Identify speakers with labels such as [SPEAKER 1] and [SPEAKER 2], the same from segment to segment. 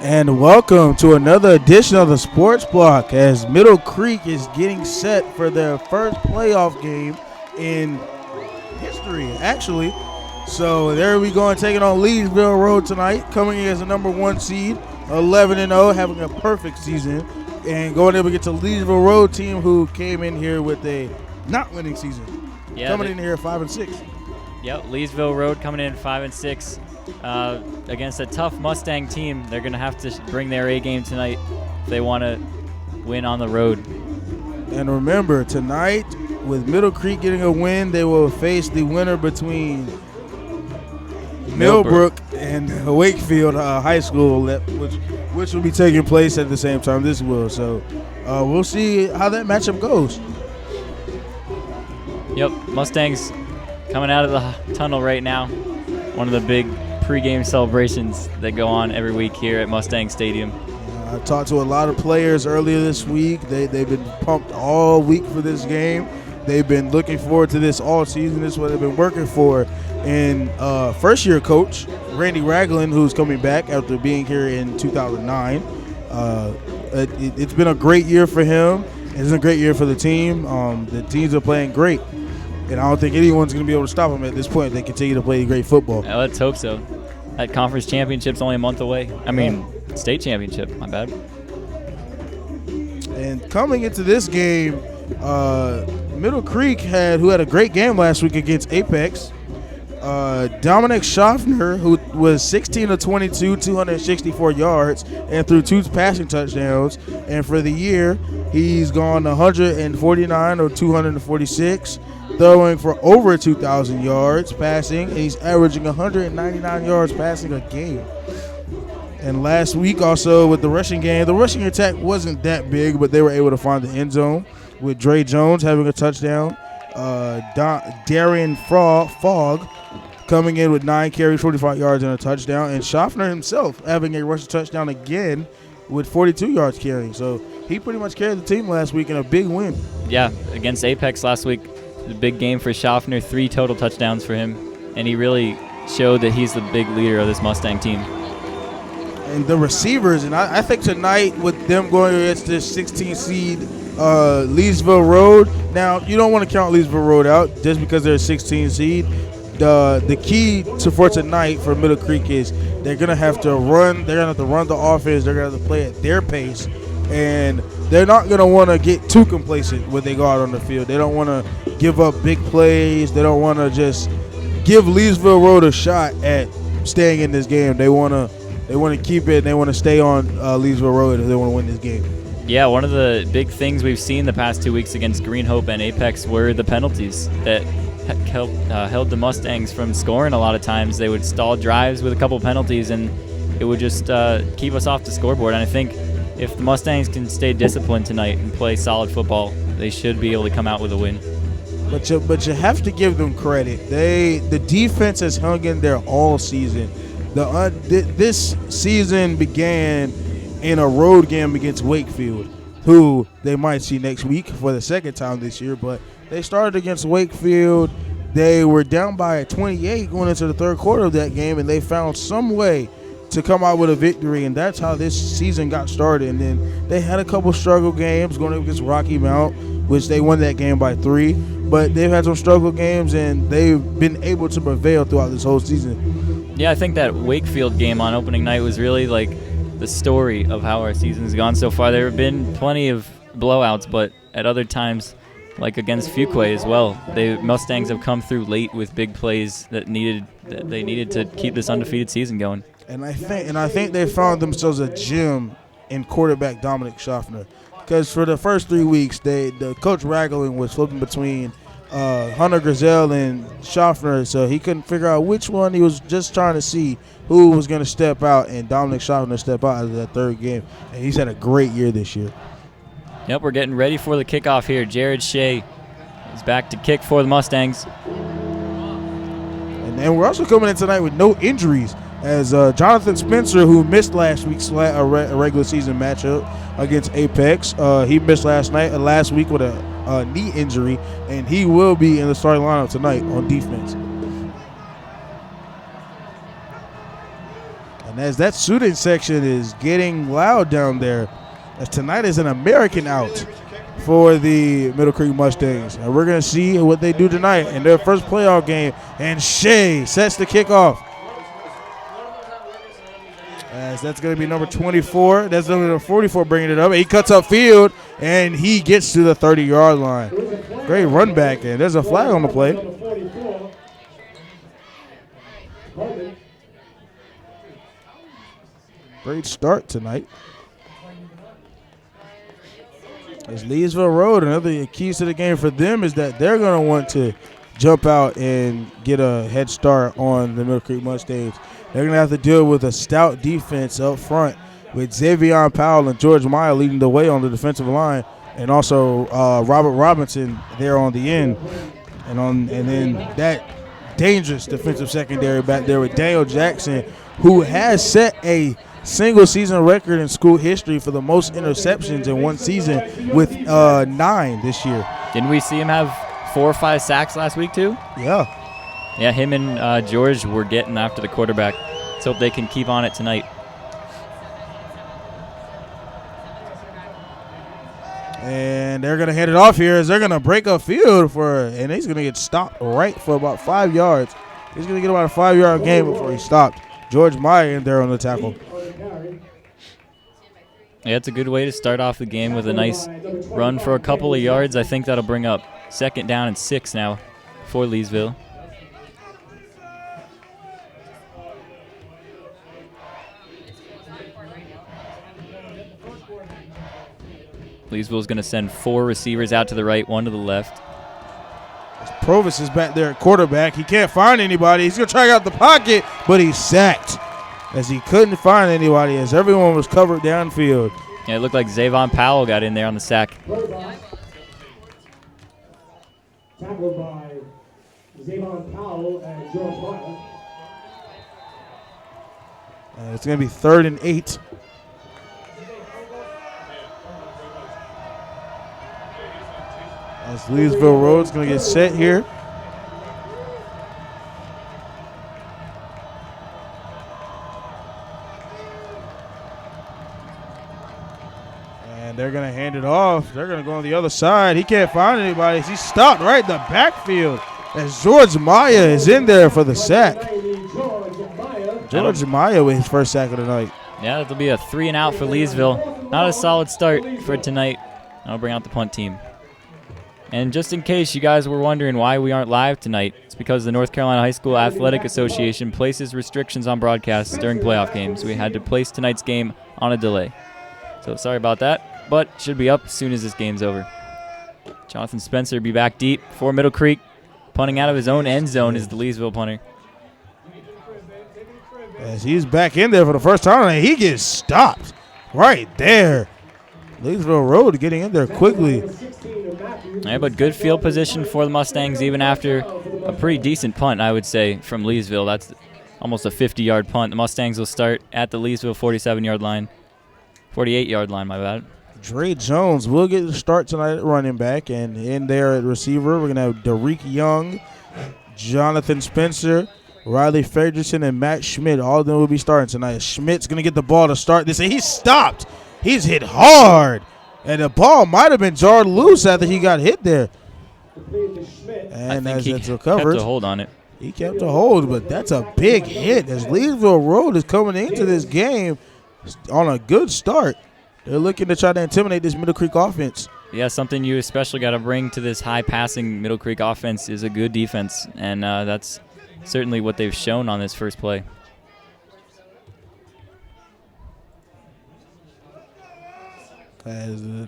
[SPEAKER 1] And welcome to another edition of the Sports Block as Middle Creek is getting set for their first playoff game in history, actually. So there we go, and taking on Leesville Road tonight, coming in as the number 1 seed, 11-0, having a perfect season, and going up against a Leesville Road team who came in here with a not winning season, coming in here 5-6.
[SPEAKER 2] Yep, Leesville Road coming in 5-6. Against a tough Mustang team. They're going to have to bring their A game tonight if they want to win on the road.
[SPEAKER 1] And remember, tonight, with Middle Creek getting a win, they will face the winner between Millbrook and Wakefield High School, which will be taking place at the same time this will. So we'll see how that matchup goes.
[SPEAKER 2] Yep, Mustangs coming out of the tunnel right now. One of the big pregame celebrations that go on every week here at Mustang Stadium.
[SPEAKER 1] I talked to a lot of players earlier this week. They've been pumped all week for this game. They've been looking forward to this all season. This is what they've been working for. And first-year coach, Randy Ragland, who's coming back after being here in 2009. It's been a great year for him. It's been a great year for the team. The teams are playing great. And I don't think anyone's going to be able to stop them at this point. They continue to play great football.
[SPEAKER 2] Let's hope so. That conference championship's only a month away. State championship, my bad.
[SPEAKER 1] And coming into this game, Middle Creek who had a great game last week against Apex. Dominic Schaffner, who was 16 of 22, 264 yards, and threw 2 passing touchdowns. And for the year, he's gone 149 or 246, throwing for over 2,000 yards passing, and he's averaging 199 yards passing a game. And last week also with the rushing game, the rushing attack wasn't that big, but they were able to find the end zone with Dre Jones having a touchdown. Darian Fogg coming in with 9 carries, 45 yards, and a touchdown. And Schaffner himself having a rushing touchdown again with 42 yards carrying. So he pretty much carried the team last week in a big win. Yeah,
[SPEAKER 2] against Apex last week, a big game for Schaffner, 3 total touchdowns for him. And he really showed that he's the big leader of this Mustang team.
[SPEAKER 1] And the receivers, and I think tonight with them going against this 16 seed Leesville Road. Now, you don't want to count Leesville Road out just because they're a 16 seed. The key for tonight for Middle Creek is they're going to have to run. They're going to have to run the offense. They're going to have to play at their pace. And they're not going to want to get too complacent when they go out on the field. They don't want to give up big plays. They don't want to just give Leesville Road a shot at staying in this game. They want to keep it. They want to stay on Leesville Road if they want to win this game.
[SPEAKER 2] Yeah, one of the big things we've seen the past 2 weeks against Green Hope and Apex were the penalties that held the Mustangs from scoring a lot of times. They would stall drives with a couple penalties, and it would just keep us off the scoreboard. And I think if the Mustangs can stay disciplined tonight and play solid football, they should be able to come out with a win.
[SPEAKER 1] But you have to give them credit. The defense has hung in there all season. This season began in a road game against Wakefield, who they might see next week for the second time this year. But they started against Wakefield. They were down by 28 going into the third quarter of that game, and they found some way to come out with a victory, and that's how this season got started. And then they had a couple struggle games going up against Rocky Mount, which they won that game by 3. But they've had some struggle games, and they've been able to prevail throughout this whole season.
[SPEAKER 2] Yeah, I think that Wakefield game on opening night was really like the story of how our season's gone so far. There have been plenty of blowouts, but at other times, like against Fuquay as well, the Mustangs have come through late with big plays that they needed to keep this undefeated season going.
[SPEAKER 1] And I think they found themselves a gem in quarterback Dominic Schaffner, because for the first 3 weeks, the coach Ragland was flipping between Hunter Griselle and Schaffner, so he couldn't figure out which one. He was just trying to see who was going to step out, and Dominic Schaffner stepped out of that third game, and he's had a great year this year.
[SPEAKER 2] Yep, we're getting ready for the kickoff here. Jared Shea is back to kick for the Mustangs.
[SPEAKER 1] And then we're also coming in tonight with no injuries, as Jonathan Spencer, who missed last week's regular season matchup against Apex, he missed last week with a knee injury, and he will be in the starting lineup tonight on defense. And And as that student section is getting loud down there, as tonight is an American out for the Middle Creek Mustangs. And we're going to see what they do tonight in their first playoff game. And Shea sets the kickoff. As that's going to be number 24. That's number 44 bringing it up. He cuts up field, and he gets to the 30-yard line. Great run back, and there's a flag on the play. Great start tonight. As Leesville Road, another keys to the game for them is that they're going to want to jump out and get a head start on the Middle Creek Mustangs. They're going to have to deal with a stout defense up front with Xavier Powell and George Meyer leading the way on the defensive line, and also Robert Robinson there on the end. And then that dangerous defensive secondary back there with Daniel Jackson, who has set a single-season record in school history for the most interceptions in one season with 9 this year.
[SPEAKER 2] Didn't we see him have 4 or 5 sacks last week too?
[SPEAKER 1] Yeah.
[SPEAKER 2] Yeah, him and George were getting after the quarterback. Let's hope they can keep on it tonight.
[SPEAKER 1] And they're going to hand it off here as they're going to break up field and he's going to get stopped right for about 5 yards. He's going to get about a 5-yard gain before he's stopped. George Meyer in there on the tackle.
[SPEAKER 2] Yeah, it's a good way to start off the game with a nice run for a couple of yards. I think that'll bring up 2nd down and 6 now for Leesville. Leesville's going to send 4 receivers out to the right, 1 to the left.
[SPEAKER 1] Provis is back there at quarterback. He can't find anybody. He's going to try out the pocket, but he's sacked as he couldn't find anybody as everyone was covered downfield.
[SPEAKER 2] Yeah, it looked like Zavon Powell got in there on the sack.
[SPEAKER 3] Tackled by Zavon Powell and George Meyer.
[SPEAKER 1] It's going to be 3rd and 8. As Leesville Road's going to get set here. And they're going to hand it off. They're going to go on the other side. He can't find anybody. He's stopped right in the backfield as George Maya is in there for the sack. George Maya with his first sack of the night.
[SPEAKER 2] Yeah, that'll be a 3 and out for Leesville. Not a solid start for tonight. I'll bring out the punt team. And just in case you guys were wondering why we aren't live tonight, it's because the North Carolina High School Athletic Association places restrictions on broadcasts during playoff games. We had to place tonight's game on a delay. So sorry about that, but should be up as soon as this game's over. Jonathan Spencer will be back deep for Middle Creek. Punting out of his own end zone is the Leesville punter.
[SPEAKER 1] As he's back in there for the first time, and he gets stopped right there. Leesville Road getting in there quickly.
[SPEAKER 2] Yeah, but good field position for the Mustangs even after a pretty decent punt, I would say, from Leesville. That's almost a 50-yard punt. The Mustangs will start at the Leesville 47-yard line. 48-yard line, my bad.
[SPEAKER 1] Dre Jones will get the start tonight at running back, and in there at receiver, we're going to have Derek Young, Jonathan Spencer, Riley Fredrickson, and Matt Schmidt. All of them will be starting tonight. Schmidt's going to get the ball to start this, and he's stopped. He's hit hard, and the ball might have been jarred loose after he got hit there. And as it's recovered,
[SPEAKER 2] kept a hold on it.
[SPEAKER 1] He kept a hold, but that's a big hit as Leesville Road is coming into this game on a good start. They're looking to try to intimidate this Middle Creek offense.
[SPEAKER 2] Yeah, something you especially got to bring to this high-passing Middle Creek offense is a good defense, and that's certainly what they've shown on this first play.
[SPEAKER 1] As the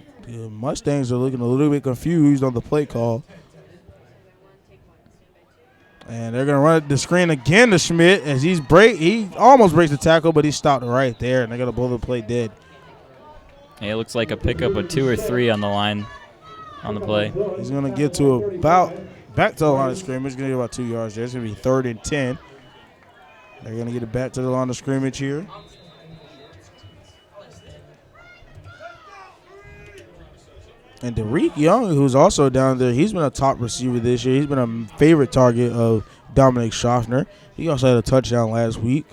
[SPEAKER 1] Mustangs are looking a little bit confused on the play call. And they're going to run the screen again to Schmidt as he almost breaks the tackle, but he stopped right there, and they're going to blow the play dead.
[SPEAKER 2] Yeah, it looks like a pickup of 2 or 3 on the line on the play.
[SPEAKER 1] He's going to get to about back to the line of scrimmage. He's going to get about 2 yards there. It's going to be 3rd and 10. They're going to get it back to the line of scrimmage here. And Derek Young, who's also down there, he's been a top receiver this year. He's been a favorite target of Dominic Schaffner. He also had a touchdown last week.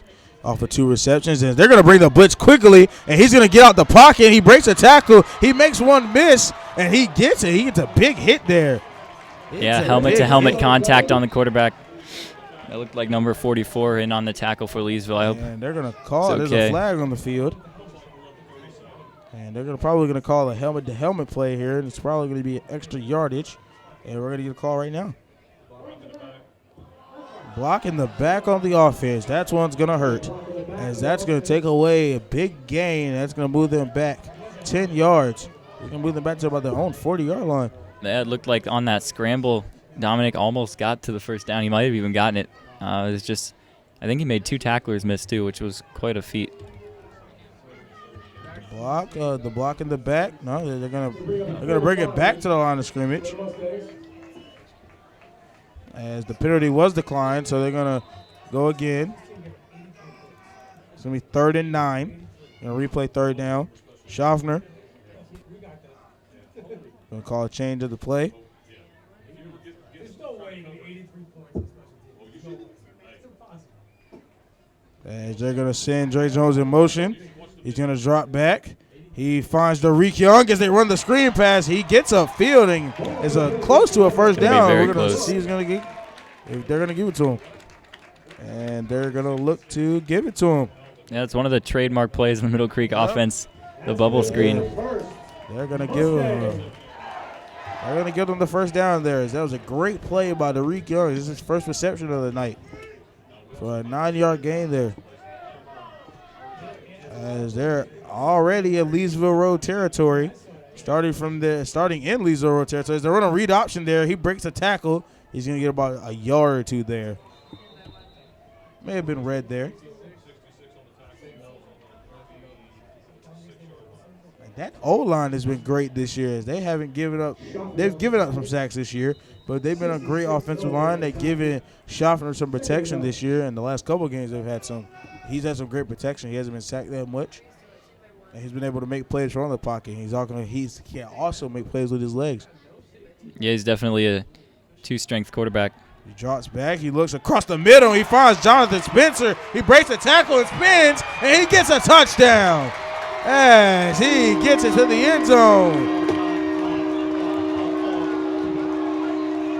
[SPEAKER 1] off of 2 receptions. And they're going to bring the blitz quickly, and he's going to get out the pocket. He breaks a tackle. He makes one miss, and he gets it. He gets a big hit there.
[SPEAKER 2] Yeah, helmet-to-helmet contact on the quarterback. That looked like number 44 in on the tackle for Leesville. I hope.
[SPEAKER 1] And they're going to call it.
[SPEAKER 2] Okay.
[SPEAKER 1] There's a flag on the field. And they're probably going to call a helmet-to-helmet play here, and it's probably going to be extra yardage. And we're going to get a call right now. Blocking the back on the offense. That's one's going to hurt, as that's going to take away a big gain. That's going to move them back 10 yards. They're going to move them back to about their own 40-yard line.
[SPEAKER 2] Yeah, it looked like on that scramble, Dominic almost got to the first down. He might have even gotten it. It was just, I think he made 2 tacklers miss too, which was quite a feat.
[SPEAKER 1] The block in the back. No, they're gonna bring it back to the line of scrimmage, as the penalty was declined. So they're gonna go again. It's gonna be 3rd and 9. Gonna replay 3rd down. Schaffner gonna call a change of the play. As they're gonna send Dre Jones in motion. He's going to drop back. He finds Derek Young as they run the screen pass. He gets upfield and is close to a first down. We're going to see if they're going to give it to him. And they're going to look to give it to him.
[SPEAKER 2] Yeah, it's one of the trademark plays in the Middle Creek offense, the bubble screen.
[SPEAKER 1] They're going to give them the first down there. That was a great play by Derek Young. This is his first reception of the night for a 9-yard gain there. As they're already in Leesville Road territory, starting in Leesville Road territory. As they run a read option there, he breaks a tackle. He's going to get about a yard or 2 there. May have been red there. And that O-line has been great this year. As they haven't given up. They've given up some sacks this year, but they've been a great offensive line. They've given Schaffner some protection this year. And the last couple of games they've had some. He's had some great protection. He hasn't been sacked that much. And he's been able to make plays from the pocket. He can also make plays with his legs.
[SPEAKER 2] Yeah, he's definitely a 2-strength quarterback.
[SPEAKER 1] He drops back. He looks across the middle. He finds Jonathan Spencer. He breaks a tackle and spins, and he gets a touchdown as he gets it to the end zone.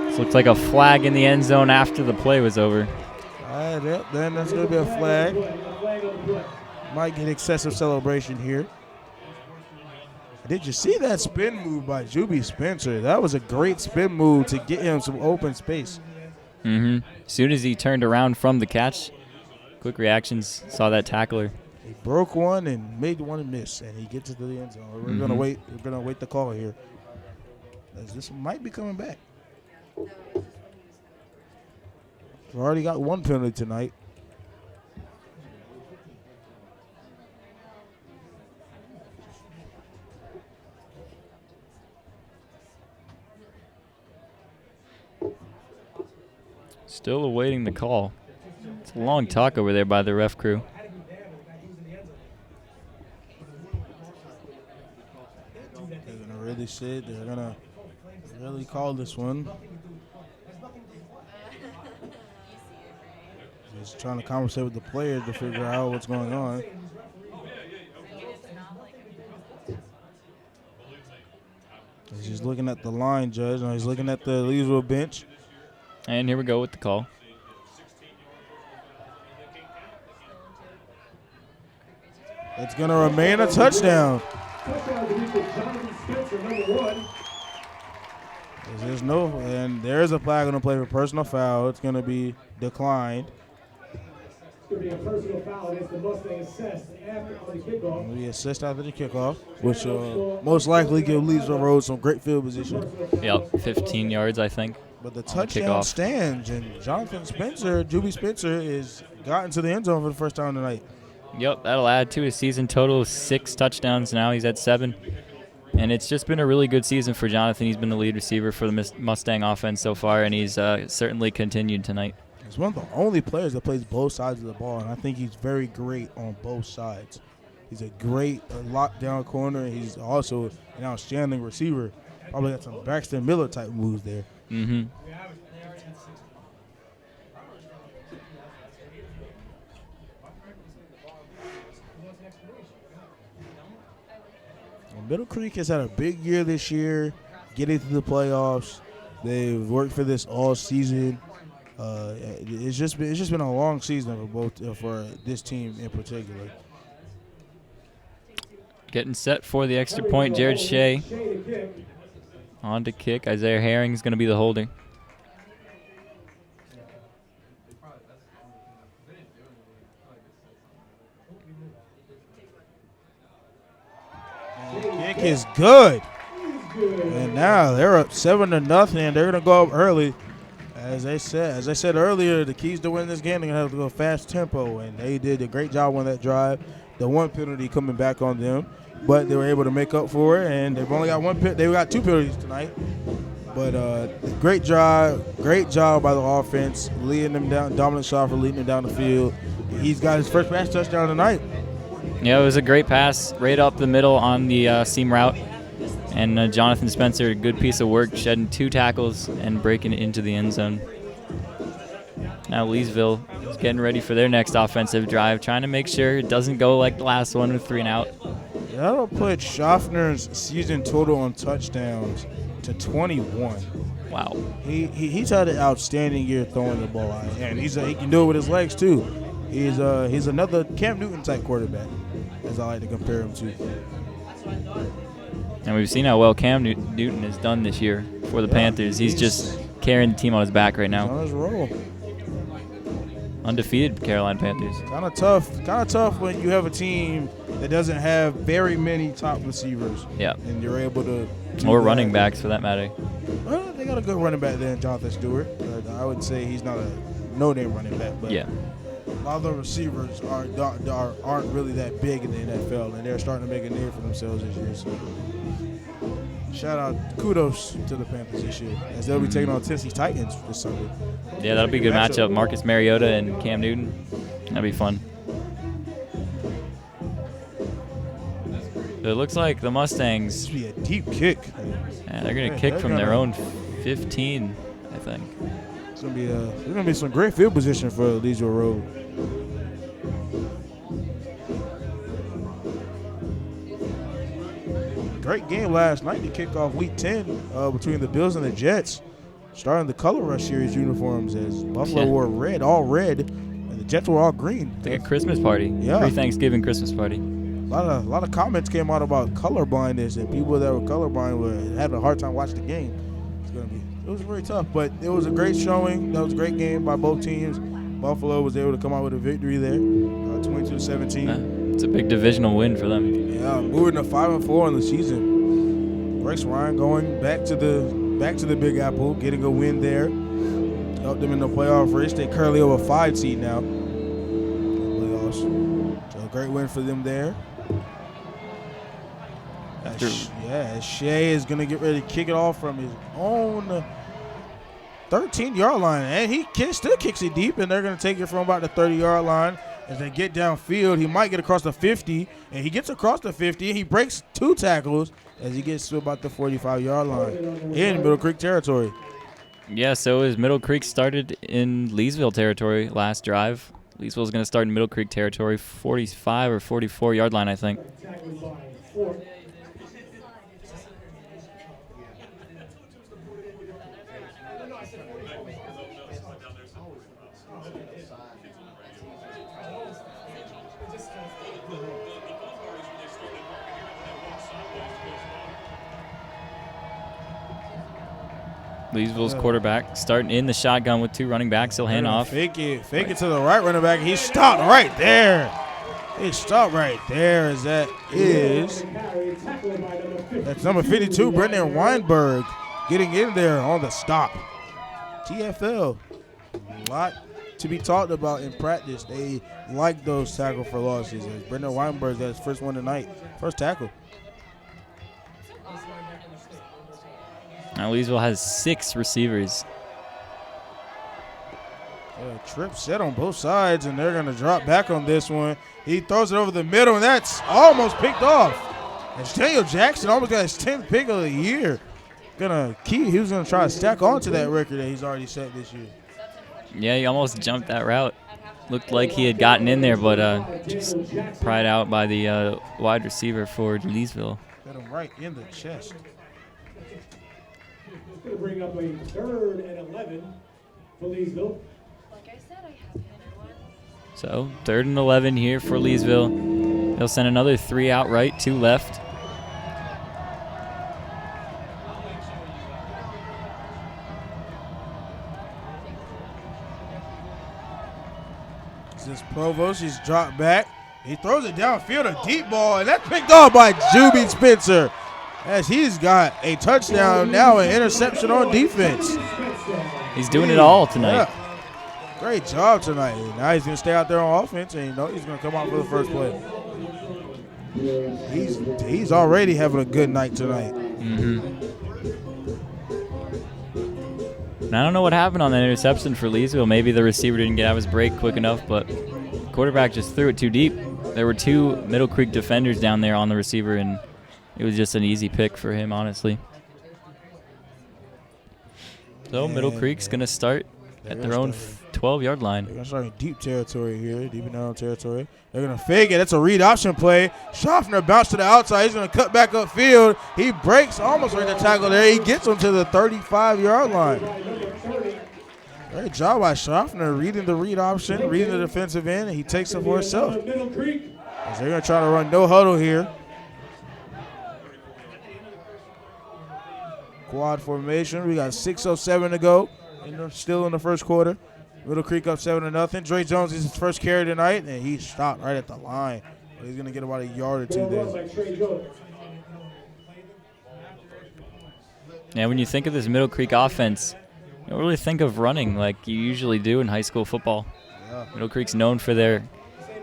[SPEAKER 2] This looks like a flag in the end zone after the play was over.
[SPEAKER 1] Yep, then that's going to be a flag. Might get excessive celebration here. Did you see that spin move by Juby Spencer? That was a great spin move to get him some open space.
[SPEAKER 2] As soon as he turned around from the catch, quick reactions, saw that tackler.
[SPEAKER 1] He broke one and made one miss, and he gets it to the end zone. We're gonna wait. We're gonna wait the call here, as this might be coming back. We've already got 1 penalty tonight.
[SPEAKER 2] Still awaiting the call. It's a long talk over there by the ref crew.
[SPEAKER 1] They're going to really sit. They're going to really call this one. Just trying to conversate with the players to figure out what's going on. He's just looking at the line, Judge. No, he's looking at the Leesville bench.
[SPEAKER 2] And here we go with the call.
[SPEAKER 1] It's going to remain a touchdown. There's no, and there's a flag on the play for personal foul. It's going to be declined.
[SPEAKER 3] It's going to be a personal foul against the Mustangs assessed after the kickoff.
[SPEAKER 1] It'll be assessed after the kickoff, which most likely give Leesville Road some great field position.
[SPEAKER 2] Yep, 15 yards, I think.
[SPEAKER 1] But the touchdown stands, and Jonathan Spencer, Juby Spencer, is gotten to the end zone for the first time tonight.
[SPEAKER 2] Yep, that'll add to his season total of 6 touchdowns now. He's at 7. And it's just been a really good season for Jonathan. He's been the lead receiver for the Mustang offense so far, and he's certainly continued tonight.
[SPEAKER 1] He's one of the only players that plays both sides of the ball, and I think he's very great on both sides. He's a great lockdown corner, and he's also an outstanding receiver. Probably got some Braxton Miller-type moves there.
[SPEAKER 2] Mm-hmm.
[SPEAKER 1] Middle Creek has had a big year this year, getting to the playoffs. They've worked for this all season. It's just been a long season for this team in particular.
[SPEAKER 2] Getting set for the extra point, Jared Shea on to kick. Isaiah Herring's going to be the holder.
[SPEAKER 1] Kick is good. And now they're up 7-0. They're gonna go up early. As I said earlier, the keys to win this game, they're gonna have to go fast tempo, and they did a great job on that drive. The one penalty coming back on them, but they were able to make up for it, and they've only got they got 2 penalties tonight. But great job by the offense, leading them down. Dominic Schoffer leading them down the field. He's got his first pass touchdown tonight.
[SPEAKER 2] Yeah, it was a great pass right up the middle on the seam route. And Jonathan Spencer, a good piece of work, shedding 2 tackles and breaking it into the end zone. Now Leesville is getting ready for their next offensive drive, trying to make sure it doesn't go like the last one with 3 and out.
[SPEAKER 1] That'll put Schaffner's season total on touchdowns to 21.
[SPEAKER 2] Wow.
[SPEAKER 1] He's had an outstanding year throwing the ball, and he can do it with his legs too. He's another Cam Newton type quarterback, as I like to compare him to.
[SPEAKER 2] And we've seen how well Cam Newton has done this year for the Panthers. He's just carrying the team on his back right now.
[SPEAKER 1] He's on his roll.
[SPEAKER 2] Undefeated Carolina Panthers.
[SPEAKER 1] Kind of tough when you have a team that doesn't have very many top receivers.
[SPEAKER 2] Yeah.
[SPEAKER 1] And you're able to.
[SPEAKER 2] Or running backs for that matter.
[SPEAKER 1] Well, they got a good running back there, Jonathan Stewart. I would say he's not a no-name running back, but
[SPEAKER 2] yeah.
[SPEAKER 1] A lot of the receivers aren't really that big in the NFL, and they're starting to make a name for themselves this year. So, shout out, kudos to the Panthers this year, as they'll be taking on Tennessee Titans this Sunday.
[SPEAKER 2] Yeah, that'll be a good matchup. Marcus Mariota and Cam Newton. That'll be fun. So it looks like the Mustangs.
[SPEAKER 1] This will be a deep kick.
[SPEAKER 2] Yeah, they're going to kick from their own 15, I think.
[SPEAKER 1] It's gonna be some great field position for Leesville Road. Great game last night to kick off Week 10 between the Bills and the Jets. Starting the Color Rush Series uniforms as Buffalo wore red, all red, and the Jets were all green.
[SPEAKER 2] It's like a Christmas party.
[SPEAKER 1] Yeah.
[SPEAKER 2] Pre-Thanksgiving Christmas party.
[SPEAKER 1] A lot of comments came out about color blindness, and people that were colorblind were having a hard time watching the game. It was very tough, but it was a great showing. That was a great game by both teams. Buffalo was able to come out with a victory there, 22-17.
[SPEAKER 2] It's a big divisional win for them.
[SPEAKER 1] Yeah, moving to 5-4 in the season. Bryce Ryan going back to the Big Apple, getting a win there. Helped them in the playoff race. They currently have a 5 seed now. Playoffs. So a great win for them there. Shea is going to get ready to kick it off from his own 13-yard line. And he still kicks it deep, and they're going to take it from about the 30-yard line. As they get downfield, he might get across the 50, and he gets across the 50, and he breaks 2 tackles as he gets to about the 45-yard line in Middle Creek territory.
[SPEAKER 2] Yeah, so as Middle Creek started in Leesville territory last drive. Leesville's going to start in Middle Creek territory, 45 or 44-yard line, I think. Leesville's quarterback starting in the shotgun with 2 running backs. He'll hand off.
[SPEAKER 1] Fake it to the right running back. He stopped right there. As that's number 52, Brendan Weinberg, getting in there on the stop. TFL, a lot to be talked about in practice. They like those tackle for losses. Brendan Weinberg got his first one tonight, first tackle.
[SPEAKER 2] Now Leesville has 6 receivers.
[SPEAKER 1] Trip set on both sides, and they're going to drop back on this one. He throws it over the middle, and that's almost picked off. And Daniel Jackson almost got his 10th pick of the year. He was going to try to stack onto that record that he's already set this year.
[SPEAKER 2] Yeah, he almost jumped that route. Looked like he had gotten in there, but just pried out by the wide receiver for Leesville.
[SPEAKER 1] Hit him right in the chest.
[SPEAKER 3] It's going to bring up a 3rd and 11 for Leesville.
[SPEAKER 4] Like I said, I have one.
[SPEAKER 2] So 3rd and 11 here for Leesville. They'll send another 3 out right, 2 left.
[SPEAKER 1] This Provost, he's dropped back. He throws it downfield, a deep ball, and that's picked off by Juby Spencer as he's got a touchdown, now an interception on defense.
[SPEAKER 2] He's doing it all tonight.
[SPEAKER 1] Yeah. Great job tonight. Now he's going to stay out there on offense, and he's going to come out for the first play. He's already having a good night tonight.
[SPEAKER 2] Mm-hmm. And I don't know what happened on that interception for Leesville. Maybe the receiver didn't get out of his break quick enough, but the quarterback just threw it too deep. There were 2 Middle Creek defenders down there on the receiver, and it was just an easy pick for him, honestly. So Middle Creek's going to start at their own 12-yard line.
[SPEAKER 1] They're going to start in deep territory here, deep in their own territory. They're going to fake it. That's a read option play. Schaffner bounced to the outside. He's going to cut back upfield. He breaks, almost ready to tackle there. He gets him to the 35-yard line. Great job by Schaffner reading the read option, reading the defensive end, and he takes it for himself. As they're going to try to run no huddle here. Quad formation. We got 6:07 to go. Still in the first quarter. Middle Creek up 7-0. Dre Jones is his first carry tonight, and he stopped right at the line. But he's going to get about a yard or 2 there.
[SPEAKER 2] Yeah, when you think of this Middle Creek offense, you don't really think of running like you usually do in high school football.
[SPEAKER 1] Yeah.
[SPEAKER 2] Middle Creek's known for their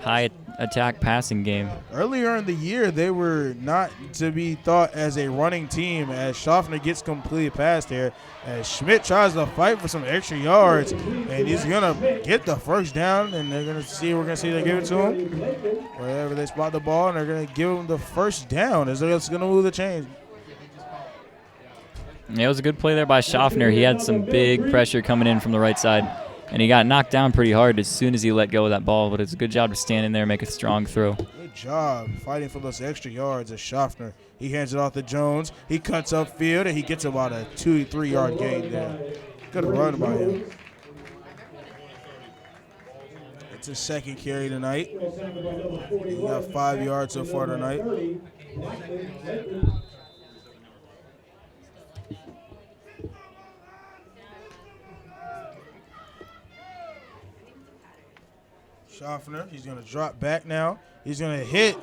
[SPEAKER 2] high attack passing game.
[SPEAKER 1] Earlier in the year, they were not to be thought as a running team as Schaffner gets completely past there. As Schmidt tries to fight for some extra yards, and he's going to get the first down, and we're going to see they give it to him. Wherever they spot the ball, and they're going to give him the first down as they're going to move the chains.
[SPEAKER 2] Yeah, it was a good play there by Schaffner. He had some big pressure coming in from the right side, and he got knocked down pretty hard as soon as he let go of that ball, but it's a good job to stand in there and make a strong throw.
[SPEAKER 1] Good job fighting for those extra yards as Schaffner. He hands it off to Jones. He cuts upfield, and he gets about a 2-3 yard gain there. Good run by him. It's his second carry tonight. He got 5 yards so far tonight. Schaffner, he's going to drop back now. He's going to hit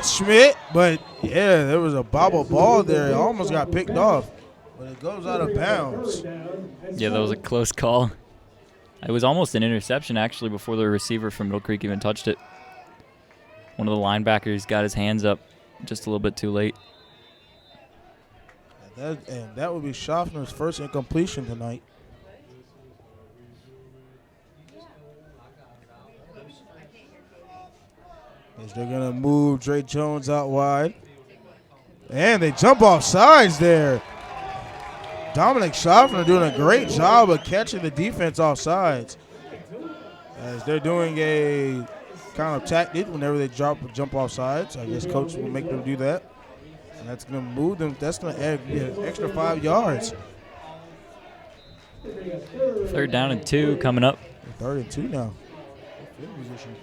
[SPEAKER 1] Schmidt, but yeah, there was a bobble ball there. It almost got picked off, but it goes out of bounds.
[SPEAKER 2] Yeah, that was a close call. It was almost an interception, actually, before the receiver from Middle Creek even touched it. One of the linebackers got his hands up just a little bit too late.
[SPEAKER 1] And that would be Schaffner's first incompletion tonight. As they're going to move Dre Jones out wide. And they jump off sides there. Dominic Schaffner doing a great job of catching the defense off sides. As they're doing a kind of tactic whenever they jump off sides. I guess coach will make them do that. And that's going to move them. That's going to add an extra 5 yards.
[SPEAKER 2] 3rd down and 2 coming up.
[SPEAKER 1] 3rd and 2 now. Good position.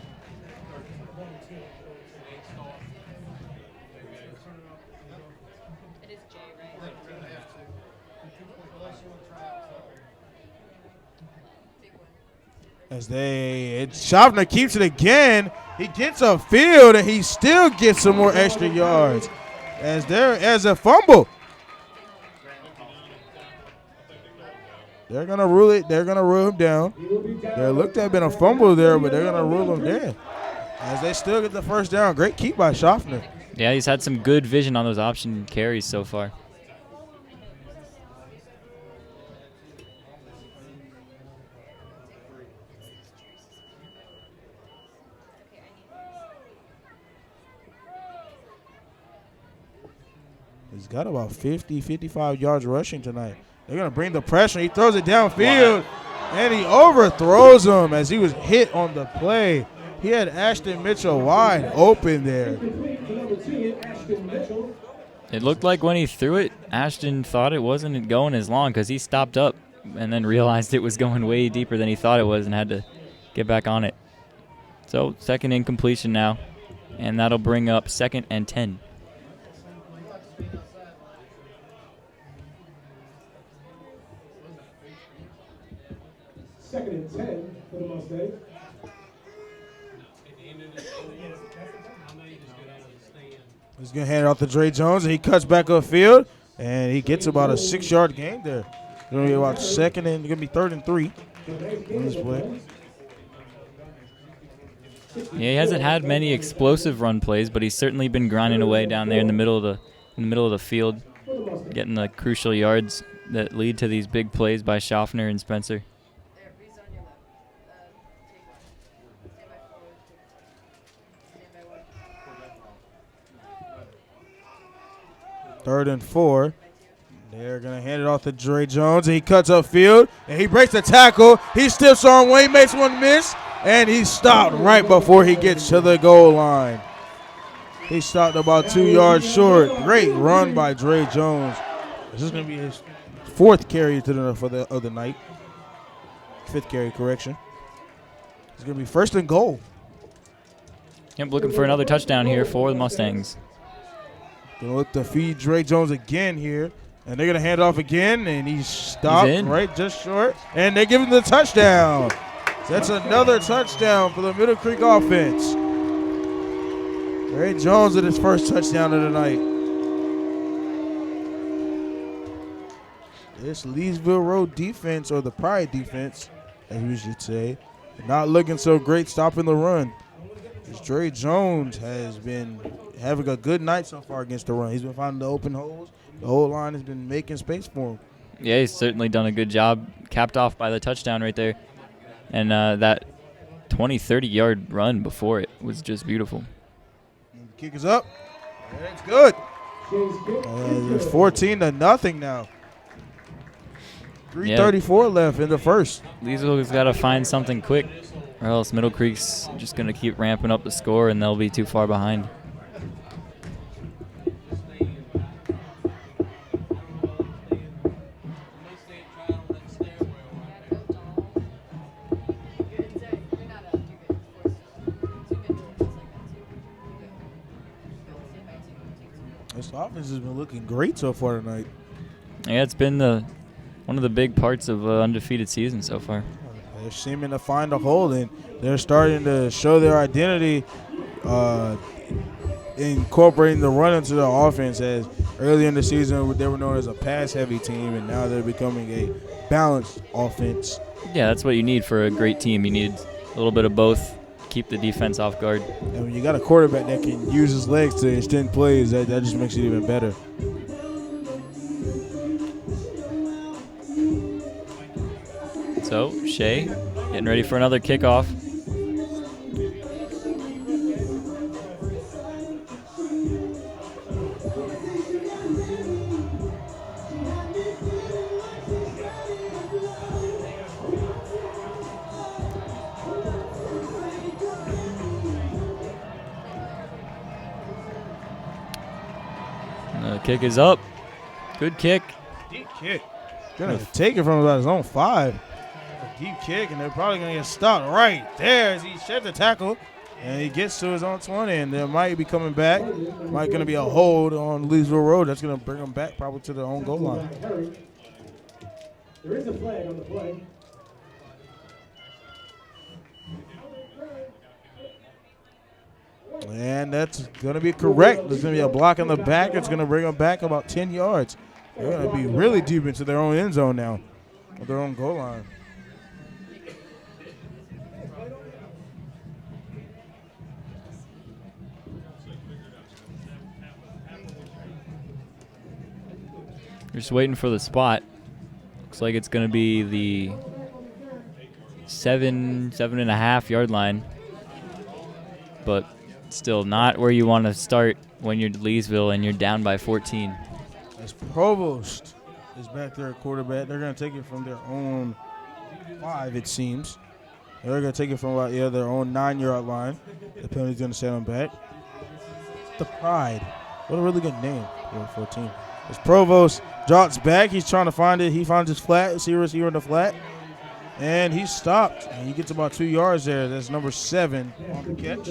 [SPEAKER 1] As Schaffner keeps it again. He gets upfield and he still gets some more extra yards. As there as a fumble. They're gonna rule it. They're gonna rule him down. There looked to have been a fumble there, but they're gonna rule him down. As they still get the first down. Great keep by Schaffner.
[SPEAKER 2] Yeah, he's had some good vision on those option carries so far.
[SPEAKER 1] He's got about 50, 55 yards rushing tonight. They're going to bring the pressure. He throws it downfield. And he overthrows him as he was hit on the play. He had Ashton Mitchell wide open there.
[SPEAKER 2] It looked like when he threw it, Ashton thought it wasn't going as long because he stopped up and then realized it was going way deeper than he thought it was and had to get back on it. So second incompletion now, and that'll bring up 2nd and 10.
[SPEAKER 3] Second and 10 for the Mustangs.
[SPEAKER 1] He's going to hand it off to Dre Jones, and he cuts back upfield, and he gets about a 6-yard gain there. It's going to be about 2nd and going to be 3rd and 3 on this play.
[SPEAKER 2] Yeah, he hasn't had many explosive run plays, but he's certainly been grinding away down there in the middle of the field, getting the crucial yards that lead to these big plays by Schaffner and Spencer.
[SPEAKER 4] There, Breeze on your left. Take one. Stand by forward.
[SPEAKER 1] 3rd and 4. They're going to hand it off to Dre Jones, and he cuts upfield, and he breaks the tackle. He stiffs on one, he makes one miss, and he stopped right before he gets to the goal line. He stopped about 2 yards short. Great run by Dre Jones. This is going to be his 4th carry of the night. 5th carry, correction. It's going to be 1st and goal.
[SPEAKER 2] Yep, looking for another touchdown here for the Mustangs.
[SPEAKER 1] Going to look to feed Dre Jones again here. And they're going to hand it off again, and he stopped right just short. And they give him the touchdown. That's another touchdown for the Middle Creek offense. Dre Jones with his first touchdown of the night. This Leesville Road defense, or the Pride defense, as we should say, not looking so great stopping the run. Dre Jones has been having a good night so far against the run. He's been finding the open holes. The whole line has been making space for him.
[SPEAKER 2] Yeah, he's certainly done a good job, capped off by the touchdown right there. And that 20, 30-yard run before it was just beautiful.
[SPEAKER 1] And the kick is up. And it's good. It's 14-0 now. 3:34 left in the first.
[SPEAKER 2] Leesville's got to find something quick, or else Middle Creek's just going to keep ramping up the score, and they'll be too far behind.
[SPEAKER 1] This offense has been looking great so far tonight.
[SPEAKER 2] Yeah, it's been one of the big parts of undefeated season so far.
[SPEAKER 1] They're seeming to find a hole, and they're starting to show their identity, incorporating the run into the offense. As early in the season, they were known as a pass-heavy team, and now they're becoming a balanced offense.
[SPEAKER 2] Yeah, that's what you need for a great team. You need a little bit of both. Keep the defense off guard.
[SPEAKER 1] And when you got a quarterback that can use his legs to extend plays, that just makes it even better.
[SPEAKER 2] So, Shea getting ready for another kickoff. The kick is up. Good kick.
[SPEAKER 1] Deep kick. Gonna take it from about his own 5. A deep kick, and they're probably gonna get stopped right there as he shed the tackle, and he gets to his own 20, and they might be coming back. Might gonna be a hold on Leesville Road. That's gonna bring them back probably to their own goal line.
[SPEAKER 3] There is a flag on the play.
[SPEAKER 1] And that's going to be correct. There's going to be a block in the back. It's going to bring them back about 10 yards. They're going to be really deep into their own end zone now, with their own goal line.
[SPEAKER 2] Just waiting for the spot. Looks like it's going to be the 7.5 yard line. But still not where you want to start when you're Leesville and you're down by 14.
[SPEAKER 1] As Provost is back there at quarterback, they're going to take it from their own 5, it seems. They're going to take it from about their own 9-yard line. The penalty's going to set them back. The Pride. What a really good name for a team. As Provost jots back, he's trying to find it. He finds his flat. See receiver in the flat. And he's stopped. And he gets about 2 yards there. That's number 7 on the catch.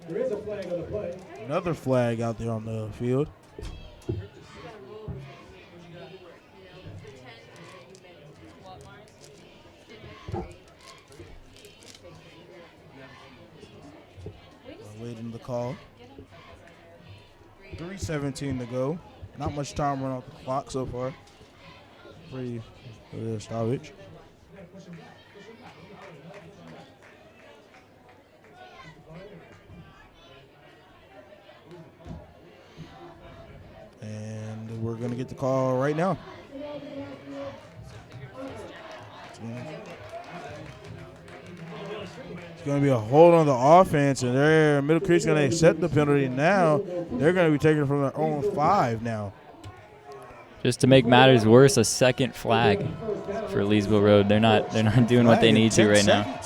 [SPEAKER 3] There is a flag on the play.
[SPEAKER 1] Another flag out there on the field. Waiting the call. 3:17 to go. Not much time run off the clock so far. Pretty stoppage. And we're going to get the call right now. It's going to be a hold on the offense, and Middle Creek's going to accept the penalty now. They're going to be taking it from their own 5 now.
[SPEAKER 2] Just to make matters worse, a second flag for Leesville Road. They're not doing what they need to right now.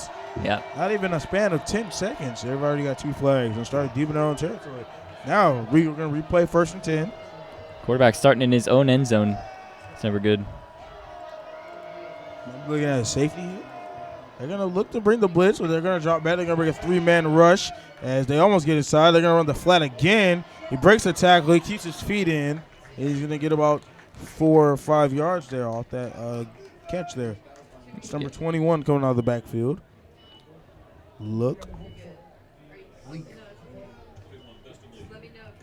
[SPEAKER 2] Yeah.
[SPEAKER 1] Not even a span of 10 seconds. They've already got 2 flags and started deep in their own territory. Now we're going to replay 1st and 10.
[SPEAKER 2] Quarterback starting in his own end zone. It's never good.
[SPEAKER 1] Looking at a safety here. They're going to look to bring the blitz, or they're going to drop back. They're going to bring a 3-man rush as they almost get inside. They're going to run the flat again. He breaks the tackle. He keeps his feet in. He's going to get about 4 or 5 yards there off that catch there. It's number 21 coming out of the backfield. Look.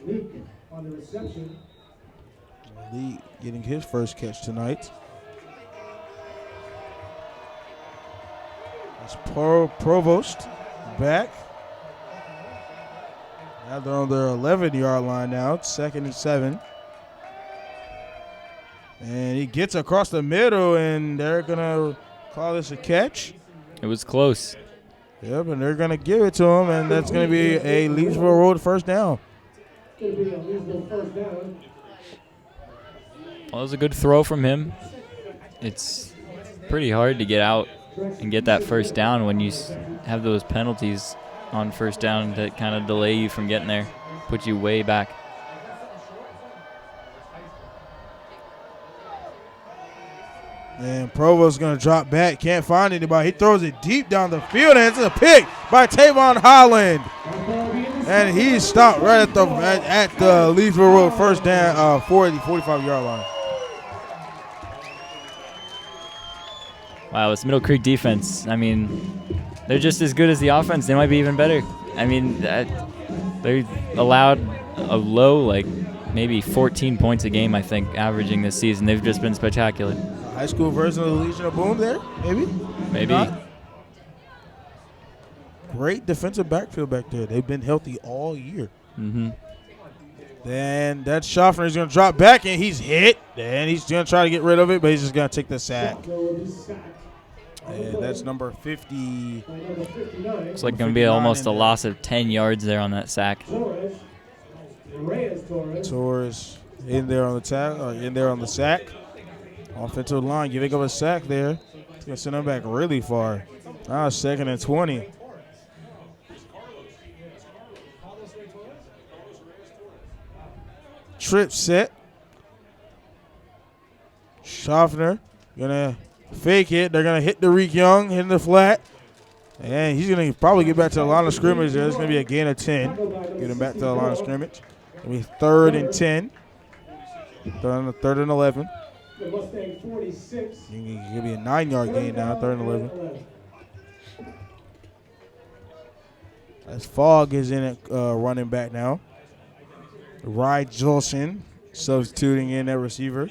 [SPEAKER 3] Leak on the reception.
[SPEAKER 1] Lee getting his first catch tonight. That's Provost back. Now they're on their 11-yard line now. It's 2nd and 7. And he gets across the middle, and they're going to call this a catch.
[SPEAKER 2] It was close.
[SPEAKER 1] Yep, and they're going to give it to him, and that's going to be a Leesville Road first down.
[SPEAKER 3] It's going to be a Leesville first down.
[SPEAKER 2] Well, it was a good throw from him. It's pretty hard to get out and get that first down when you have those penalties on first down that kind of delay you from getting there, put you way back.
[SPEAKER 1] And Provost's going to drop back. Can't find anybody. He throws it deep down the field, and it's a pick by Tavon Holland. And he's stopped right at the Leesville Road first down, 45-yard line.
[SPEAKER 2] Wow, this Middle Creek defense, I mean, they're just as good as the offense. They might be even better. I mean, they allowed a low, like, maybe 14 points a game, I think, averaging this season. They've just been spectacular.
[SPEAKER 1] High school version of the Legion of Boom there, maybe?
[SPEAKER 2] Maybe.
[SPEAKER 1] Great defensive backfield back there. They've been healthy all year.
[SPEAKER 2] Mm-hmm.
[SPEAKER 1] Then that Schaffner is going to drop back, and he's hit. And he's going to try to get rid of it, but he's just going to take the sack. And that's number 50.
[SPEAKER 2] It's like going to be almost a loss of 10 yards there on that sack.
[SPEAKER 1] Torres in there on the sack. Offensive line giving up a sack there. It's going to send him back really far. Now 2nd and 20. Trip set. Schaffner gonna fake it. They're gonna hit Derek Young, hitting the flat. And he's gonna probably get back to the line of scrimmage. There's gonna be a gain of 10. Get him back to the line of scrimmage. It'll be 3rd and 10. 3rd and 11.
[SPEAKER 3] The Mustang 46.
[SPEAKER 1] It'll be a 9-yard gain now, 3rd and 11. As Fogg is in it, running back now. Rye Jolson substituting in that receiver.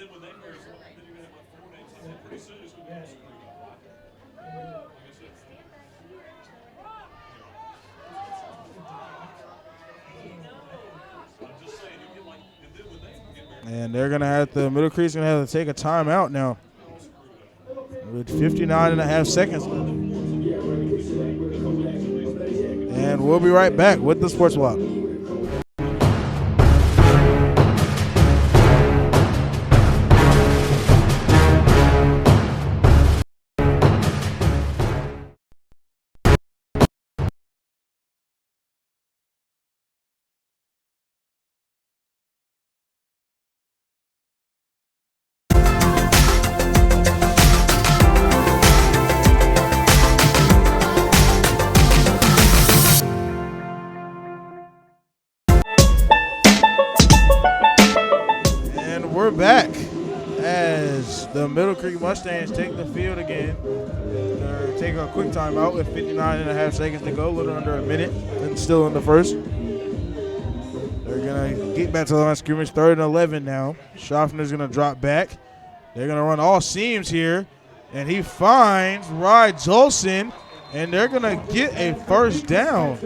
[SPEAKER 1] And they're going to have to, Middle Creek's going to have to take a timeout now with 59.5 seconds left. And we'll be right back with the Sports Block. the Middle Creek Mustangs take the field again. They're taking a quick timeout with 59.5 seconds to go, a little under a minute, and still in the first. They're going to get back to the line of scrimmage, 3rd and 11 now. Schaffner's going to drop back. They're going to run all seams here, and he finds Rye Jolson, and they're going to get a first down.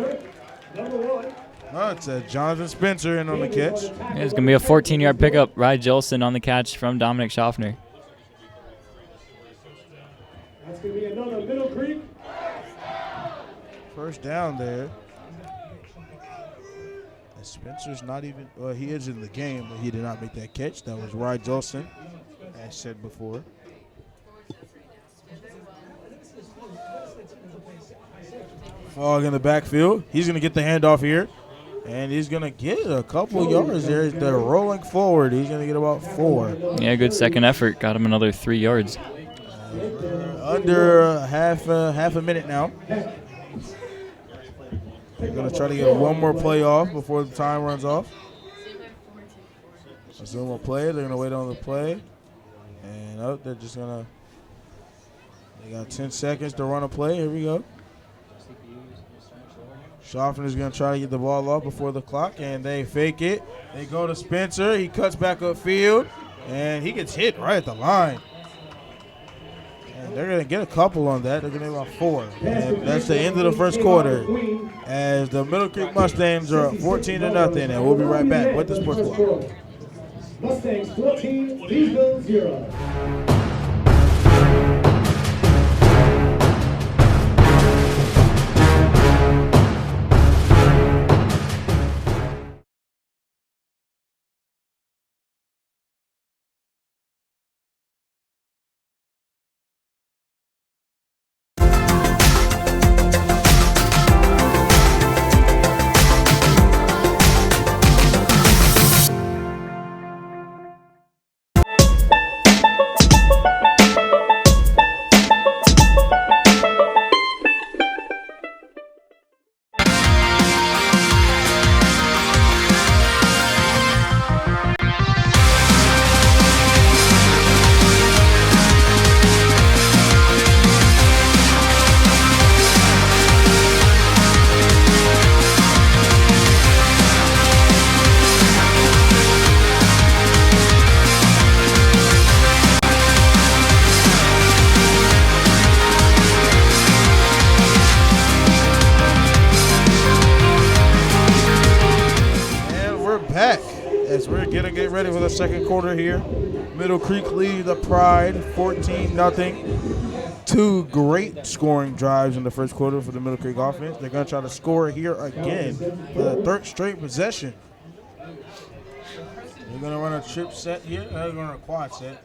[SPEAKER 1] Oh, it's Jonathan Spencer in on the catch.
[SPEAKER 2] Yeah, it's going to be a 14-yard pickup. Rye Jolson on the catch from Dominic Schaffner.
[SPEAKER 3] That's going to be another Middle Creek.
[SPEAKER 1] First down there. And Spencer's not even, well, he is in the game, but he did not make that catch. That was Rye Jolson, as said before. Fogg in the backfield. He's going to get the handoff here. And he's going to get a couple yards there. They're rolling forward. He's going to get about 4.
[SPEAKER 2] Yeah, good second effort. Got him another 3 yards.
[SPEAKER 1] Under half a minute now. They're going to try to get one more play off before the time runs off. That's one more play. They're going to wait on the play. And they're just going to. They got 10 seconds to run a play. Here we go. Schaffner's going to try to get the ball off before the clock, and they fake it. They go to Spencer. He cuts back upfield, and he gets hit right at the line. And they're going to get a couple on that. They're going to get about 4. And that's the end of the first quarter as the Middle Creek Mustangs are up 14-0, and we'll be right back with the Sports Block.
[SPEAKER 3] Mustangs 14, Leesville 0.
[SPEAKER 1] Get ready for the second quarter here. Middle Creek lead the Pride 14-0. 2 great scoring drives in the first quarter for the Middle Creek offense. They're going to try to score here again for the 3rd straight possession. They're going to run a trip set here. They're going to run a quad set.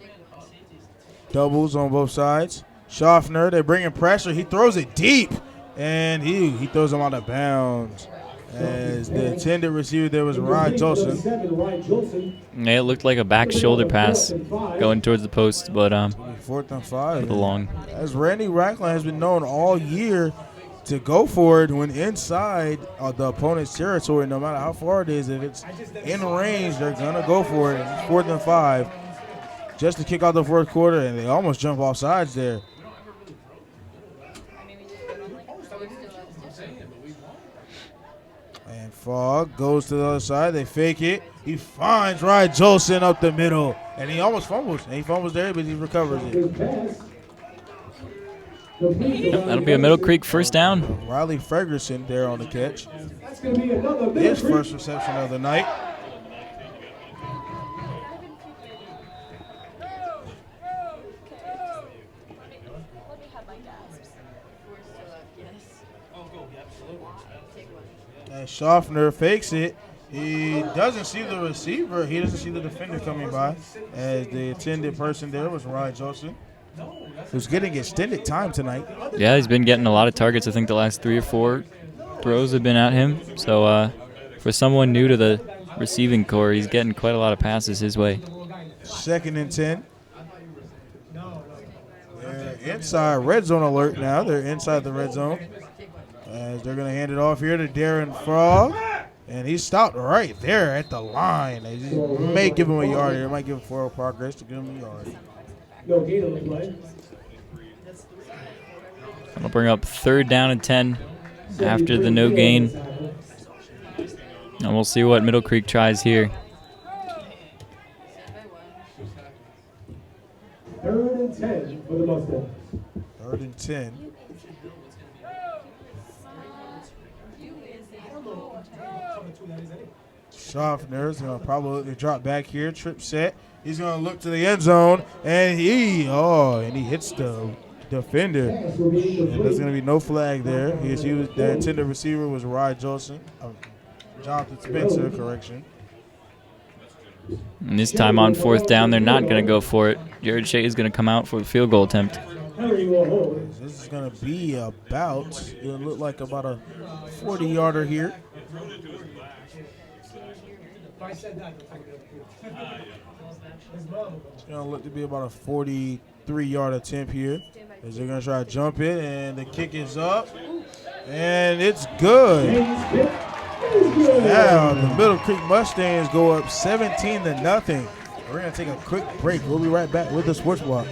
[SPEAKER 1] Doubles on both sides. Schaffner, they're bringing pressure. He throws it deep, and he throws him out of bounds. As the intended receiver there was Ryan Jolson.
[SPEAKER 2] Yeah, it looked like a back shoulder pass going towards the post, but
[SPEAKER 1] 4th and 5.
[SPEAKER 2] Long.
[SPEAKER 1] As Randy Rackline has been known all year to go for it when inside the opponent's territory, no matter how far it is. If it's in range, they're going to go for it. It's 4th and 5 just to kick out the 4th quarter, and they almost jump off sides there. And Fogg goes to the other side. They fake it. He finds Ryan Jolson up the middle, and he almost fumbles. And he fumbles there, but he recovers it.
[SPEAKER 2] That'll be a Middle Creek first down.
[SPEAKER 1] Riley Ferguson there on the catch. His first reception of the night. And Schaffner fakes it. He doesn't see the receiver. He doesn't see the defender coming by. As the intended person there was Ryan Jolson, who's getting extended time tonight.
[SPEAKER 2] Yeah, he's been getting a lot of targets. I think the last 3 or 4 throws have been at him. So for someone new to the receiving corps, he's getting quite a lot of passes his way.
[SPEAKER 1] 2nd and 10. They're inside red zone alert now. They're inside the red zone. As they're going to hand it off here to Darren Frog. And he stopped right there at the line. They may give him a yard here. Might give him 4 progress to give him a yard.
[SPEAKER 3] No gain on the play.
[SPEAKER 2] That'll bring up 3rd down and 10 after the no gain. And we'll see what Middle Creek tries here.
[SPEAKER 3] 3rd and 10 for the Mustangs.
[SPEAKER 1] 3rd and 10. Schaffner's going to probably drop back here. Trip set. He's going to look to the end zone, and he hits the defender. And there's going to be no flag there. The intended receiver was Jonathan Spencer, correction.
[SPEAKER 2] And this time on 4th down, they're not going to go for it. Jared Shea is going to come out for the field goal attempt.
[SPEAKER 1] This is going to be it'll look like about a 40-yarder here. It's going to look to be about a 43-yard attempt here. As they're going to try to jump it, and the kick is up, and it's good. Now the Middle Creek Mustangs go up 17-0. We're going to take a quick break. We'll be right back with the Sports Block.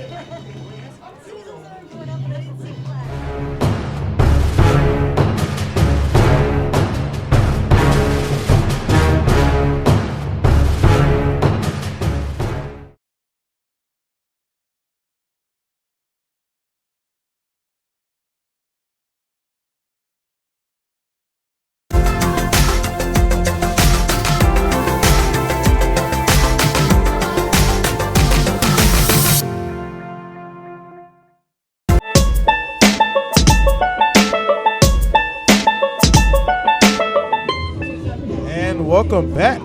[SPEAKER 1] Welcome back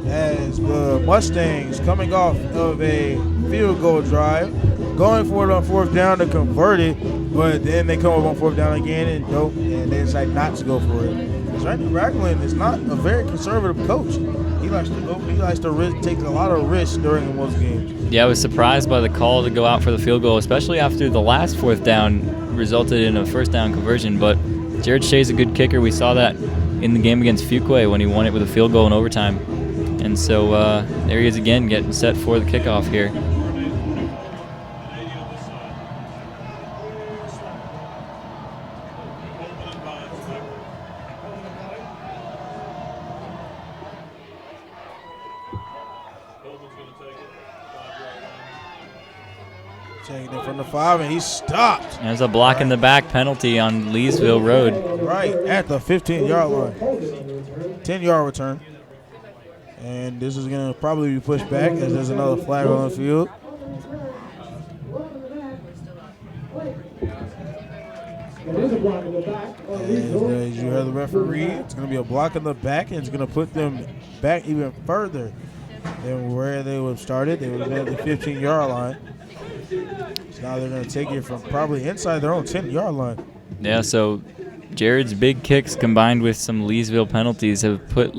[SPEAKER 1] as the Mustangs coming off of a field goal drive, going for it on 4th down to convert it, but then they come up on 4th down again and they decide not to go for it. Randy Ragland is not a very conservative coach. He likes to take a lot of risks during most games.
[SPEAKER 2] Yeah, I was surprised by the call to go out for the field goal, especially after the last 4th down resulted in a 1st down conversion. But Jared Shea's a good kicker. We saw that in the game against Fuquay when he won it with a field goal in overtime. And so there he is again, getting set for the kickoff here.
[SPEAKER 1] Taking it from the 5, and he's stopped.
[SPEAKER 2] There's a block in the back penalty on Leesville Road.
[SPEAKER 1] Right at the 15-yard line. 10-yard return. And this is going to probably be pushed back as there's another flag on the field. As you heard the referee, it's going to be a block in the back, and it's going to put them back even further than where they would have started. They would have been at the 15-yard line. So now they're going to take it from probably inside their own 10-yard line.
[SPEAKER 2] Yeah, so Jared's big kicks combined with some Leesville penalties have put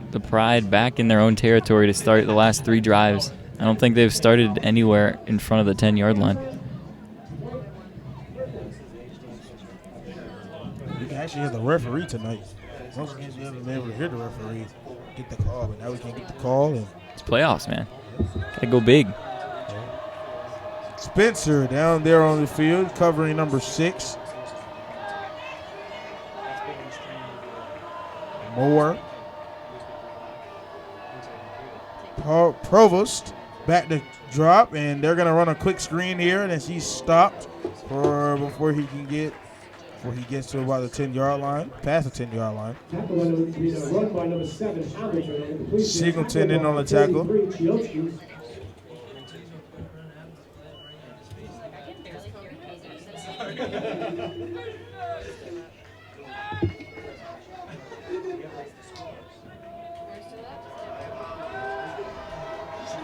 [SPEAKER 2] the Pride back in their own territory to start the last 3 drives. I don't think they've started anywhere in front of the 10-yard line.
[SPEAKER 1] You can actually hear the referee tonight. Most games you haven't been able to hear the referee get the call, but now we can get the call. And
[SPEAKER 2] it's playoffs, man. Gotta go big.
[SPEAKER 1] Spencer down there on the field, covering number 6. Moore. Provost back to drop, and they're going to run a quick screen here, and as he's stopped before he gets to about the 10-yard line, past the 10-yard line. Singleton in on the tackle.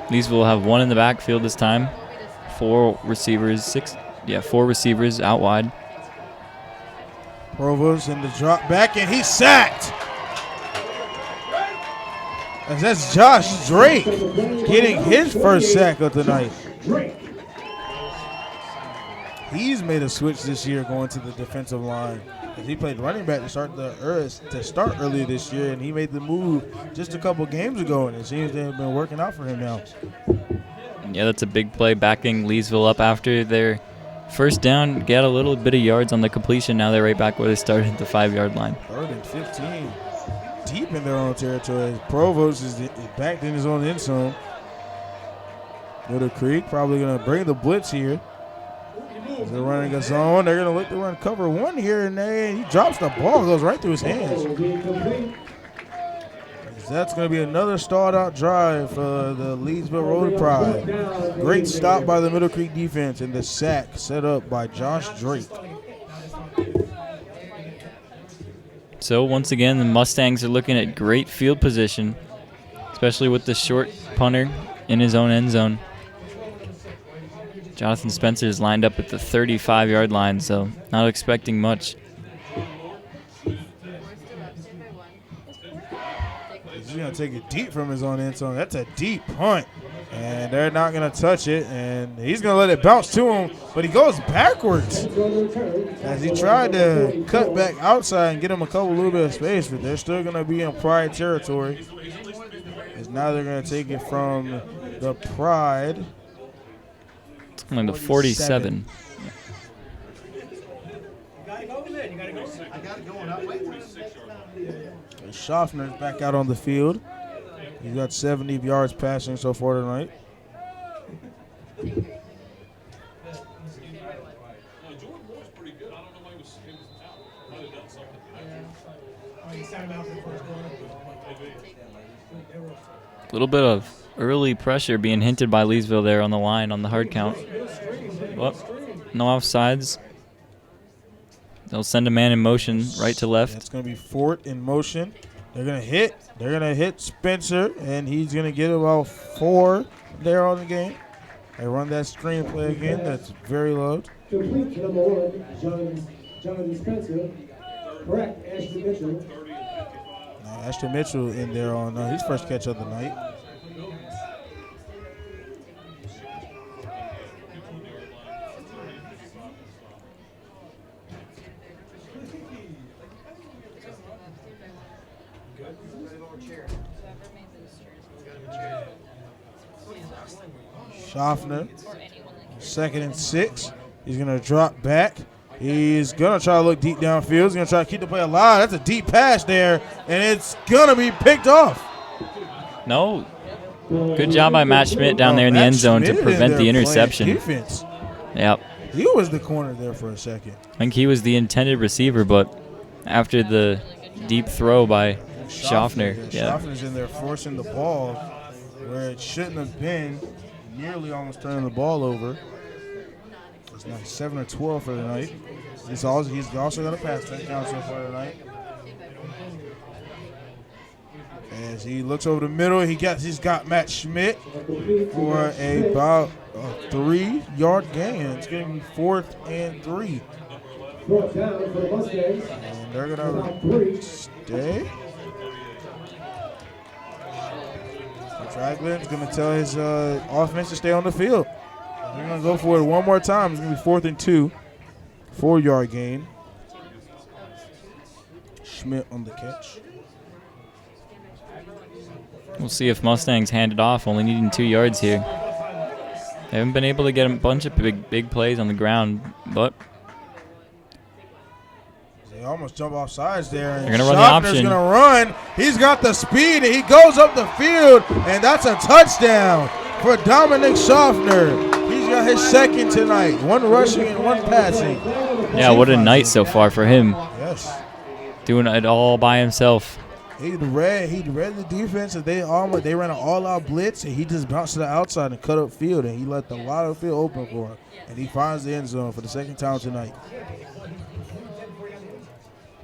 [SPEAKER 2] Leesville will have 1 in the backfield this time. 4 receivers out wide.
[SPEAKER 1] Provost in the drop back, and he's sacked. And that's Josh Drake getting his first sack of the night. He's made a switch this year going to the defensive line. He played running back to start earlier this year, and he made the move just a couple games ago, and it seems to have been working out for him now.
[SPEAKER 2] Yeah, that's a big play, backing Leesville up after their first down. Get a little bit of yards on the completion. Now they're right back where they started, the 5-yard line.
[SPEAKER 1] 3rd and 15. Deep in their own territory. Provost is backed in his own end zone. Middle Creek probably going to bring the blitz here. They're running a zone. They're going to look to run cover 1 here, and he drops the ball. Goes right through his hands. That's going to be another stalled out drive for the Leesville Road Pride. Great stop by the Middle Creek defense, and the sack set up by Josh Drake.
[SPEAKER 2] So once again, the Mustangs are looking at great field position, especially with the short punter in his own end zone. Jonathan Spencer is lined up at the 35-yard line, so not expecting much.
[SPEAKER 1] He's going to take it deep from his own end zone. That's a deep punt, and they're not going to touch it, and he's going to let it bounce to him, but he goes backwards as he tried to cut back outside and get him a little bit of space, but they're still going to be in Pride territory. As now they're going to take it from the Pride.
[SPEAKER 2] On the 47.
[SPEAKER 1] Schaffner's back out on the field. He's got 70 yards passing so far tonight.
[SPEAKER 2] A little bit of early pressure being hinted by Leesville there on the line on the hard count. Well, no offsides. They'll send a man in motion right to left.
[SPEAKER 1] That's going to be Fort in motion. They're going to hit. They're going to hit Spencer, and he's going to get about 4 there on the game. They run that screen play again. That's very low.
[SPEAKER 3] Complete to number 1, Jonathan Spencer. Correct, Ashton Mitchell.
[SPEAKER 1] Ashton Mitchell in there on his first catch of the night. Schaffner, 2nd and 6. He's going to drop back. He's going to try to look deep downfield. He's going to try to keep the play alive. That's a deep pass there, and it's going to be picked off.
[SPEAKER 2] No. Good job by Matt Schmidt down there in the end zone to prevent the interception.
[SPEAKER 1] Defense.
[SPEAKER 2] Yep.
[SPEAKER 1] He was the corner there for a second.
[SPEAKER 2] I think he was the intended receiver, but after the deep throw by Schaffner. Yeah.
[SPEAKER 1] Schaffner's in there forcing the ball where it shouldn't have been. Nearly almost turning the ball over. It's now 7 or 12 for the night. He's also got a pass touchdown so far tonight. As he looks over the middle, he's got Matt Schmidt for about a 3-yard gain. It's going to be 4th and 3.
[SPEAKER 3] 4th down for the Mustangs.
[SPEAKER 1] And they're going to stay. Franklin's going to tell his offense to stay on the field. They're going to go for it one more time. It's going to be 4th and 2. 4-yard gain. Schmidt on the catch.
[SPEAKER 2] We'll see if Mustangs hand it off, only needing 2 yards here. They haven't been able to get a bunch of big plays on the ground, but
[SPEAKER 1] they almost jump off sides there.
[SPEAKER 2] They're going to run the option.
[SPEAKER 1] He's going to run. He's got the speed, and he goes up the field, and that's a touchdown for Dominic Schaffner. He's got his 2nd tonight, 1 rushing and 1 passing.
[SPEAKER 2] Yeah, what a night so far for him.
[SPEAKER 1] Yes.
[SPEAKER 2] Doing it all by himself.
[SPEAKER 1] He read the defense, and they ran an all-out blitz, and he just bounced to the outside and cut up field, and he left a lot of field open for him. And he finds the end zone for the 2nd time tonight.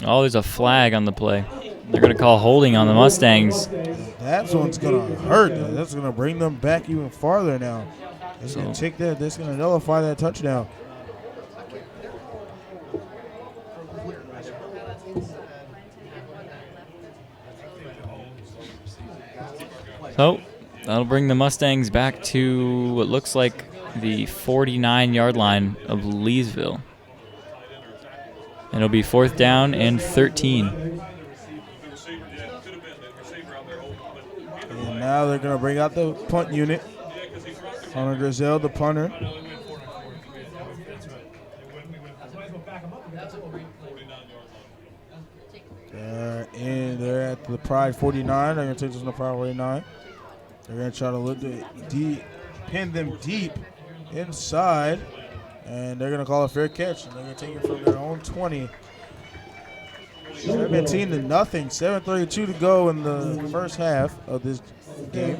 [SPEAKER 2] Oh, there's a flag on the play. They're going to call holding on the Mustangs.
[SPEAKER 1] That one's going to hurt. That's going to bring them back even farther now. It's going to take that. That's going to nullify that touchdown.
[SPEAKER 2] So that'll bring the Mustangs back to what looks like the 49-yard line of Leesville. And it'll be 4th down and 13.
[SPEAKER 1] And now they're going to bring out the punt unit. Hunter Grizel, the punter. They're at the Pride 49. They're going to take this on the Pride 49. They're going to try to look deep, pin them deep inside, and they're going to call a fair catch. And they're going to take it from their own 20. 17-0. 7:32 to go in the first half of this game.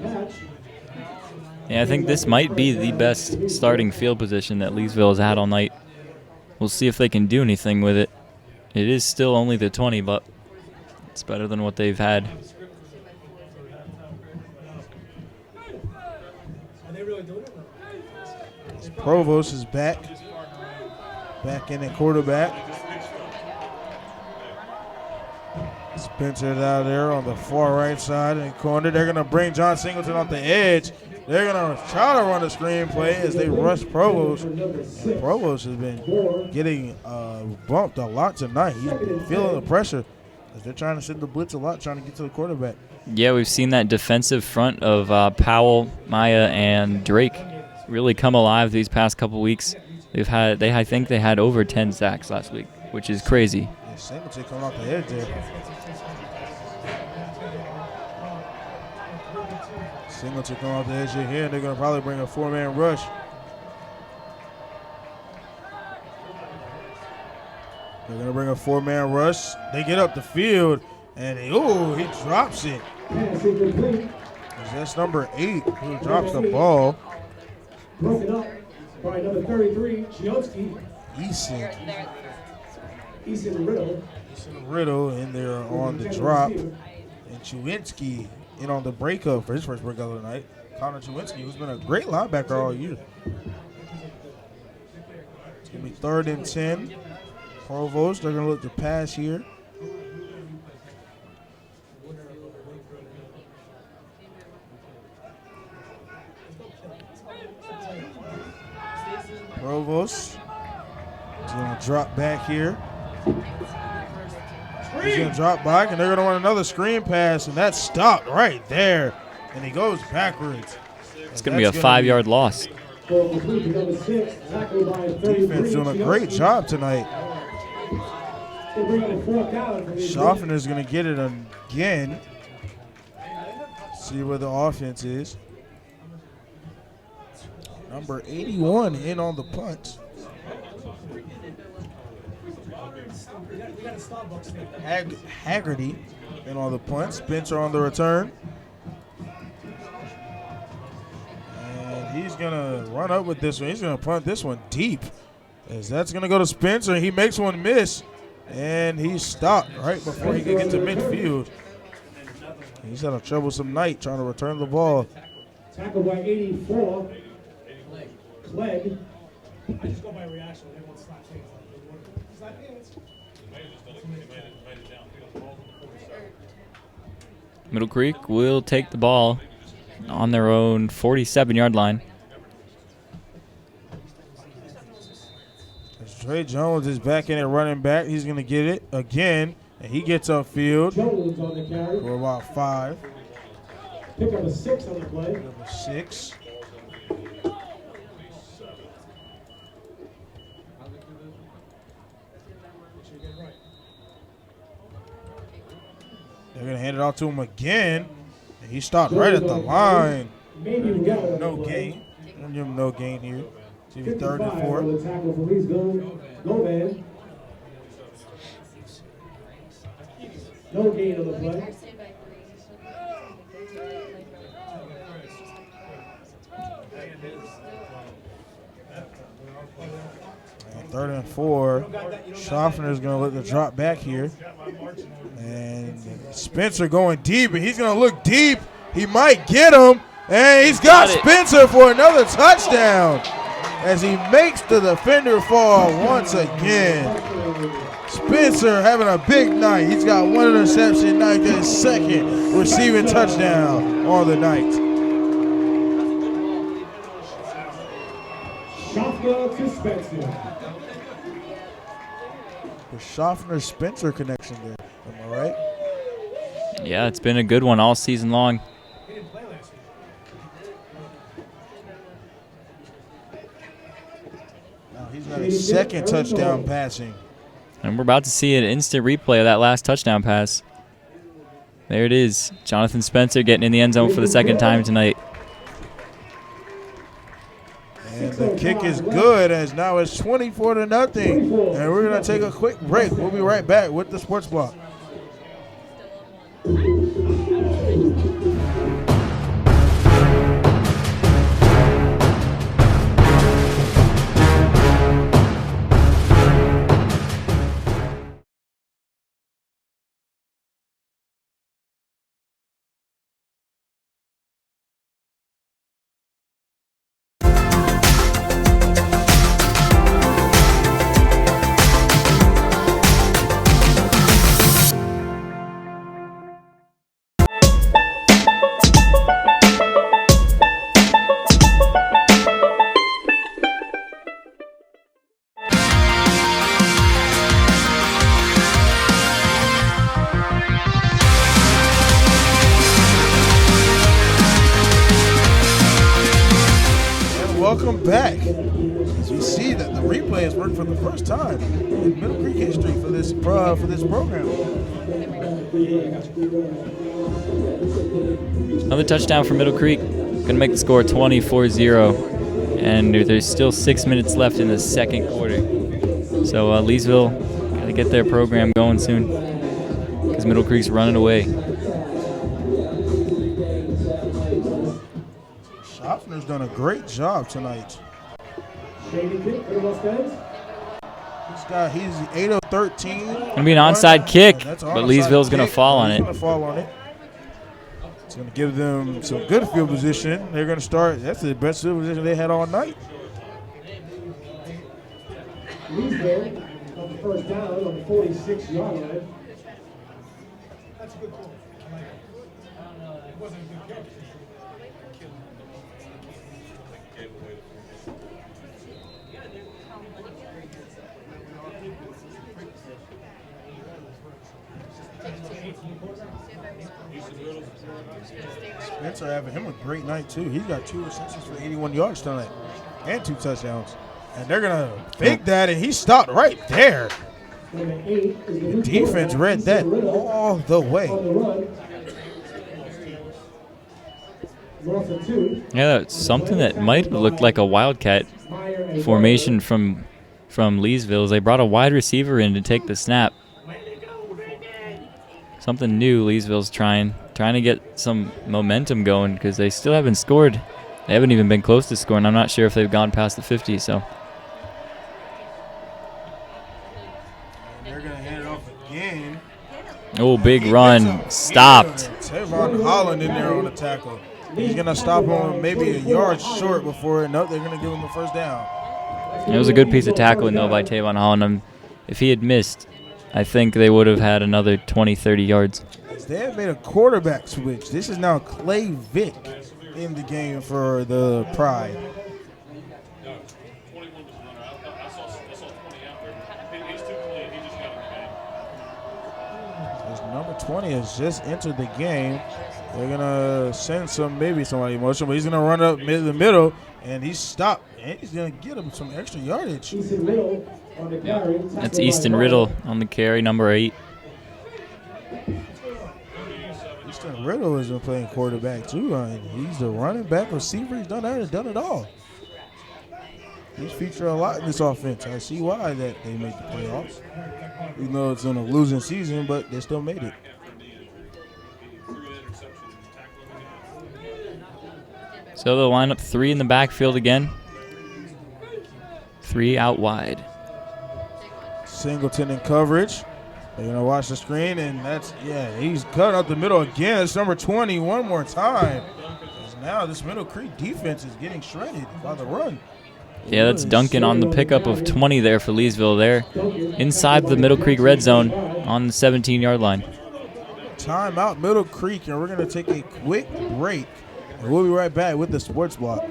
[SPEAKER 2] Yeah, I think this might be the best starting field position that Leesville has had all night. We'll see if they can do anything with it. It is still only the 20, but it's better than what they've had.
[SPEAKER 1] Provost is back in at quarterback. Spencer out there on the far right side in the corner. They're going to bring John Singleton off the edge. They're going to try to run a screenplay as they rush Provost. And Provost has been getting bumped a lot tonight. He's been feeling the pressure as they're trying to send the blitz a lot, trying to get to the quarterback.
[SPEAKER 2] Yeah, we've seen that defensive front of Powell, Maya, and Drake really come alive these past couple weeks. I think they had over 10 sacks last week, which is crazy.
[SPEAKER 1] Yeah, Singleton coming off the edge there. Singleton coming off the edge here. They're going to probably bring a 4-man rush. They're going to bring a 4-man rush. They get up the field, and he drops it. That's number 8 who drops the ball.
[SPEAKER 3] Broken up by number 33, Chiotsky. Eason
[SPEAKER 1] Riddle in there on the drop. And Chewinski in on the breakup for his first breakup of the night. Connor Chewinski, who's been a great linebacker all year. It's going to be 3rd and 10. Provost, they're going to look to pass here. Provost is going to drop back here. He's going to drop back, and they're going to run another screen pass, and that's stopped right there. And he goes backwards.
[SPEAKER 2] It's going to be a 5-yard loss.
[SPEAKER 1] Defense doing a great job tonight. Schaffner's going to get it again. See where the offense is. Number 81 in on the punt. Haggerty in on the punt. Spencer on the return. And he's going to run up with this one. He's going to punt this one deep. As that's going to go to Spencer. He makes one miss. And he's stopped right before he can get to midfield. He's had a troublesome night trying to return the ball.
[SPEAKER 3] Tackled by 84. Clegg. I just go by reaction. Everyone stops saying
[SPEAKER 2] Middle Creek will take the ball on their own 47-yard line.
[SPEAKER 1] Trey Jones is back in at running back. He's going to get it again, and he gets upfield for about 5.
[SPEAKER 3] Pick up a 6 on the play.
[SPEAKER 1] Pick up a 6. They're going to hand it off to him again. And he stopped right at the line. No gain. Give him no gain here. See if he's 3rd and 4.
[SPEAKER 3] Tackle for Leesville. Go, man. No gain on the play.
[SPEAKER 1] And 3rd and 4. Schaffner is going to let the drop back here. And Spencer going deep, and he's going to look deep. He might get him, and he's got Spencer for another touchdown as he makes the defender fall once again. Spencer having a big night. He's got 1 interception, now he gets his 2nd receiving touchdown on the night.
[SPEAKER 3] Schaffner to Spencer.
[SPEAKER 1] The Schaffner-Spencer connection there. Am I right?
[SPEAKER 2] Yeah, it's been a good one all season long.
[SPEAKER 1] Now he's got a second touchdown passing.
[SPEAKER 2] And we're about to see an instant replay of that last touchdown pass. There it is. Jonathan Spencer getting in the end zone for the second time tonight.
[SPEAKER 1] And the kick is good as now it's 24-0. And we're going to take a quick break. We'll be right back with the Sports Block. Welcome back. As we see that the replay has worked for the first time in Middle Creek history for this program.
[SPEAKER 2] Another touchdown for Middle Creek. Going to make the score 24-0. And there's still 6 minutes left in the second quarter. So Leesville got to get their program going soon because Middle Creek's running away.
[SPEAKER 1] Schaffner's done a great job tonight. He's 8 of 13.
[SPEAKER 2] Going to be an onside kick, but Leesville's going to fall on it.
[SPEAKER 1] It's going to give them some good field position. They're going to start. That's the best field position they had all night.
[SPEAKER 3] Leesville on the first down on the 46-yard line. That's a good call. It wasn't a good catch.
[SPEAKER 1] Spencer having him a great night too. He's got 2 receptions for 81 yards tonight and 2 touchdowns. And they're going to fake that, and he stopped right there. The defense read that all the way.
[SPEAKER 2] Yeah, that's something that might have looked like a Wildcat formation from Leesville. They brought a wide receiver in to take the snap. Something new Leesville's trying to get some momentum going because they still haven't scored. They haven't even been close to scoring. I'm not sure if they've gone past the 50, so.
[SPEAKER 1] They're going to hand it off again.
[SPEAKER 2] Oh, big run. Stopped.
[SPEAKER 1] Tavon Holland in there on the tackle. He's going to stop him maybe a yard short before they're going to give him the first down.
[SPEAKER 2] It was a good piece of tackling, though, by Tavon Holland. If he had missed, I think they would have had another 20, 30 yards.
[SPEAKER 1] They have made a quarterback switch. This is now Clay Vick in the game for the Pride. As number 20 has just entered the game. They're going to send somebody in motion, but he's going to run up the middle, and he's stopped. And he's going to get him some extra yardage.
[SPEAKER 2] That's Easton Riddle on the carry, number 8.
[SPEAKER 1] Easton Riddle has been playing quarterback too. He's the running back, receiver. He's done it all. He's featured a lot in this offense. I see why that they made the playoffs. Even though it's on a losing season, but they still made it.
[SPEAKER 2] So they'll line up 3 in the backfield again. 3 out wide.
[SPEAKER 1] Singleton in coverage. They're going to watch the screen, and he's cut out the middle again. It's number 20 one more time. Now this Middle Creek defense is getting shredded by the run.
[SPEAKER 2] Yeah, that's Duncan on the pickup of 20 there for Leesville there. Inside the Middle Creek red zone on the 17-yard line.
[SPEAKER 1] Timeout Middle Creek, and we're going to take a quick break. And we'll be right back with the Sports Block.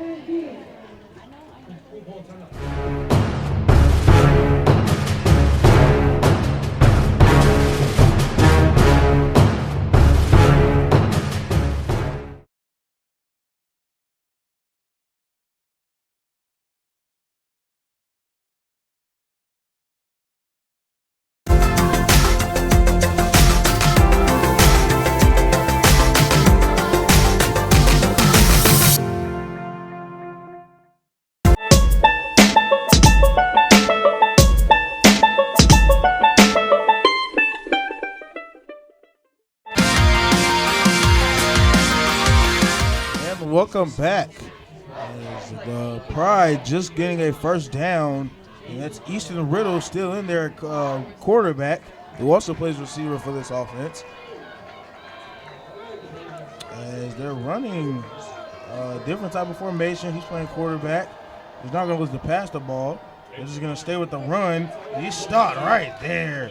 [SPEAKER 1] And welcome back. As the Pride just getting a first down, and that's Easton Riddle still in there, quarterback, who also plays receiver for this offense. As they're running a different type of formation, he's playing quarterback. He's not going to lose the pass the ball. They're just going to stay with the run. He stopped right there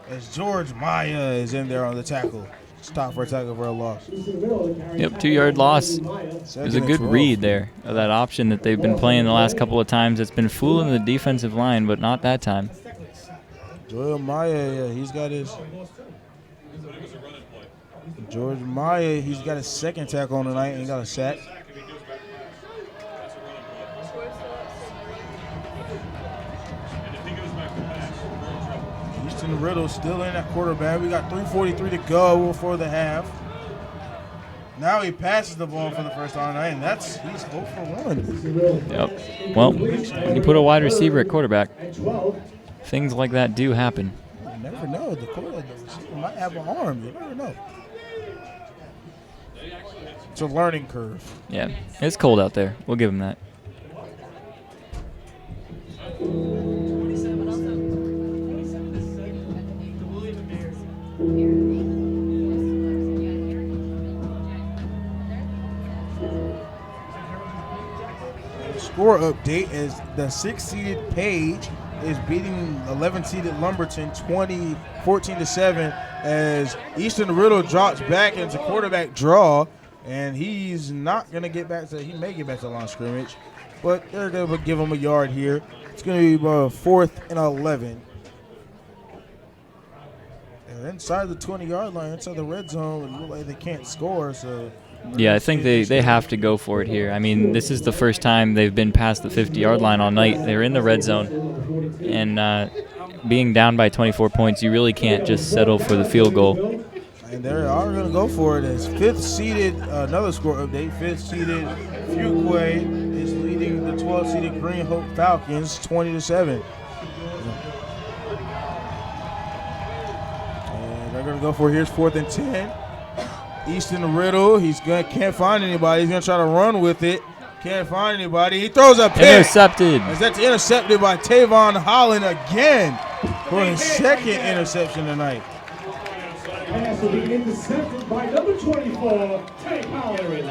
[SPEAKER 1] as George Maya is in there on the tackle. Stop for a tackle for a loss.
[SPEAKER 2] Yep, 2-yard loss. It was a good
[SPEAKER 1] 12.
[SPEAKER 2] read there of that option that they've been playing the last couple of times. It's been fooling the defensive line, but not that time.
[SPEAKER 1] Joel Maya, yeah, he's got his. George Maya, he's got his second tackle on the night and got a sack. Easton Riddle still in at quarterback. We got 3:43 to go before the half. Now he passes the ball for the first time tonight, and he's 0 for 1.
[SPEAKER 2] Yep. Well, when you put a wide receiver at quarterback, things like that do happen.
[SPEAKER 1] You never know. The receiver might have an arm. You never know. It's a learning curve.
[SPEAKER 2] Yeah, it's cold out there. We'll give him that.
[SPEAKER 1] Score update is the 6-seeded Page is beating 11-seeded Lumberton 14-7 as Easton Riddle drops back into quarterback draw, and he's not going to get back to – he may get back to the line of scrimmage, but they're going to give him a yard here. It's going to be 4th and 11. They're inside the 20-yard line, inside the red zone, and look like they can't score, so –
[SPEAKER 2] Yeah, I think they have to go for it here. I mean, this is the first time they've been past the 50-yard line all night. They're in the red zone, and being down by 24 points, you really can't just settle for the field goal.
[SPEAKER 1] And they are going to go for it as 5th-seeded, another score update, 5th-seeded Fuquay is leading the 12th-seeded Green Hope Falcons 20-7. And they're going to go for it. Here's 4th and 10. Easton Riddle, can't find anybody. He's going to try to run with it. Can't find anybody. He throws a pick.
[SPEAKER 2] Intercepted.
[SPEAKER 1] As that's intercepted by Tavon Holland again for his second interception tonight.
[SPEAKER 3] Pass will be intercepted by number 24, Tank Holland.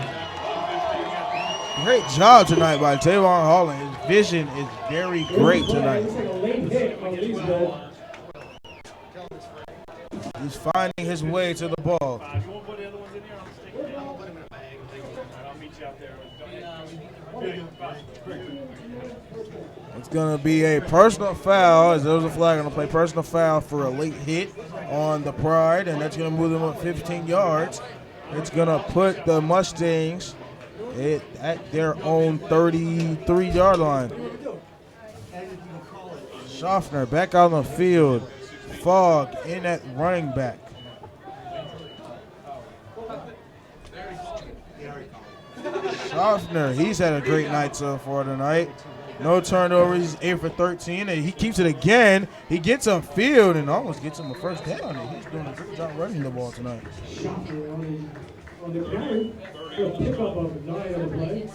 [SPEAKER 1] Great job tonight by Tavon Holland. His vision is very great tonight.
[SPEAKER 3] Looks like a late hit on Leesville.
[SPEAKER 1] He's finding his way to the ball. It's going to be a personal foul, as there's a flag going to play personal foul for a late hit on the Pride, and that's going to move them up 15 yards. It's going to put the Mustangs at their own 33-yard line. Schaffner back on the field. Fogg in at running back. Schaffner, he's had a great night so far tonight. No turnovers, he's 8 for 13, and he keeps it again. He gets upfield and almost gets him a first down, and he's doing a great job running the ball tonight.
[SPEAKER 3] Schaffner on the carry for a pickup of 9 on the play.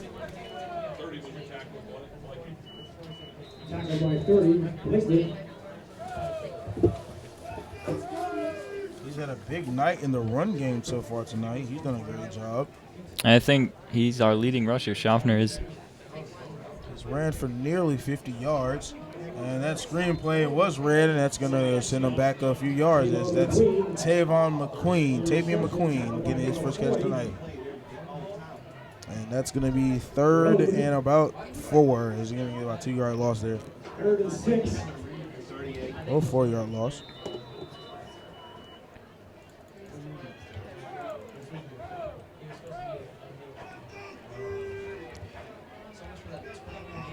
[SPEAKER 3] Tackled by 30, Blakely.
[SPEAKER 1] He's had a big night in the run game so far tonight. He's done a great job.
[SPEAKER 2] I think he's our leading rusher. Schaffner is.
[SPEAKER 1] He's ran for nearly 50 yards. And that screenplay was red, and that's going to send him back a few yards. That's Tavion McQueen getting his first catch tonight. And that's going to be 3rd and about 4. He's going to get about a 2-yard loss there.
[SPEAKER 3] 3rd and 6.
[SPEAKER 1] Oh, 4-yard loss.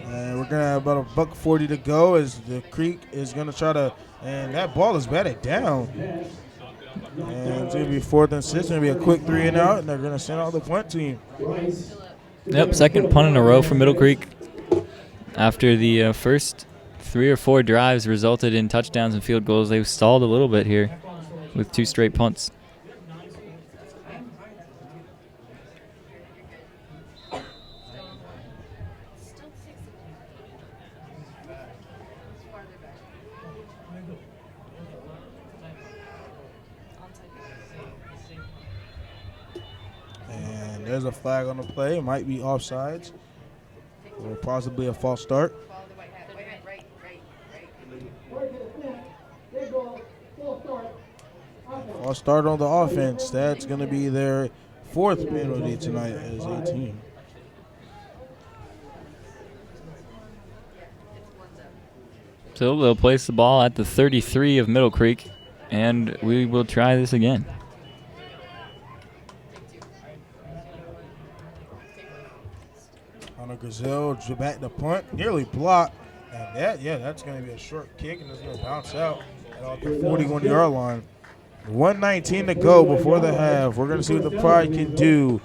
[SPEAKER 1] And we're going to have about $1:40 to go as the Creek is going to try to, and that ball is batted down. And it's going to be 4th and 6. It's going to be a quick 3 and out, and they're going to send out the punt team.
[SPEAKER 2] Yep, second punt in a row for Middle Creek. After the first 3 or 4 drives resulted in touchdowns and field goals, they've stalled a little bit here with 2 straight punts.
[SPEAKER 1] There's a flag on the play. It might be offsides or possibly a false start.
[SPEAKER 4] Follow the white hat. White hat, right.
[SPEAKER 3] Right to the snap. They go. Full start. Offense.
[SPEAKER 1] False start on the offense. That's going to be their 4th penalty tonight as a team.
[SPEAKER 2] So they'll place the ball at the 33 of Middle Creek, and we will try this again.
[SPEAKER 1] Hunter Gazelle back the punt, nearly blocked. And that's going to be a short kick, and it's going to bounce out at the 41-yard line. 1:19 to go before the half. We're going to see what the Pride can do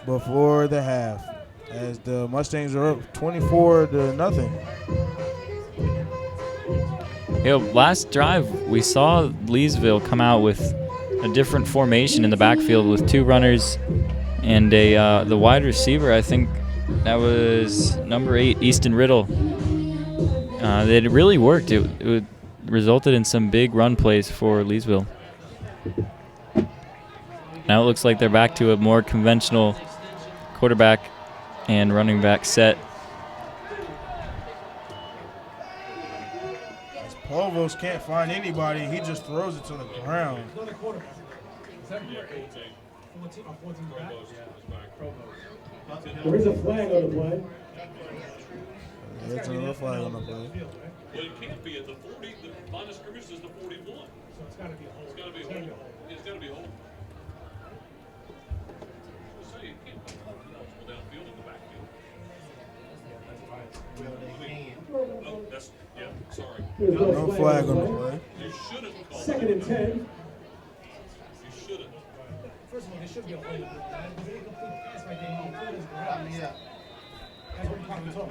[SPEAKER 1] before the half, as the Mustangs are up 24-0.
[SPEAKER 2] Last drive we saw Leesville come out with a different formation in the backfield with 2 runners and the wide receiver. I think that was number 8, Easton Riddle. It really worked. It resulted in some big run plays for Leesville. Now it looks like they're back to a more conventional quarterback and running back set.
[SPEAKER 1] Provost can't find anybody. He just throws it to the ground.
[SPEAKER 3] Another quarterback. 14 back. There is a flag on the play.
[SPEAKER 1] There's another flag on the play.
[SPEAKER 5] Well, it can't be at the 40. The line of scrimmage is the 41.
[SPEAKER 3] So it's got to be a hold.
[SPEAKER 5] It's got to be a hold. It's got to be a hold. Say it can't be eligible downfield in the backfield. Oh, that's sorry.
[SPEAKER 3] There's
[SPEAKER 1] No flag on the play.
[SPEAKER 5] You shouldn't call
[SPEAKER 3] 2nd and 10.
[SPEAKER 5] You shouldn't.
[SPEAKER 3] First of all, there should be a hold. Because they complete pass right there. That's what you're talking about.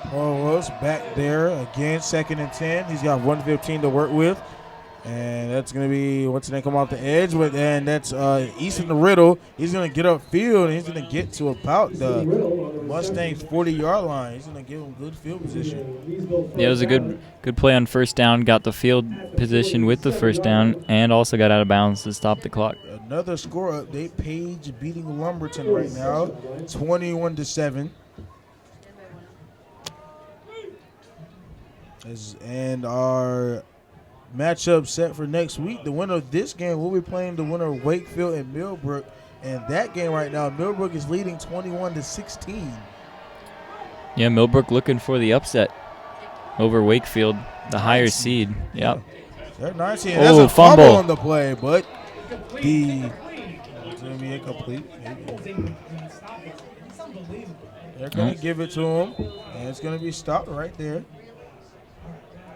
[SPEAKER 1] Provost back there again, 2nd and 10. He's got 1:15 to work with. And that's going to be, what's the name, come off the edge. And that's Easton Riddle. He's going to get upfield, and he's going to get to about the Mustangs' 40-yard line. He's going to give him good field position.
[SPEAKER 2] Yeah, it was a good play on first down. Got the field position with the first down and also got out of bounds to stop the clock.
[SPEAKER 1] Another score update. Page beating Lumberton right now, 21-7. And our matchup set for next week. The winner of this game will be playing the winner of Wakefield and Millbrook. And that game right now, Millbrook is leading 21-16.
[SPEAKER 2] Yeah, Millbrook looking for the upset over Wakefield, the higher seed. Yep.
[SPEAKER 1] They're 19. That's a fumble on the play, but it's going to be incomplete. They're going to give it to him, and it's going to be stopped right there.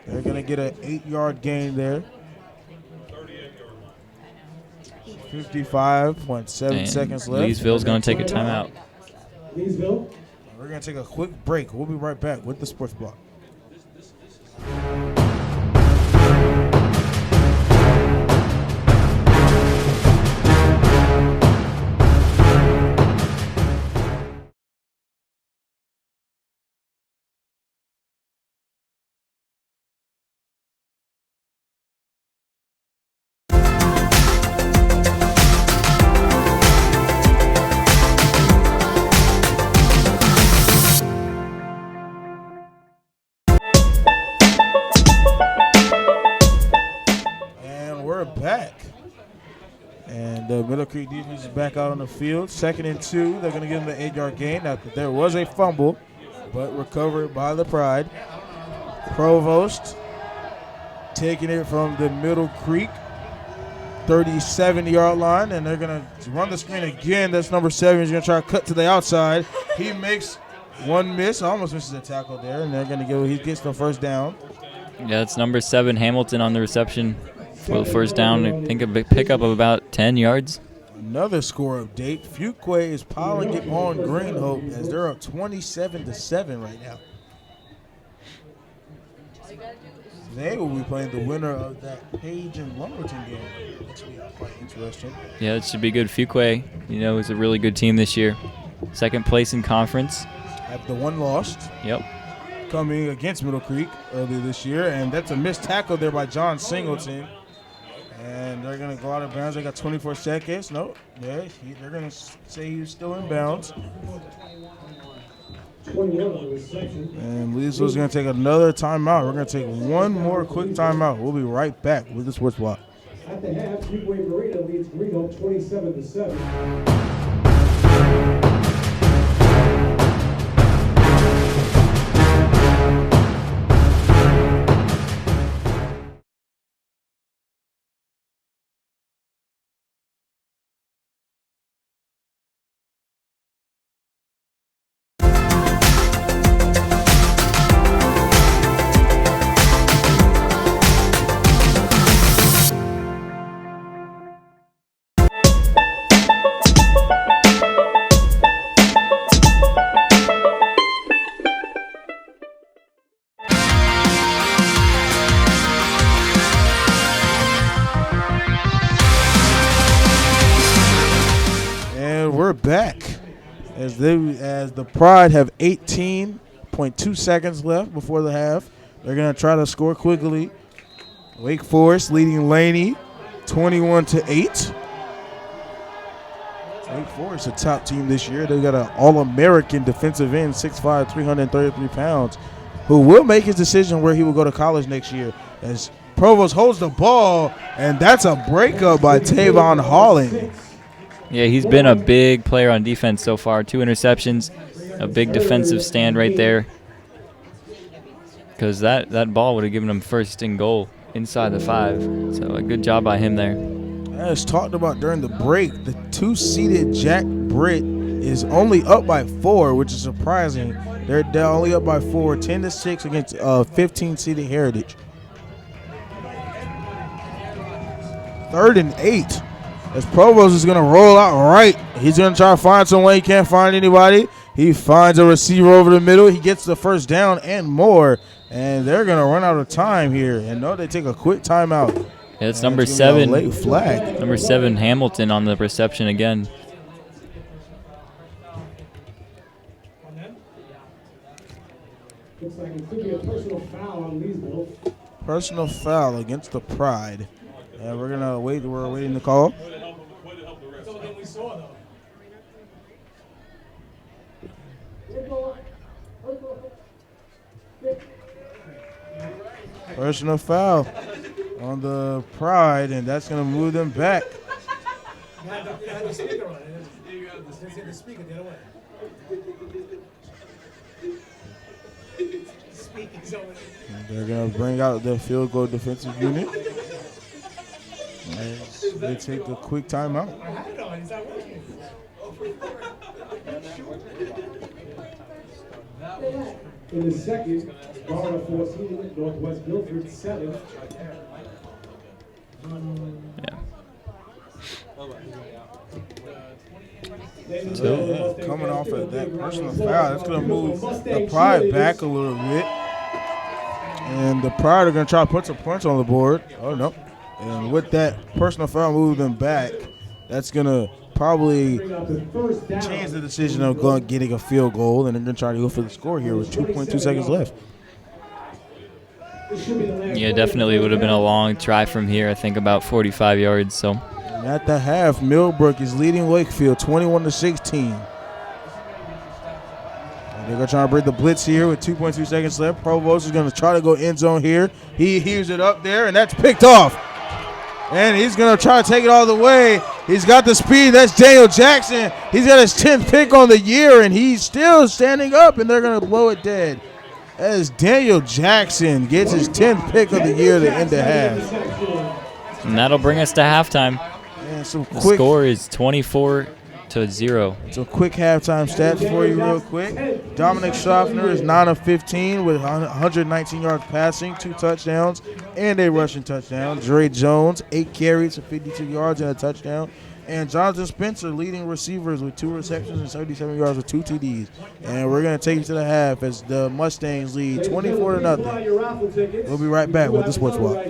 [SPEAKER 1] They're going to get an 8-yard gain there. 55.7 seconds left.
[SPEAKER 2] Leesville's going to take a timeout.
[SPEAKER 3] Leesville.
[SPEAKER 1] We're going to take a quick break. We'll be right back with the Sports Block. Back. And the Middle Creek defense is back out on the field. 2nd and 2. They're going to give them the 8-yard gain. Now, there was a fumble, but recovered by the Pride. Provost taking it from the Middle Creek 37-yard line, and they're going to run the screen again. That's number 7. He's going to try to cut to the outside. He makes one miss, almost misses a tackle there, and they're going to go. He gets the first down.
[SPEAKER 2] Yeah, it's number 7, Hamilton, on the reception for the first down. I think a big pickup of about 10 yards.
[SPEAKER 1] Another score update. Fuquay is piling it on Green Hope as they're up 27-7 right now. They will be playing the winner of that Page and Lumberton game. Which will be quite interesting.
[SPEAKER 2] Yeah, it should be good. Fuquay, is a really good team this year. 2nd place in conference.
[SPEAKER 1] Have the one lost.
[SPEAKER 2] Yep.
[SPEAKER 1] Coming against Middle Creek earlier this year, and that's a missed tackle there by John Singleton. And they're going to go out of bounds. They got 24 seconds. Nope. Yeah, they're going to say he's still in bounds.
[SPEAKER 3] 21 on the reception.
[SPEAKER 1] And Leesville's going to take another timeout. We're going to take one more quick timeout. We'll be right back with the Sports Block.
[SPEAKER 3] At the half, Speedway Marina leads Green Hope 27-7.
[SPEAKER 1] And we're back as the Pride have 18.2 seconds left before the half. They're going to try to score quickly. Wake Forest leading Laney 21-8. Wake Forest, a top team this year. They got an All-American defensive end, 6'5", 333 pounds, who will make his decision where he will go to college next year. As Provost holds the ball, and that's a breakup by Tavon Holland.
[SPEAKER 2] Yeah, he's been a big player on defense so far. 2 interceptions, a big defensive stand right there. Because that ball would have given him first and goal inside the 5. So a good job by him there.
[SPEAKER 1] As talked about during the break, the 2-seeded Jack Britt is only up by 4, which is surprising. They're only up by 4, 10-6 against 15-seeded Heritage. 3rd and 8. As Provost is going to roll out right. He's going to try to find someone. He can't find anybody. He finds a receiver over the middle. He gets the first down and more. And they're going to run out of time here. And no, they take a quick timeout.
[SPEAKER 2] Yeah, it's number 7.
[SPEAKER 1] Late flag.
[SPEAKER 2] Number 7, Hamilton on the reception again.
[SPEAKER 3] Looks like it could be a personal foul on Leesville.
[SPEAKER 1] Personal foul against the Pride. And we're going to wait. We're waiting the call. Personal foul on the Pride, and that's going to move them back. They're going to bring out the field goal defensive unit. And they take a quick timeout.
[SPEAKER 3] In the second, Florida 14, Northwest Guilford 7.
[SPEAKER 1] So, coming off of that personal foul, that's going to move the Pride back a little bit. And the Pride are going to try to put some points on the board. Oh, no. And with that personal foul move them back, that's going to probably change the decision of getting a field goal. And they're going to try to go for the score here with 2.2 seconds left.
[SPEAKER 2] Yeah, definitely would have been a long try from here. I think about 45 yards. So
[SPEAKER 1] and at the half, Millbrook is leading Wakefield 21-16. They're going to try to break the blitz here with 2.2 seconds left. Provost is going to try to go end zone here. He heaves it up there, and that's picked off. And he's going to try to take it all the way. He's got the speed. That's Daniel Jackson. He's got his 10th pick on the year, and he's still standing up, and they're going to blow it dead. As Daniel Jackson gets his 10th pick of the year to end the half.
[SPEAKER 2] And that'll bring us to halftime.
[SPEAKER 1] And some
[SPEAKER 2] The
[SPEAKER 1] quick
[SPEAKER 2] score is 24-0.
[SPEAKER 1] Some quick halftime stats for you real quick. Dominic Schaffner is 9 of 15 with 119 yards passing, 2 touchdowns, and a rushing touchdown. Dre Jones, 8 carries for 52 yards and a touchdown. And Jonathan Spencer leading receivers with 2 receptions and 77 yards with 2 TDs. And we're going to take you to the half as the Mustangs lead 24-0. We'll be right back with the Sports Walk.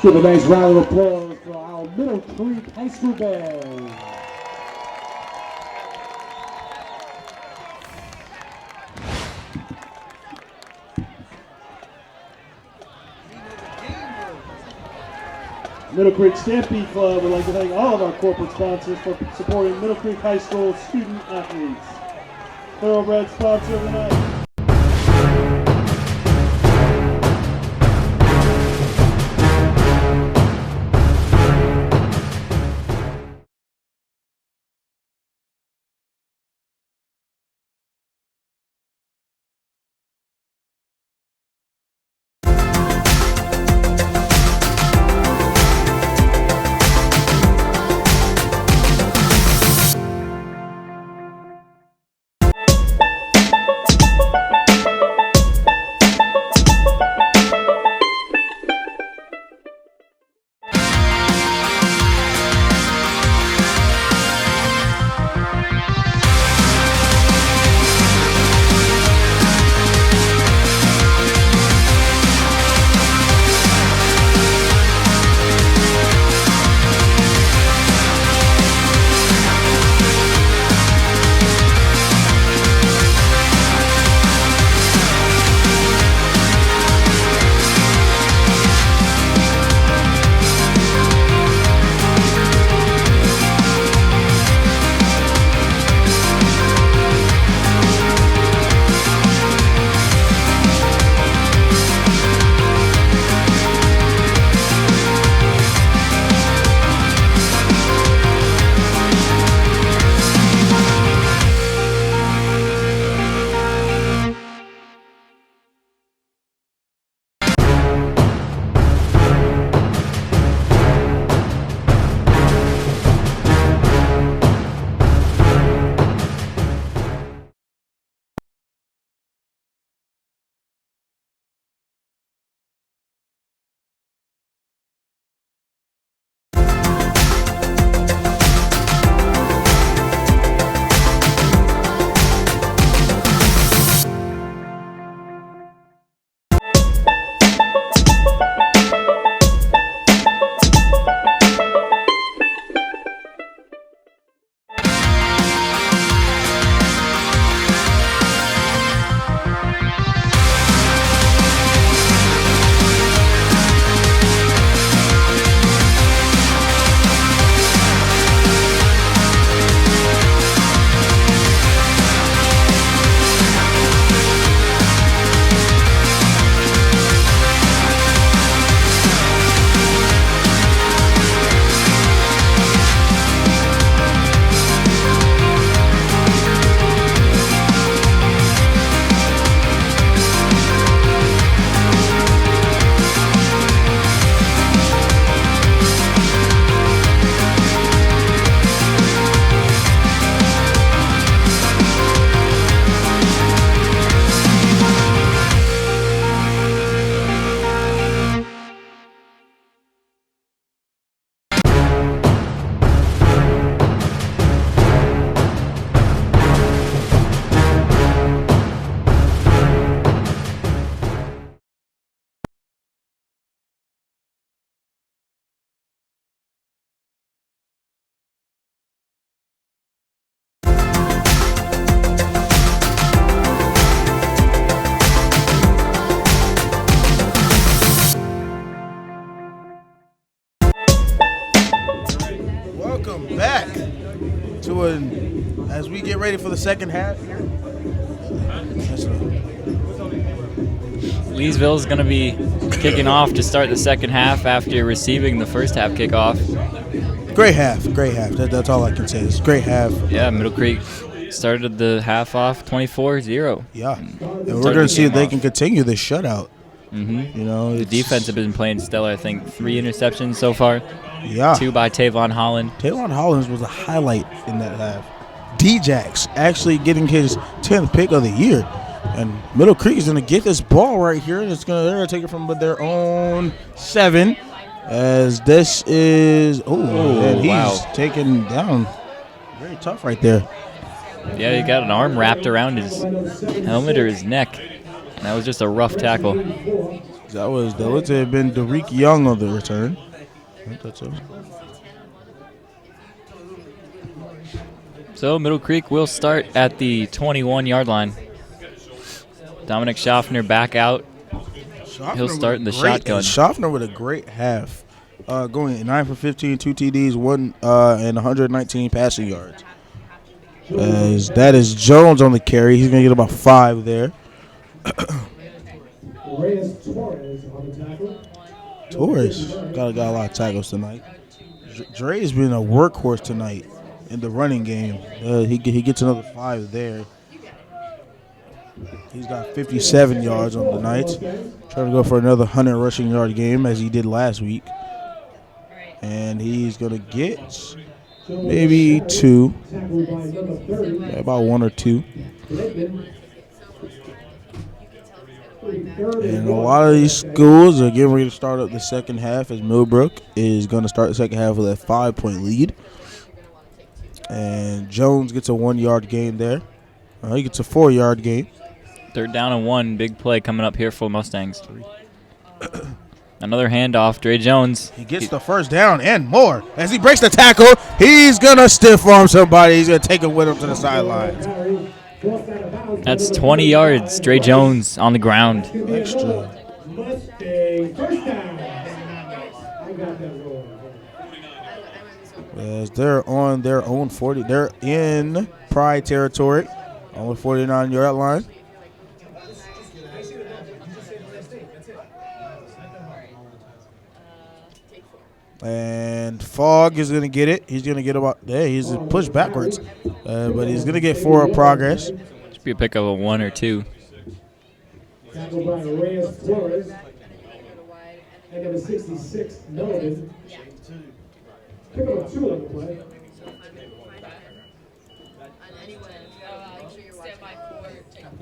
[SPEAKER 3] Give a nice round of applause for our Middle Creek High School band. Middle Creek Stampede Club would like to thank all of our corporate sponsors for supporting Middle Creek High School student athletes. Thoroughbred sponsor of the night.
[SPEAKER 1] as we get ready for the second half here.
[SPEAKER 2] Leesville is going to be kicking off to start the second half after receiving the first half kickoff.
[SPEAKER 1] Great half. That's all I can say. It's a great half.
[SPEAKER 2] Yeah, Middle Creek started the half off 24-0.
[SPEAKER 1] Yeah, and we're going to see if they can continue this shutout.
[SPEAKER 2] Mm-hmm.
[SPEAKER 1] You know,
[SPEAKER 2] the defense have been playing stellar. I think 3 interceptions so far.
[SPEAKER 1] Yeah.
[SPEAKER 2] 2 by Tavon Holland.
[SPEAKER 1] Tavon Hollins was a highlight in that half. D-Jax actually getting his 10th pick of the year. And Middle Creek is going to get this ball right here. And they're going to take it from their own 7. As this is, and he's taken down. Very tough right there.
[SPEAKER 2] Yeah, he got an arm wrapped around his helmet or his neck. And that was just a rough tackle.
[SPEAKER 1] That looked to have been Derek Young on the return. That's it.
[SPEAKER 2] So Middle Creek will start at the 21-yard line. Dominic Schaffner back out. He'll start in the shotgun.
[SPEAKER 1] Schaffner with a great half. Going 9 for 15, 2 TDs, and 119 passing yards. As that is Jones on the carry. He's going to get about 5 there. Torres got a lot of tackles tonight. Dre's been a workhorse tonight in the running game. He gets another 5 there. He's got 57 yards on the night. Trying to go for another 100 rushing yard game as he did last week. And he's going to get maybe 2. About 1 or 2. And a lot of these schools are getting ready to start up the second half as Millbrook is going to start the second half with a 5-point lead. And Jones gets a 1-yard gain there. He gets a 4-yard gain.
[SPEAKER 2] 3rd down and 1. Big play coming up here for Mustangs. Another handoff. Dre Jones.
[SPEAKER 1] He gets the first down and more. As he breaks the tackle, he's going to stiff arm somebody. He's going to take it with him to the sidelines.
[SPEAKER 2] That's 20 yards. Dre Jones on the ground.
[SPEAKER 1] Extra. As they're on their own 40. They're in Pride territory on the 49-yard line. And Fogg is going to get it. He's going to get about there. He's pushed backwards, but he's going to get 4 of progress.
[SPEAKER 2] Should be a pick of a 1 or 2.
[SPEAKER 3] Tackled by Reyes Flores. And number 66, Melvin. Pick up a 2 on the play.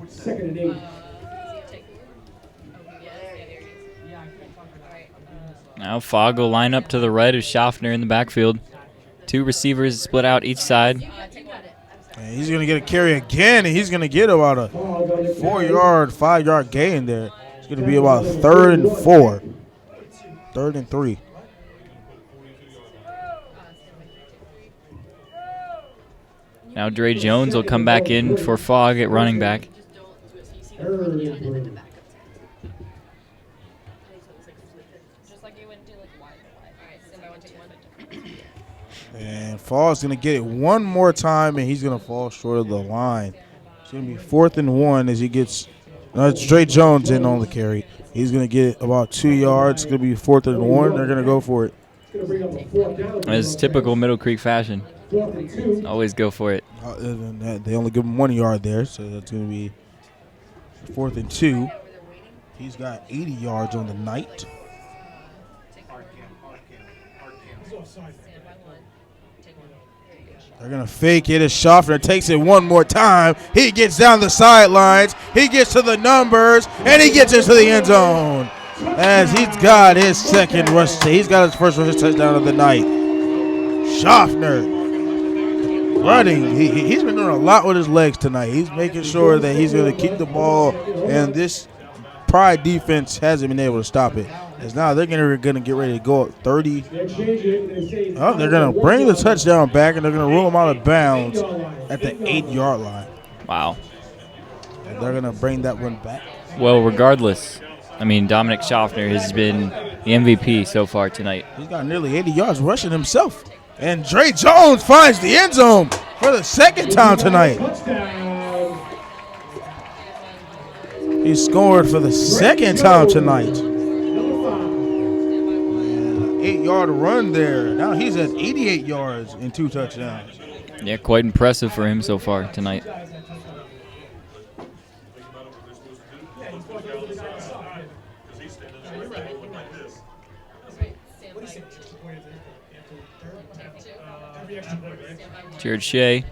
[SPEAKER 3] Second and 8.
[SPEAKER 2] Now Fogg will line up to the right of Schaffner in the backfield. 2 receivers split out each side.
[SPEAKER 1] And he's going to get a carry again, and he's going to get about a 4-yard, 5-yard gain there. It's going to be about 3rd and 4. 3rd and 3.
[SPEAKER 2] Now Dre Jones will come back in for Fogg at running back.
[SPEAKER 1] And Fall's going to get it one more time, and he's going to fall short of the line. It's going to be 4th and 1 as he gets it's Dre Jones in on the carry. He's going to get about 2 yards. It's going to be 4th and 1. They're going to go for it.
[SPEAKER 2] As typical Middle Creek fashion. Always go for it.
[SPEAKER 1] They only give him 1 yard there, so that's going to be 4th and 2. He's got 80 yards on the night. They're going to fake it as Schaffner takes it one more time. He gets down the sidelines. He gets to the numbers, and he gets into the end zone. As he's got his second rush. He's got his first rush touchdown of the night. Schaffner running. He's been doing a lot with his legs tonight. He's making sure that he's going to keep the ball, and this Pride defense hasn't been able to stop it. As now they're going to get ready to go up 30. They're going to bring the touchdown back, and they're going to roll him out of bounds at the 8-yard line.
[SPEAKER 2] Wow.
[SPEAKER 1] And they're going to bring that one back.
[SPEAKER 2] Well, regardless, I mean, Dominic Schaffner has been the MVP so far tonight.
[SPEAKER 1] He's got nearly 80 yards rushing himself. And Dre Jones finds the end zone. for the second time tonight.
[SPEAKER 3] Touchdown.
[SPEAKER 1] He scored for the second time tonight.
[SPEAKER 3] Number 5.
[SPEAKER 1] 8-yard run there. Now he's at 88 yards and 2 touchdowns.
[SPEAKER 2] Yeah, quite impressive for him so far tonight. Jared Shea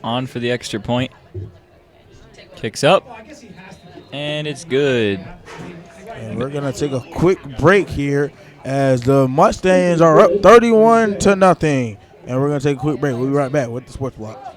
[SPEAKER 2] on for the extra point. Kicks up, and it's good.
[SPEAKER 1] And we're going to take a quick break here as the Mustangs are up 31-0. And we're going to take a quick break. We'll be right back with the Sports Block.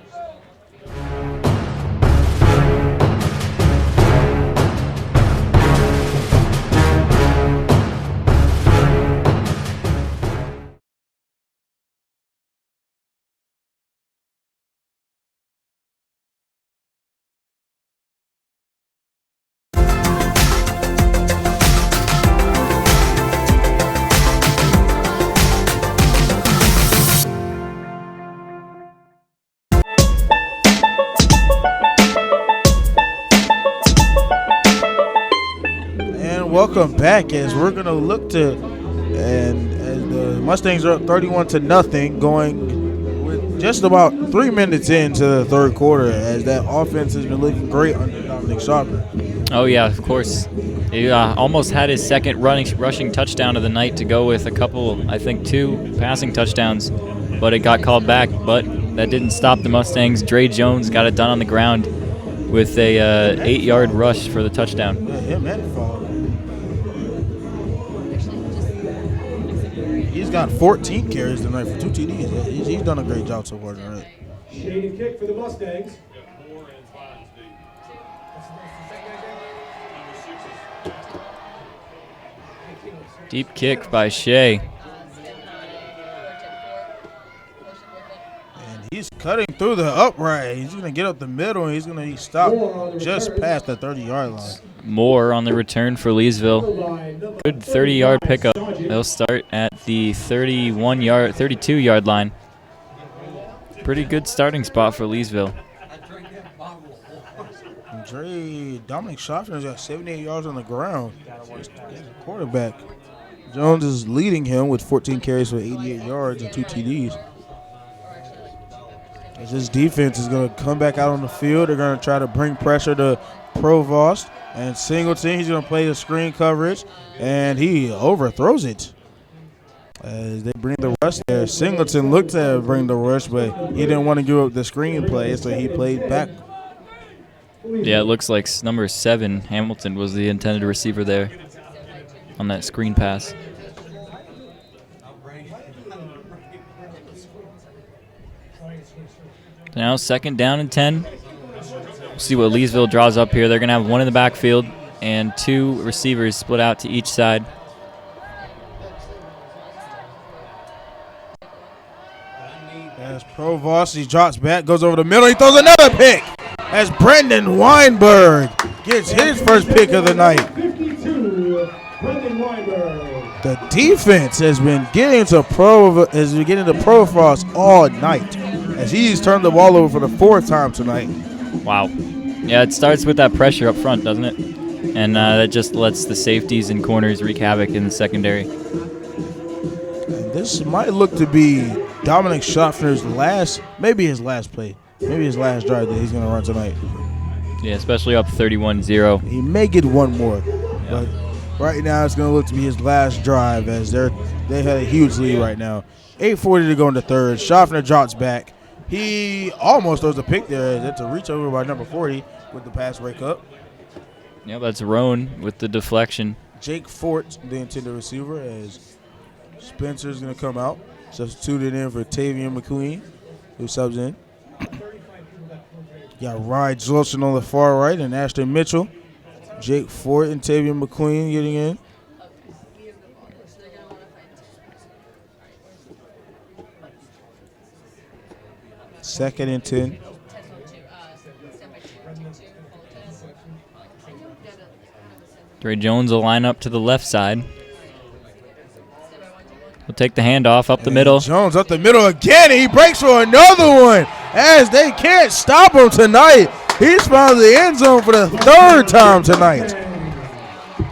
[SPEAKER 1] Welcome back as we're going to look to, and as the Mustangs are up 31-0 going with just about 3 minutes into the third quarter as that offense has been looking great under Dominic Schaffner.
[SPEAKER 2] Oh, yeah, of course. He almost had his second rushing touchdown of the night to go with a couple, I think 2 passing touchdowns, but it got called back. But that didn't stop the Mustangs. Dre Jones got it done on the ground with a 8-yard rush for the touchdown.
[SPEAKER 1] Yeah, him and Fall. He's got 14 carries tonight for 2 TDs. He's done a great job so far tonight.
[SPEAKER 3] Shaded kick for the Mustangs.
[SPEAKER 2] Deep kick by Shea.
[SPEAKER 1] And he's cutting through the upright. He's going to get up the middle, and he's going to be stopped just past the 30-yard line.
[SPEAKER 2] Moore on the return for Leesville. Good 30-yard pickup. They'll start at the 32-yard line. Pretty good starting spot for Leesville.
[SPEAKER 1] Dominic Schaffner's got 78 yards on the ground. Quarterback. Jones is leading him with 14 carries for 88 yards and 2 TDs. As this defense is going to come back out on the field, they're going to try to bring pressure to Provost. And Singleton, he's going to play the screen coverage, and he overthrows it. As they bring the rush there, Singleton looked to bring the rush, but he didn't want to give up the screen play, so he played back.
[SPEAKER 2] Yeah, it looks like number 7, Hamilton, was the intended receiver there on that screen pass. Now 2nd down and 10. We'll see what Leesville draws up here. They're going to have 1 in the backfield and 2 receivers split out to each side.
[SPEAKER 1] As Provost, he drops back, goes over the middle, he throws another pick. As Brendan Weinberg gets his first pick of the night.
[SPEAKER 3] 52, Brendan Weinberg.
[SPEAKER 1] The defense has been getting to Provost all night as he's turned the ball over for the 4th time tonight.
[SPEAKER 2] Wow. Yeah, it starts with that pressure up front, doesn't it? And that just lets the safeties and corners wreak havoc in the secondary.
[SPEAKER 1] And this might look to be Dominic Schaffner's maybe his last play, maybe his last drive that he's going to run tonight.
[SPEAKER 2] Yeah, especially up 31-0.
[SPEAKER 1] He may get one more, but right now it's going to look to be his last drive as they had a huge lead right now. 8:40 to go in the third. Schaffner drops back. He almost throws a pick there. That's a reach over by number 40 with the pass breakup.
[SPEAKER 2] Yeah, that's Roan with the deflection.
[SPEAKER 1] Jake Fort, the intended receiver, as Spencer's going to come out. Substituted in for Tavian McQueen, who subs in. Got Ryan Jolson on the far right and Ashton Mitchell. Jake Fort and Tavian McQueen getting in. Second and 10.
[SPEAKER 2] Dre Jones will line up to the left side. We'll take the handoff up the middle.
[SPEAKER 1] Jones up the middle again, and he breaks for another one. as they can't stop him tonight. He's found the end zone for the third time tonight.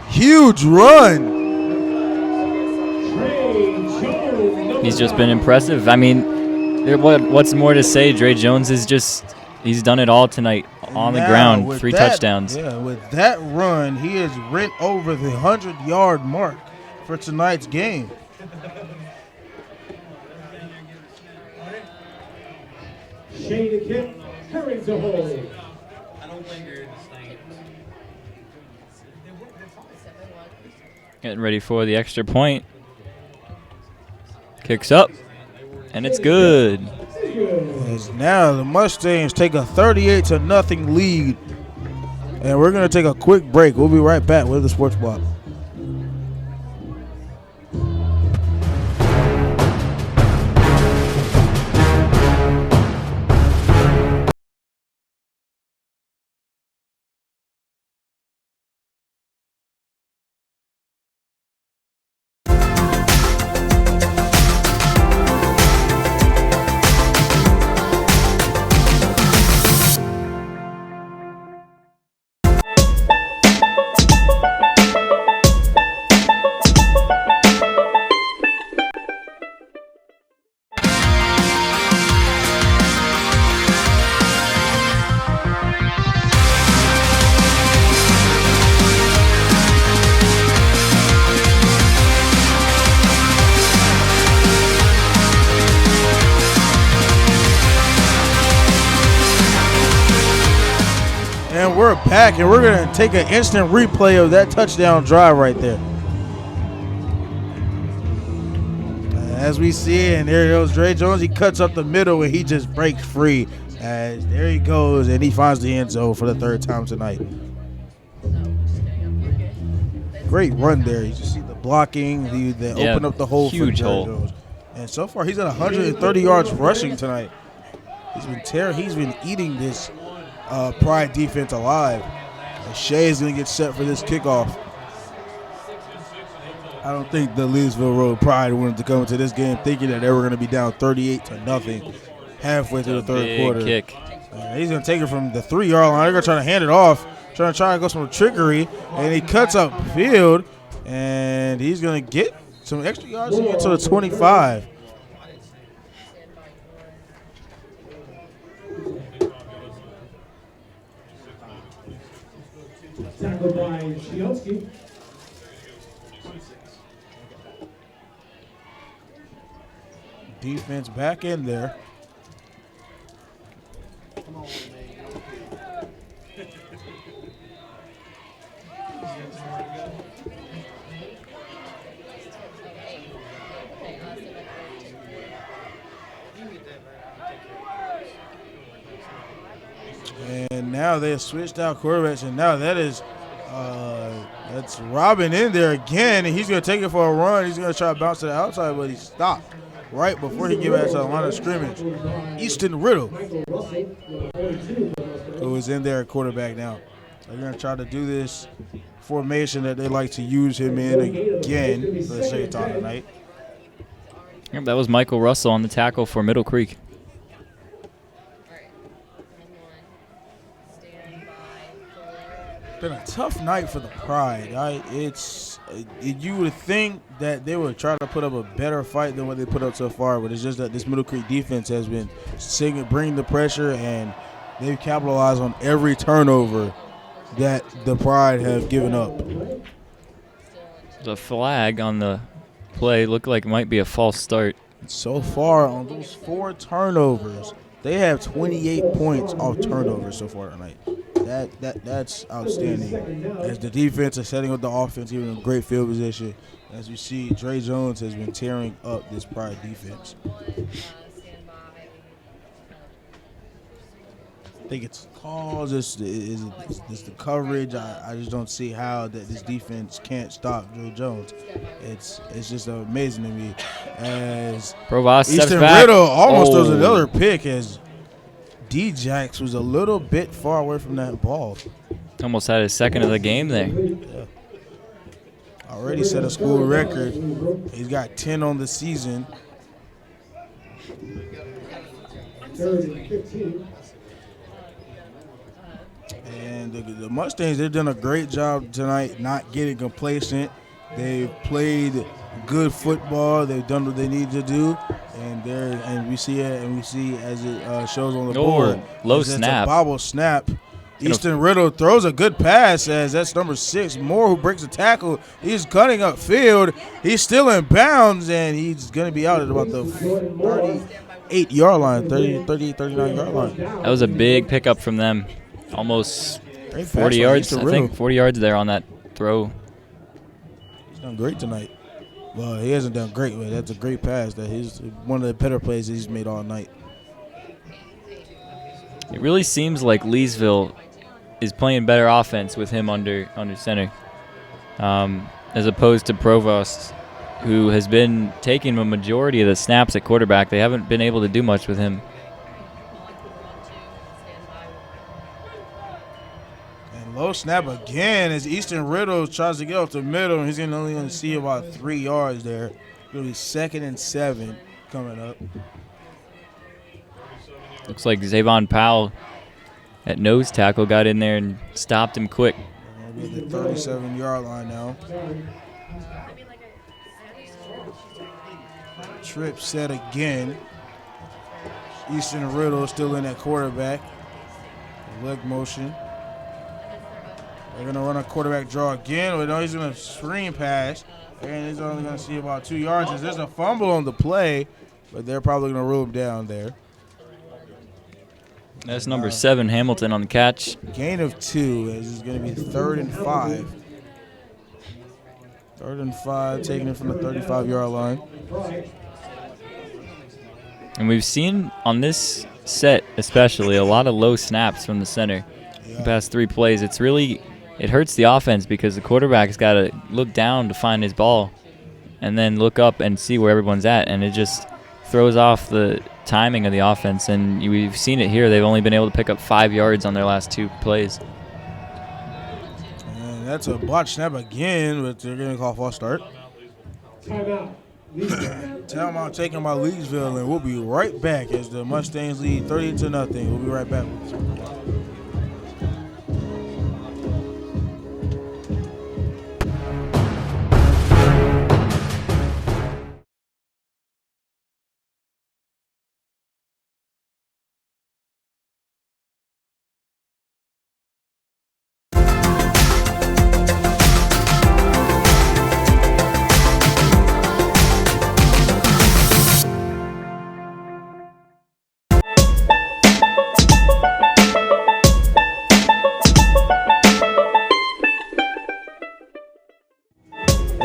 [SPEAKER 1] Huge run.
[SPEAKER 2] He's just been impressive. I mean, what's more to say? Dre Jones is he's done it all tonight on the ground. 3 touchdowns.
[SPEAKER 1] Yeah, with that run, he has rent over the 100-yard mark for tonight's game.
[SPEAKER 3] Shane the kick, carries the hold.
[SPEAKER 2] Getting ready for the extra point. Kicks up, and it's good.
[SPEAKER 1] As now the Mustangs take a 38-0 lead. And we're going to take a quick break. We'll be right back with the Sports Block. And we're back, and we're going to take an instant replay of that touchdown drive right there. As we see, and there goes Dre Jones. He cuts up the middle, and he just breaks free. As there he goes, and he finds the end zone for the third time tonight. Great run there. You just see the blocking, they open up the hole for Dre Jones. And so far, he's at 130 yards rushing tonight. He's been eating this Pride defense alive. And Shea is going to get set for this kickoff. I don't think the Leesville Road Pride wanted to come into this game thinking that they were going to be down 38-0 halfway through the third quarter.
[SPEAKER 2] Kick.
[SPEAKER 1] He's going to take it from the 3-yard line. They're going to try to hand it off, trying to go some trickery, and he cuts up field, and he's going to get some extra yards to get to the 25.
[SPEAKER 3] Tackled by Shielski.
[SPEAKER 1] Defense back in there. And now they have switched out quarterbacks, and now that's Robin in there again, and he's going to take it for a run. He's going to try to bounce to the outside, but he stopped right before he get back to the line of scrimmage. Easton Riddle, who is in there at quarterback now. They're going to try to do this formation that they like to use him in again for the second time tonight.
[SPEAKER 2] Yep, that was Michael Russell on the tackle for Middle Creek.
[SPEAKER 1] Been a tough night for the Pride. You would think that they would try to put up a better fight than what they put up so far, but it's just that this Middle Creek defense has been bringing the pressure, and they've capitalized on every turnover that the Pride have given up.
[SPEAKER 2] The flag on the play looked like it might be a false start.
[SPEAKER 1] So far on those 4 turnovers, they have 28 points off turnovers so far tonight. That's outstanding. As the defense is setting up the offense, even in great field position. As we see, Dre Jones has been tearing up this Pride defense. I think it's calls. It's the coverage. I just don't see how that this defense can't stop Dre Jones. It's just amazing to me. As
[SPEAKER 2] Provost steps
[SPEAKER 1] Easton
[SPEAKER 2] back.
[SPEAKER 1] Riddle almost does another pick as D-Jax was a little bit far away from that ball.
[SPEAKER 2] Almost had his second of the game there.
[SPEAKER 1] Yeah. Already set a school record. He's got 10 on the season.
[SPEAKER 3] Third and 15.
[SPEAKER 1] And the Mustangs, they've done a great job tonight not getting complacent. They've played good football. They've done what they need to do. And we see it, and we see as it shows on the board.
[SPEAKER 2] Low
[SPEAKER 1] it's
[SPEAKER 2] snap.
[SPEAKER 1] a bobble snap. Easton Riddle throws a good pass as that's number 6, Moore, who breaks the tackle. He's cutting up field. He's still in bounds, and he's going to be out at about the 38-yard line, 39-yard line.
[SPEAKER 2] That was a big pickup from them. Almost
[SPEAKER 1] Great pass
[SPEAKER 2] 40
[SPEAKER 1] by
[SPEAKER 2] yards,
[SPEAKER 1] Easton
[SPEAKER 2] I
[SPEAKER 1] Riddle.
[SPEAKER 2] think. 40 yards there on that throw.
[SPEAKER 1] He's done great tonight. Well, he hasn't done great, but that's a great pass. That he's one of the better plays he's made all night.
[SPEAKER 2] It really seems like Leesville is playing better offense with him under center, as opposed to Provost, who has been taking a majority of the snaps at quarterback. They haven't been able to do much with him.
[SPEAKER 1] And low snap again as Easton Riddle tries to get off the middle, and he's only going to see about 3 yards there. It'll be 2nd and 7 coming up.
[SPEAKER 2] Looks like Zavon Powell at nose tackle got in there and stopped him quick.
[SPEAKER 1] We'll be at the 37-yard line now. Trip set again. Easton Riddle still in at quarterback. Leg motion. They're going to run a quarterback draw again. We know he's going to screen pass. And he's only going to see about 2 yards. There's a fumble on the play, but they're probably going to rule him down there.
[SPEAKER 2] That's number 7, Hamilton, on the catch.
[SPEAKER 1] Gain of 2. This is going to be 3rd and 5. 3rd and 5, taking it from the 35-yard line.
[SPEAKER 2] And we've seen on this set especially a lot of low snaps from the center. The past 3 plays, it hurts the offense because the quarterback's got to look down to find his ball and then look up and see where everyone's at, and it just throws off the timing of the offense. And we've seen it here. They've only been able to pick up 5 yards on their last 2 plays.
[SPEAKER 1] And that's a botch snap again, but they're going to call false start.
[SPEAKER 3] Timeout.
[SPEAKER 1] Timeout taken by Leesville, and we'll be right back as the Mustangs lead 30-0. We'll be right back.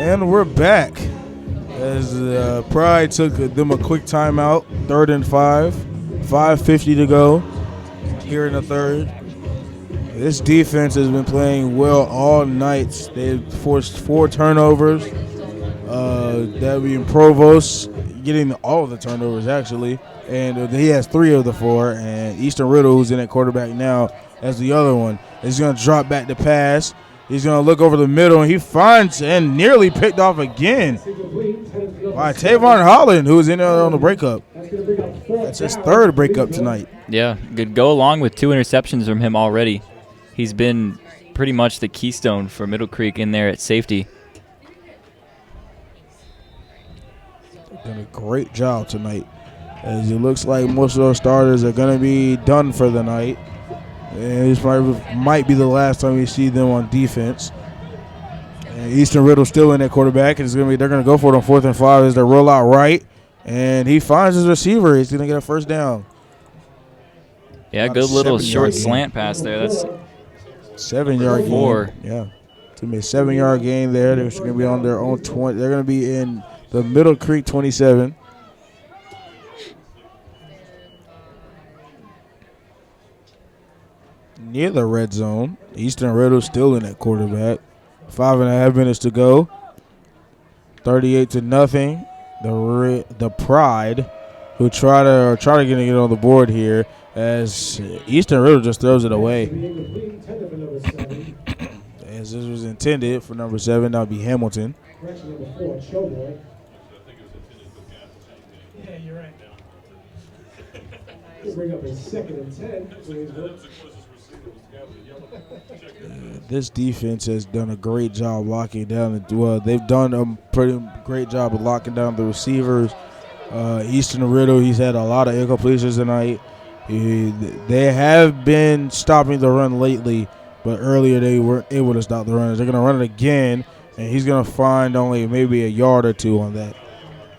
[SPEAKER 1] And we're back as Pride took them a quick timeout. 3rd and 5, 5:50 to go here in the third. This defense has been playing well all night. They've forced 4 turnovers. That being Provost getting all of the turnovers actually, and he has 3 of the 4. And Easton Riddle, who's in at quarterback now, as the other one, is going to drop back to pass. He's going to look over the middle, and he finds and nearly picked off again by Tavon Holland, who was in there on the breakup. That's his 3rd breakup tonight.
[SPEAKER 2] Yeah, could go along with 2 interceptions from him already. He's been pretty much the keystone for Middle Creek in there at safety.
[SPEAKER 1] Done a great job tonight, as it looks like most of those starters are going to be done for the night. And this might be the last time we see them on defense. And Easton Riddle still in at quarterback, and they're going to go for it on 4th and 5 as they roll out right, and he finds his receiver. He's going to get a first down.
[SPEAKER 2] Yeah,
[SPEAKER 1] About
[SPEAKER 2] good
[SPEAKER 1] a
[SPEAKER 2] little
[SPEAKER 1] 7-yard
[SPEAKER 2] short
[SPEAKER 1] gain.
[SPEAKER 2] slant pass there. That's
[SPEAKER 1] 7-yard gain.
[SPEAKER 2] 4.
[SPEAKER 1] Yeah, it's going to be a 7-yard gain there. They're going to be on their own 20. They're going to be in the Middle Creek 27. Near the red zone. Easton Riddle still in at quarterback. 5.5 minutes to go. 38-0. The Pride, who try to get it on the board here, as Easton Riddle just throws it away. As this was intended for number 7, that would be Hamilton.
[SPEAKER 3] Correction number 4, Showboy.
[SPEAKER 5] Yeah, you're right.
[SPEAKER 3] We'll bring up a 2nd and 10 for Leesville.
[SPEAKER 1] This defense has done a great job locking down. Well, they've done a pretty great job of locking down the receivers. Easton Riddle, he's had a lot of incompletions tonight. They have been stopping the run lately, but earlier they weren't able to stop the run. They're going to run it again, and he's going to find only maybe a yard or two on that.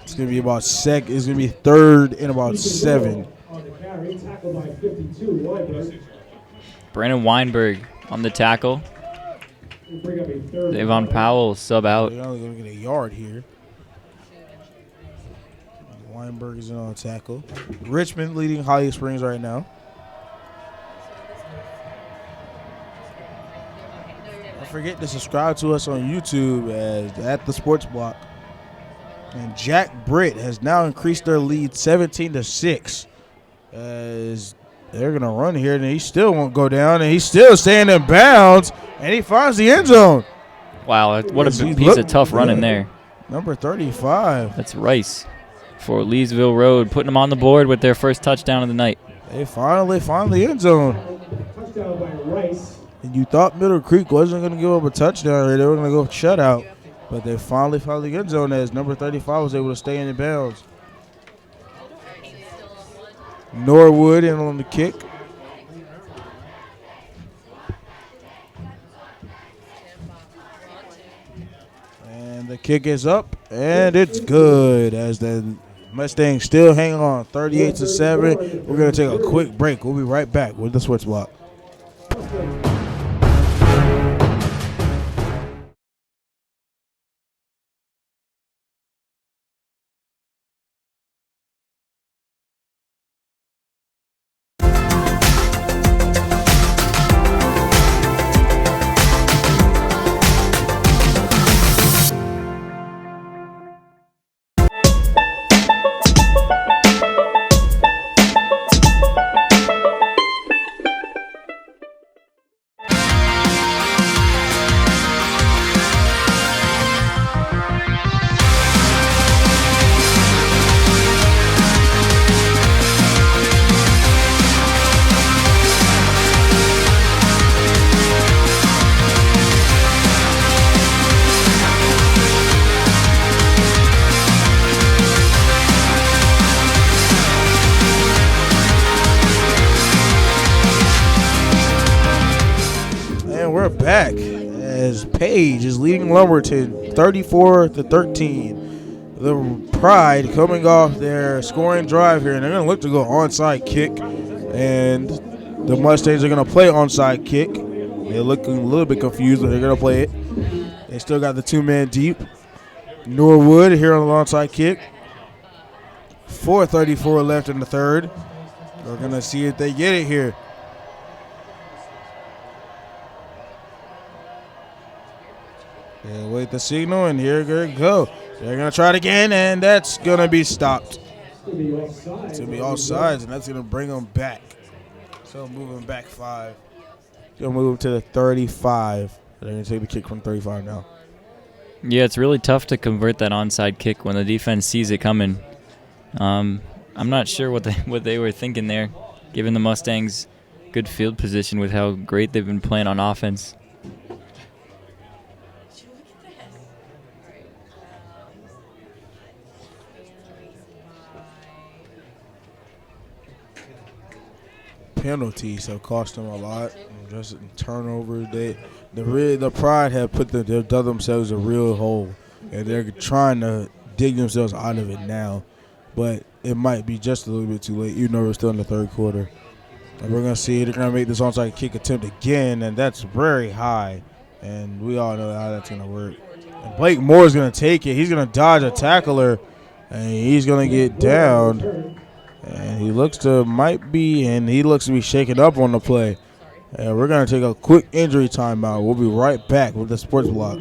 [SPEAKER 1] It's going to be about It's going to be 3rd and about 7.
[SPEAKER 3] On the carry, tackled by 52, Weinberg.
[SPEAKER 2] Brandon Weinberg on the tackle.
[SPEAKER 3] We'll bring up a 3rd.
[SPEAKER 2] Davon Powell sub out.
[SPEAKER 1] They're only going to get a yard here. Weinberg is in on tackle. Richmond leading Holly Springs right now. Don't forget to subscribe to us on YouTube at the Sports Block. And Jack Britt has now increased their lead 17-6. As they're going to run here, and he still won't go down, and he's still staying in bounds, and he finds the end zone.
[SPEAKER 2] Wow, what a piece of tough running there.
[SPEAKER 1] Number 35.
[SPEAKER 2] That's Rice for Leesville Road, putting them on the board with their first touchdown of the night.
[SPEAKER 1] They finally find the end zone.
[SPEAKER 3] Touchdown by Rice.
[SPEAKER 1] And you thought Middle Creek wasn't going to give up a touchdown here. They were going to go shutout. But they finally found the end zone as number 35 was able to stay in bounds. Norwood in on the kick. And the kick is up, and it's good as the Mustangs still hang on 38-7. We're going to take a quick break. We'll be right back with the Switch Block. Back as Page is leading Lumberton 34-13. The Pride coming off their scoring drive here, and they're going to look to go onside kick, and the Mustangs are going to play onside kick. They're looking a little bit confused, but they're going to play it. They still got the 2-man deep. Norwood here on the onside kick. 4:34 left in the third. We're going to see if they get it here. They wait the signal, and here they go. They're going to try it again, and that's going to be stopped. It's going to be offsides, and that's going to bring them back. So moving back 5. Going to move to the 35. They're going to take the kick from 35 now.
[SPEAKER 2] Yeah, it's really tough to convert that onside kick when the defense sees it coming. I'm not sure what they were thinking there, given the Mustangs' good field position with how great they've been playing on offense.
[SPEAKER 1] Penalties have cost them a lot. Just turnovers. The Pride have they've dug themselves a real hole, and they're trying to dig themselves out of it now. But it might be just a little bit too late, even though we're still in the third quarter. And we're going to see they're going to make this onside kick attempt again, and that's very high. And we all know how that's going to work. And Blake Moore is going to take it. He's going to dodge a tackler, and he's going to get down. And he looks to be shaken up on the play. And we're going to take a quick injury timeout. We'll be right back with the Sports Block.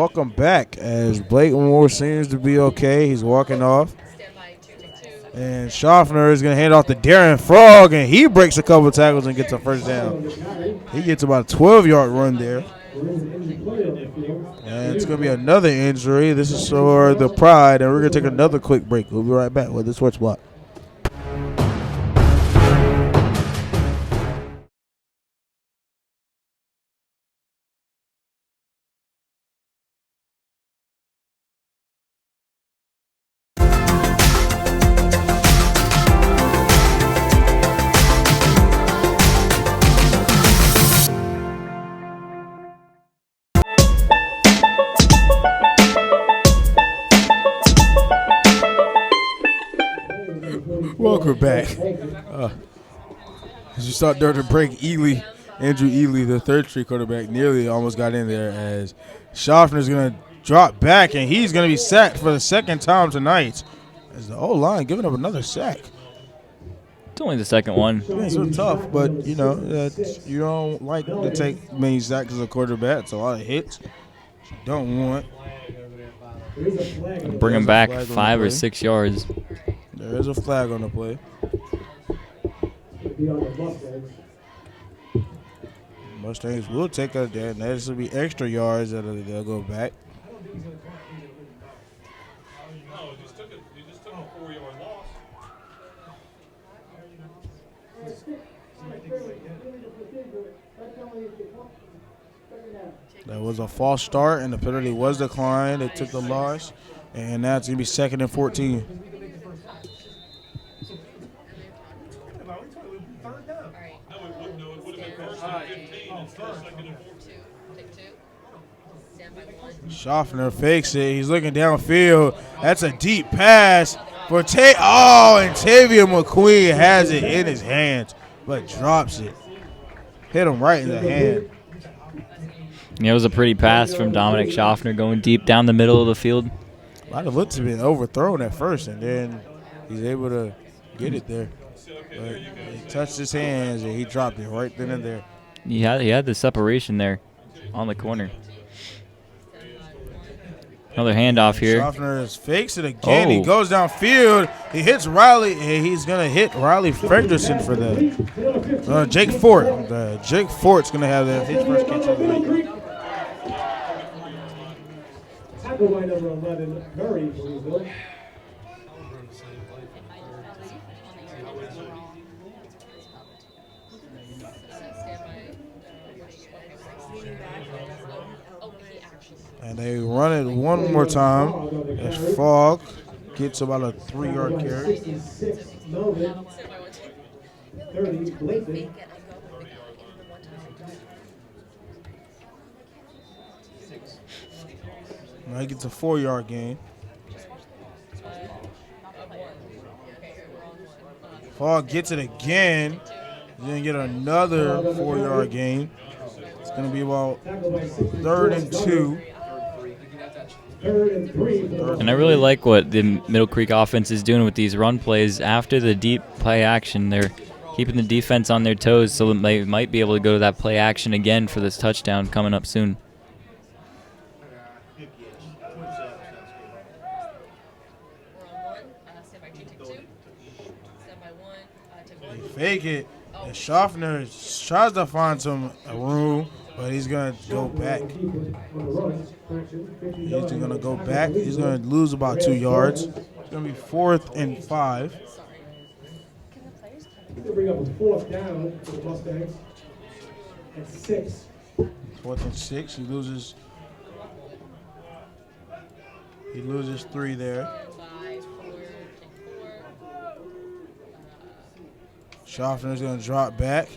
[SPEAKER 1] welcome back as Blake Moore seems to be okay. He's walking off.
[SPEAKER 4] Stand by 2 2.
[SPEAKER 1] And Schaffner is going to hand off to Darren Frog, and he breaks a couple tackles and gets a first down. He gets about a 12-yard run there. And it's going to be another injury. This is for the Pride, and we're going to take another quick break. We'll be right back with the Sports Block. Welcome back. As you start during the break, Andrew Ely, the third-string quarterback, nearly almost got in there as Schaffner is going to drop back, and he's going to be sacked for the second time tonight. As the O-line giving up another sack.
[SPEAKER 2] It's only the second one.
[SPEAKER 1] Yeah, it's so tough, but, you know, you don't like to take many sacks as a quarterback. It's a lot of hits. You don't want.
[SPEAKER 2] Bring him back 5 or 6 yards.
[SPEAKER 1] There is a flag on the play. Mustangs will take a there. This will be extra yards that they'll go back.
[SPEAKER 5] No, you just took a 4-yard loss.
[SPEAKER 1] That was a false start, and the penalty was declined. They took the loss, and now it's going to be 2nd and 14.
[SPEAKER 5] No, it would have been 1st and 15 instead of 2nd and 14.
[SPEAKER 4] Take 2. Stand by 1.
[SPEAKER 1] Schaffner fakes it. He's looking downfield. That's a deep pass for and Tavia McQueen has it in his hands, but drops it. Hit him right in the hand.
[SPEAKER 2] Yeah, it was a pretty pass from Dominic Schaffner going deep down the middle of the field.
[SPEAKER 1] Might have looked to be overthrown at first, and then he's able to get it there. But he touched his hands, and he dropped it right then and there.
[SPEAKER 2] He had the separation there on the corner. Another handoff here.
[SPEAKER 1] Schaffner fakes it again. He
[SPEAKER 2] Oh.
[SPEAKER 1] goes downfield. He hits Riley, and he's going to hit Riley Fredrickson for the Jake Fort. Jake Fort's going to have his first catch of the week.
[SPEAKER 3] Tackle by number 11, Murray for Leesville.
[SPEAKER 1] And they run it one more time as Fogg gets about a 3-yard carry.
[SPEAKER 3] 66, Melvin. 30, Blakely.
[SPEAKER 1] Now he gets a 4-yard gain. Fogg gets it again. He's going to get another 4-yard gain. It's going to be about 3rd and 2.
[SPEAKER 3] 3rd and 3.
[SPEAKER 2] And I really like what the Middle Creek offense is doing with these run plays. After the deep play action, they're keeping the defense on their toes so that they might be able to go to that play action again for this touchdown coming up soon.
[SPEAKER 1] Fake it. And Schaffner tries to find some room, but he's going to go back. He's going to go back. He's going to lose about 2 yards. It's going to be 4th and 5.
[SPEAKER 3] They'll bring up a 4th down for the Mustangs. At 6.
[SPEAKER 1] 4th and 6. He loses 3 there. Schaffner's going to drop back.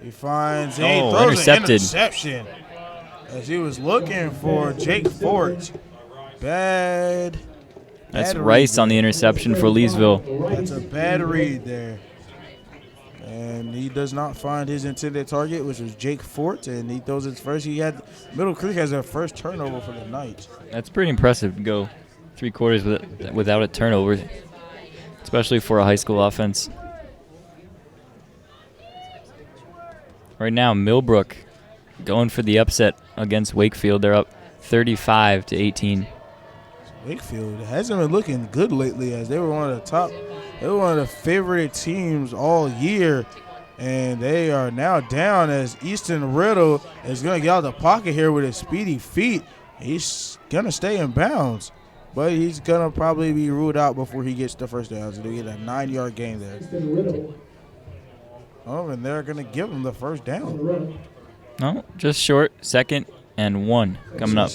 [SPEAKER 1] He finds he throws
[SPEAKER 2] intercepted.
[SPEAKER 1] an interception as he was looking for Jake Fort. Bad
[SPEAKER 2] That's
[SPEAKER 1] read
[SPEAKER 2] Rice on the
[SPEAKER 1] there.
[SPEAKER 2] interception for Leesville.
[SPEAKER 1] That's a bad read there. And he does not find his intended target, which was Jake Fort, and he throws his first. Middle Creek has their first turnover for the night.
[SPEAKER 2] That's pretty impressive to go 3 quarters without a turnover, especially for a high school offense. Right now, Millbrook going for the upset against Wakefield. They're up 35-18.
[SPEAKER 1] Wakefield hasn't been looking good lately, as they were one of the top. They were one of the favorite teams all year, and they are now down as Easton Riddle is going to get out of the pocket here with his speedy feet. He's going to stay in bounds, but he's going to probably be ruled out before he gets the first down. So they get a 9-yard gain there. Oh, and they're going to give him the first down.
[SPEAKER 2] No, just short. 2nd and 1 coming up.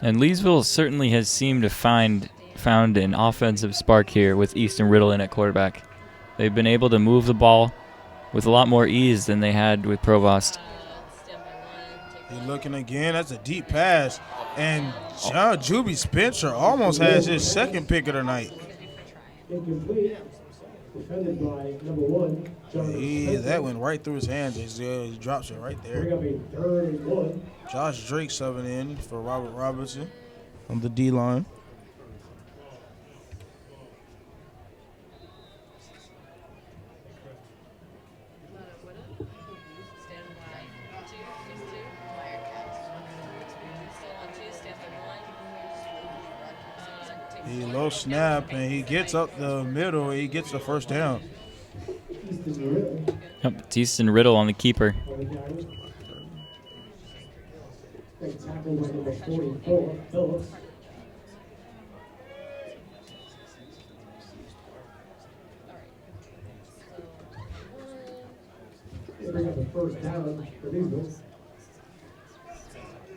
[SPEAKER 2] And Leesville certainly has seemed to found an offensive spark here with Easton Riddle in at quarterback. They've been able to move the ball with a lot more ease than they had with Provost.
[SPEAKER 1] He's looking again. That's a deep pass. And John Juby Spencer almost has his 2nd pick of the night.
[SPEAKER 3] Incomplete. Defended by number 1.
[SPEAKER 1] That went right through his hands. He drops it right there.
[SPEAKER 3] Bring up a 3rd and 1.
[SPEAKER 1] Josh Drake subbing in for Robert Robinson on the D-line. He low snap, and he gets up the middle. He gets the first down.
[SPEAKER 2] Yep, it's Easton Riddle on the keeper.
[SPEAKER 3] Tackle by number 44, Phillips. They bring up the first down for Leesville.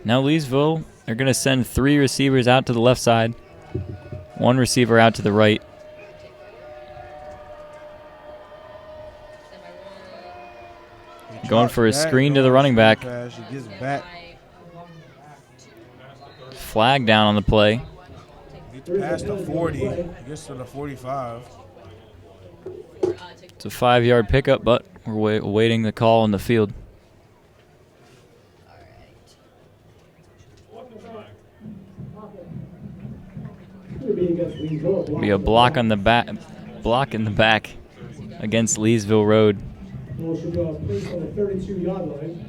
[SPEAKER 2] Now Leesville, they're going to send 3 receivers out to the left side. 1 receiver out to the right. Going for a screen to the running back.
[SPEAKER 1] He gets back.
[SPEAKER 2] Flag down on the play.
[SPEAKER 1] Gets past the 40. He gets to the 45.
[SPEAKER 2] It's a 5-yard pickup, but we're awaiting the call on the field. Be a block on the back, in the back against Leesville Road.
[SPEAKER 3] Ball should go placed on the 32-yard line.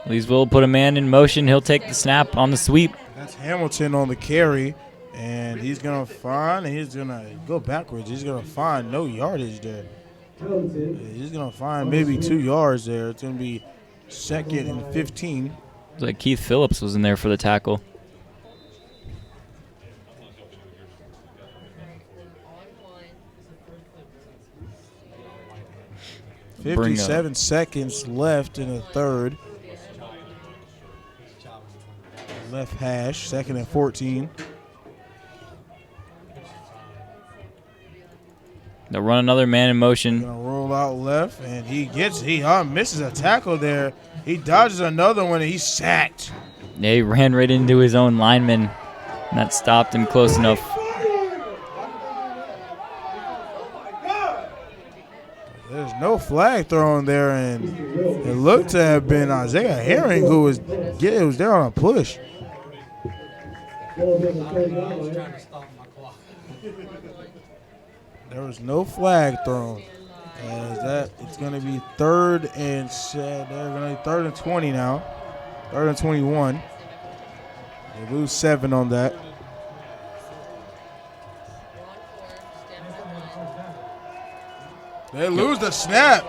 [SPEAKER 2] Leesville will put a man in motion. He'll take the snap on the sweep.
[SPEAKER 1] That's Hamilton on the carry, and he's going to go backwards. He's going to find no yardage there. He's going to find maybe 2 yards there. It's going to be 2nd and 15.
[SPEAKER 2] It's like Keith Phillips was in there for the tackle.
[SPEAKER 1] On 57 seconds left in the 3rd. Left hash, 2nd and 14.
[SPEAKER 2] They'll run another man in motion.
[SPEAKER 1] Gonna roll out left, and he misses a tackle there. He dodges another one, and he's sacked.
[SPEAKER 2] He ran right into his own lineman, and that stopped him close enough.
[SPEAKER 1] There's no flag thrown there, and it looked to have been Isaiah Herring who was there on a push. There was no flag thrown. It's going to be 3rd and 20 now. 3rd and 21. They lose 7 on that. They lose the snap.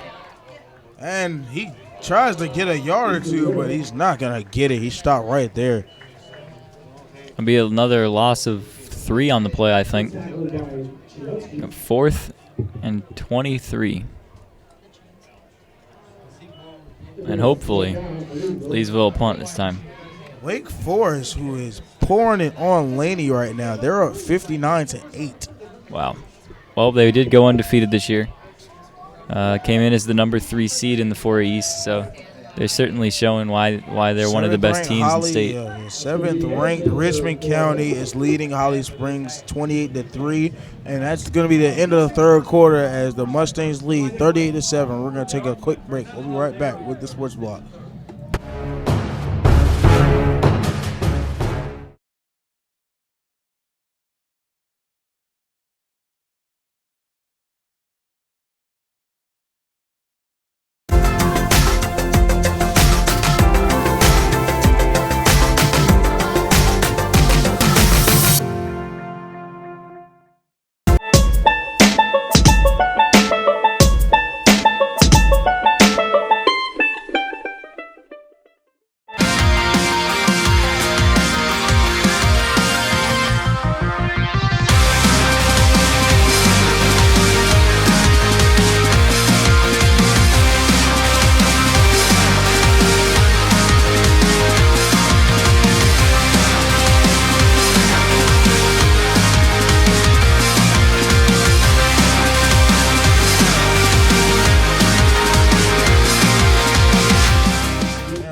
[SPEAKER 1] And he tries to get a yard or 2, but he's not going to get it. He stopped right there.
[SPEAKER 2] It'll be another loss of 3 on the play, I think. 4th and 23. And hopefully, Leesville will punt this time.
[SPEAKER 1] Wake Forest, who is pouring it on Laney right now. They're up 59-8.
[SPEAKER 2] Wow. Well, they did go undefeated this year. Came in as the number 3 seed in the 4A East, so they're certainly showing why they're one of the best teams in state.
[SPEAKER 1] 7th ranked Richmond County is leading Holly Springs 28-3, and that's going to be the end of the third quarter as the Mustangs lead 38-7. We're going to take a quick break. We'll be right back with the Sports Block.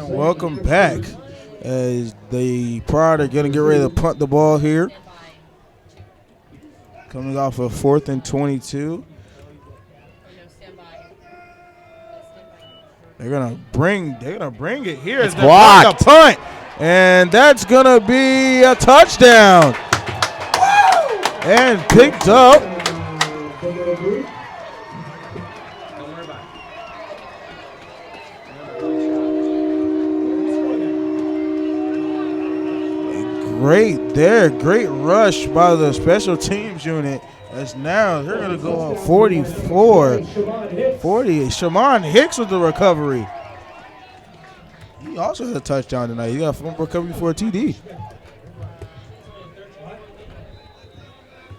[SPEAKER 1] Welcome back as the Pride are going to get ready to punt the ball here. Coming off of 4th and 22. They're gonna bring it here.
[SPEAKER 2] It's blocked.
[SPEAKER 1] A punt, and that's gonna be a touchdown. And picked up. Great rush by the special teams unit. As now they're going to go up 44-40. Shamon Hicks with the recovery. He also had a touchdown tonight. He got a fumble recovery for a TD.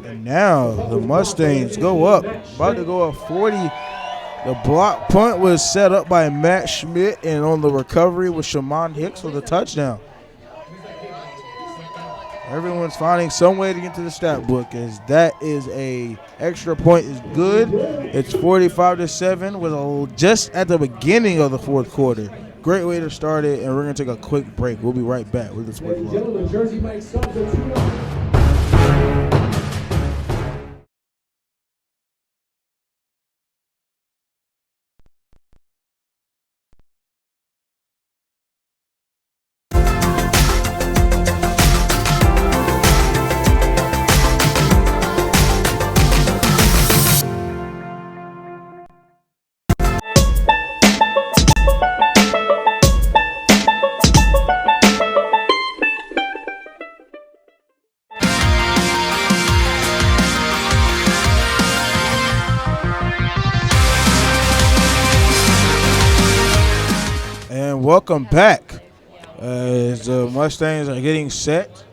[SPEAKER 1] And now the Mustangs go up. About to go up 40. The block punt was set up by Matt Schmidt, and on the recovery was Shamon Hicks with a touchdown. Everyone's finding some way to get to the stat book, as that is a extra point is good. It's 45-7 with just at the beginning of the fourth quarter. Great way to start it, and we're going to take a quick break. We'll be right back with the Sports Block. Welcome back as the Mustangs are getting set.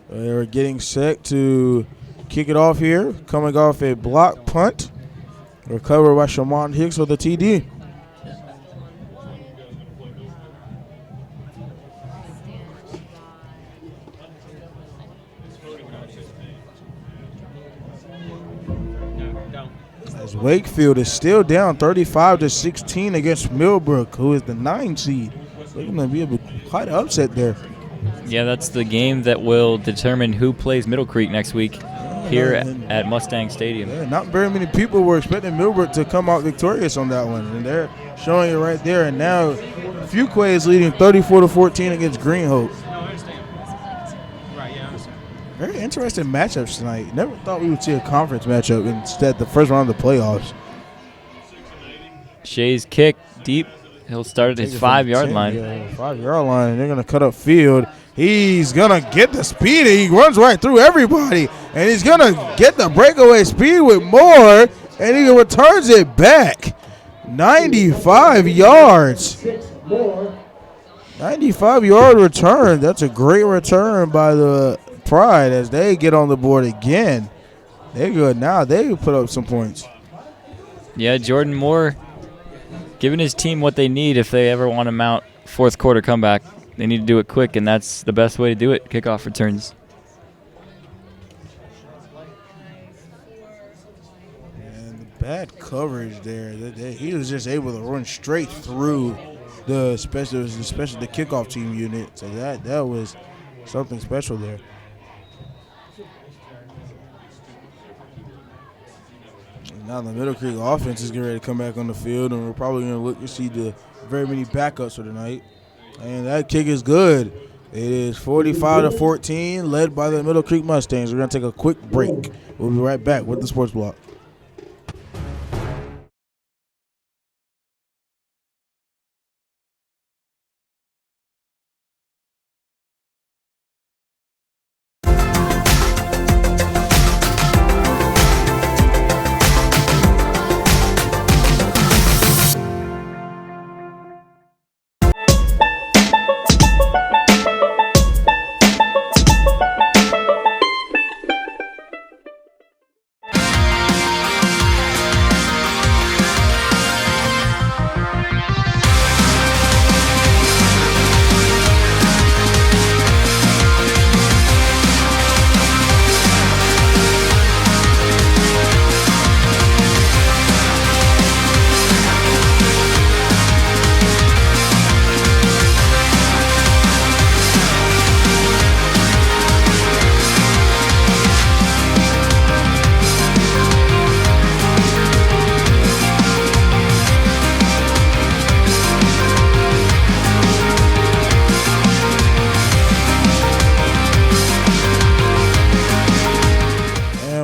[SPEAKER 1] They're getting set to kick it off here. Coming off a block punt. Recovered by Shamon Hicks with a TD. As Wakefield is still down 35-16 against Millbrook, who is the 9 seed. They're going to be quite an upset there.
[SPEAKER 2] Yeah, that's the game that will determine who plays Middle Creek next week here at Mustang Stadium.
[SPEAKER 1] Yeah, not very many people were expecting Millbrook to come out victorious on that one, and they're showing it right there. And now Fuquay is leading 34-14 against Green Hope. Very interesting matchups tonight. Never thought we would see a conference matchup instead the first round of the playoffs.
[SPEAKER 2] Shay's kick deep. He'll start at his 5-yard line.
[SPEAKER 1] Yeah, 5-yard line, and they're going to cut up field. He's going to get the speed. He runs right through everybody, and he's going to get the breakaway speed with more, and he returns it back. 95 yards. 95-yard return. That's a great return by the Pride as they get on the board again. They're good now. They put up some points.
[SPEAKER 2] Yeah, Jordan Moore giving his team what they need if they ever want to mount fourth quarter comeback. they need to do it quick, and that's the best way to do it, kickoff returns.
[SPEAKER 1] And the bad coverage there. He was just able to run straight through especially the kickoff team unit. So that was something special there. And now the Middle Creek offense is getting ready to come back on the field, and we're probably going to look to see the very many backups for tonight. And that kick is good. It is 45-14, led by the Middle Creek Mustangs. We're going to take a quick break. We'll be right back with the Sports Block.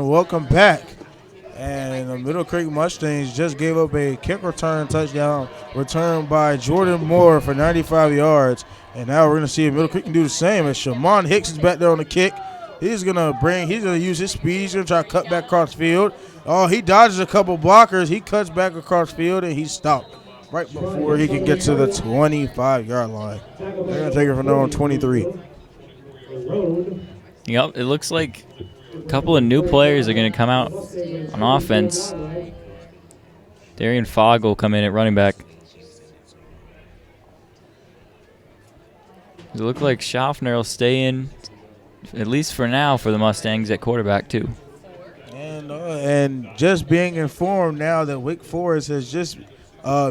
[SPEAKER 1] Welcome back. And the Middle Creek Mustangs just gave up a kick return touchdown returned by Jordan Moore for 95 yards. And now we're going to see if Middle Creek can do the same as Shamon Hicks is back there on the kick. He's going to use his speed. He's going to try to cut back across field. Oh, he dodges a couple blockers. He cuts back across field, and he's stopped right before he can get to the 25-yard line. They're going to take it from there on 23.
[SPEAKER 2] Yep, it looks like a couple of new players are going to come out on offense. Darian Fogg will come in at running back. It looks like Schaffner will stay in, at least for now, for the Mustangs at quarterback too.
[SPEAKER 1] And just being informed now that Wake Forest has just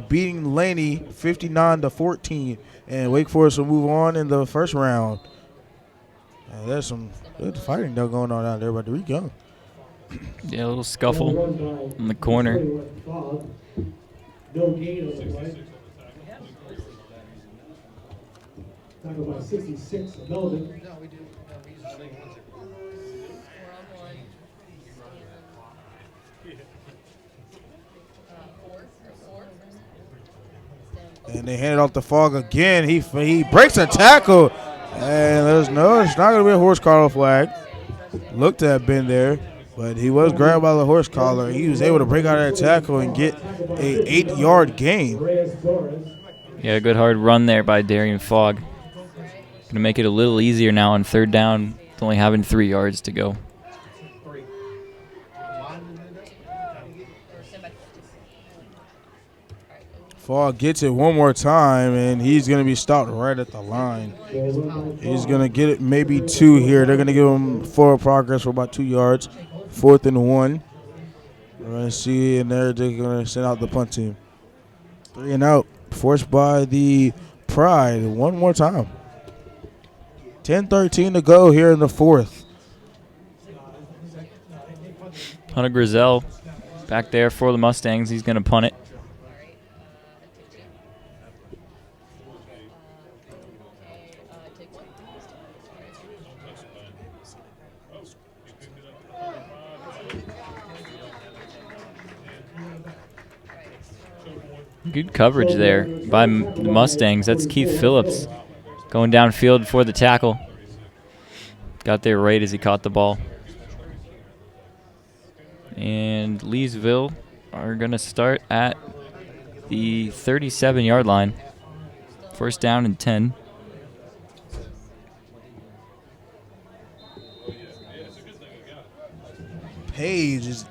[SPEAKER 1] beating Laney 59-14, and Wake Forest will move on in the first round. There's some good fighting though going on out there, but we go.
[SPEAKER 2] Yeah, a little scuffle in the corner.
[SPEAKER 3] No gain on the play. Tackled by 66, Melvin.
[SPEAKER 4] No, we do. No, we use the same ones. 4-on-1. 4.
[SPEAKER 1] And they hand it off to Fogg again. He breaks a tackle. And it's not going to be a horse collar flag. Looked to have been there, but he was grabbed by the horse collar. He was able to break out of that tackle and get a 8-yard gain.
[SPEAKER 2] Yeah, a good hard run there by Darian Fogg. Going to make it a little easier now on third down, with only having 3 yards to go.
[SPEAKER 1] Fogg gets it one more time, and he's going to be stopped right at the line. He's going to get it maybe 2 here. They're going to give him forward progress for about 2 yards. 4th and 1. We're going to see, and they're going to send out the punt team. 3 and out, forced by the Pride one more time. 10:13 to go here in the 4th.
[SPEAKER 2] Hunter Grizel back there for the Mustangs. He's going to punt it. Good coverage there by the Mustangs. That's Keith Phillips going downfield for the tackle. Got there right as he caught the ball. And Leesville are going to start at the 37-yard line. First down and 10.
[SPEAKER 1] Page is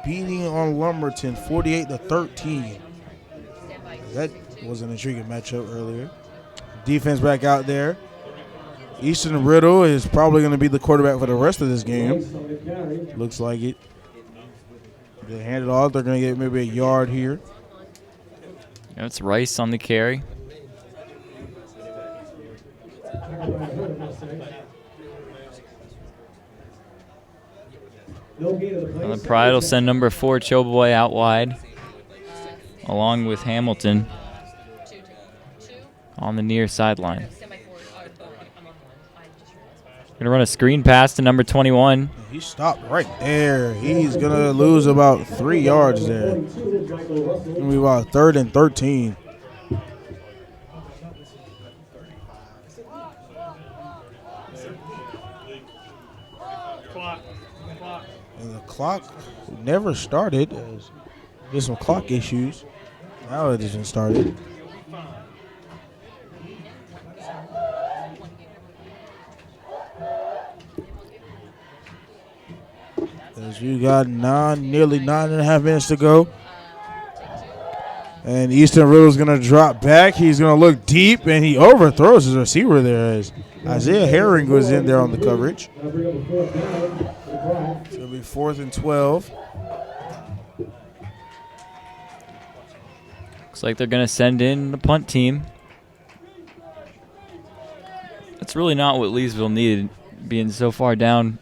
[SPEAKER 1] beating on Lumberton 48-13. That was an intriguing matchup earlier. defense back out there. Easton Riddle is probably going to be the quarterback for the rest of this game. Looks like it. They hand it off. They're going to get maybe a yard here.
[SPEAKER 2] That's Rice on the carry. And the Pride will send number 4, Choboy, out wide, along with Hamilton on the near sideline. Gonna run a screen pass to number 21.
[SPEAKER 1] He stopped right there. He's going to lose about 3 yards there. It's going to be about 3rd and 13. And the clock never started. There's some clock issues. Now it hasn't started. As you got nearly 9.5 minutes to go. And Easton Riddle's going to drop back. He's going to look deep, and he overthrows his receiver there as Isaiah Herring was in there on the coverage. It's going to be 4th and 12.
[SPEAKER 2] Looks like they're going to send in the punt team. That's really not what Leesville needed, being so far down.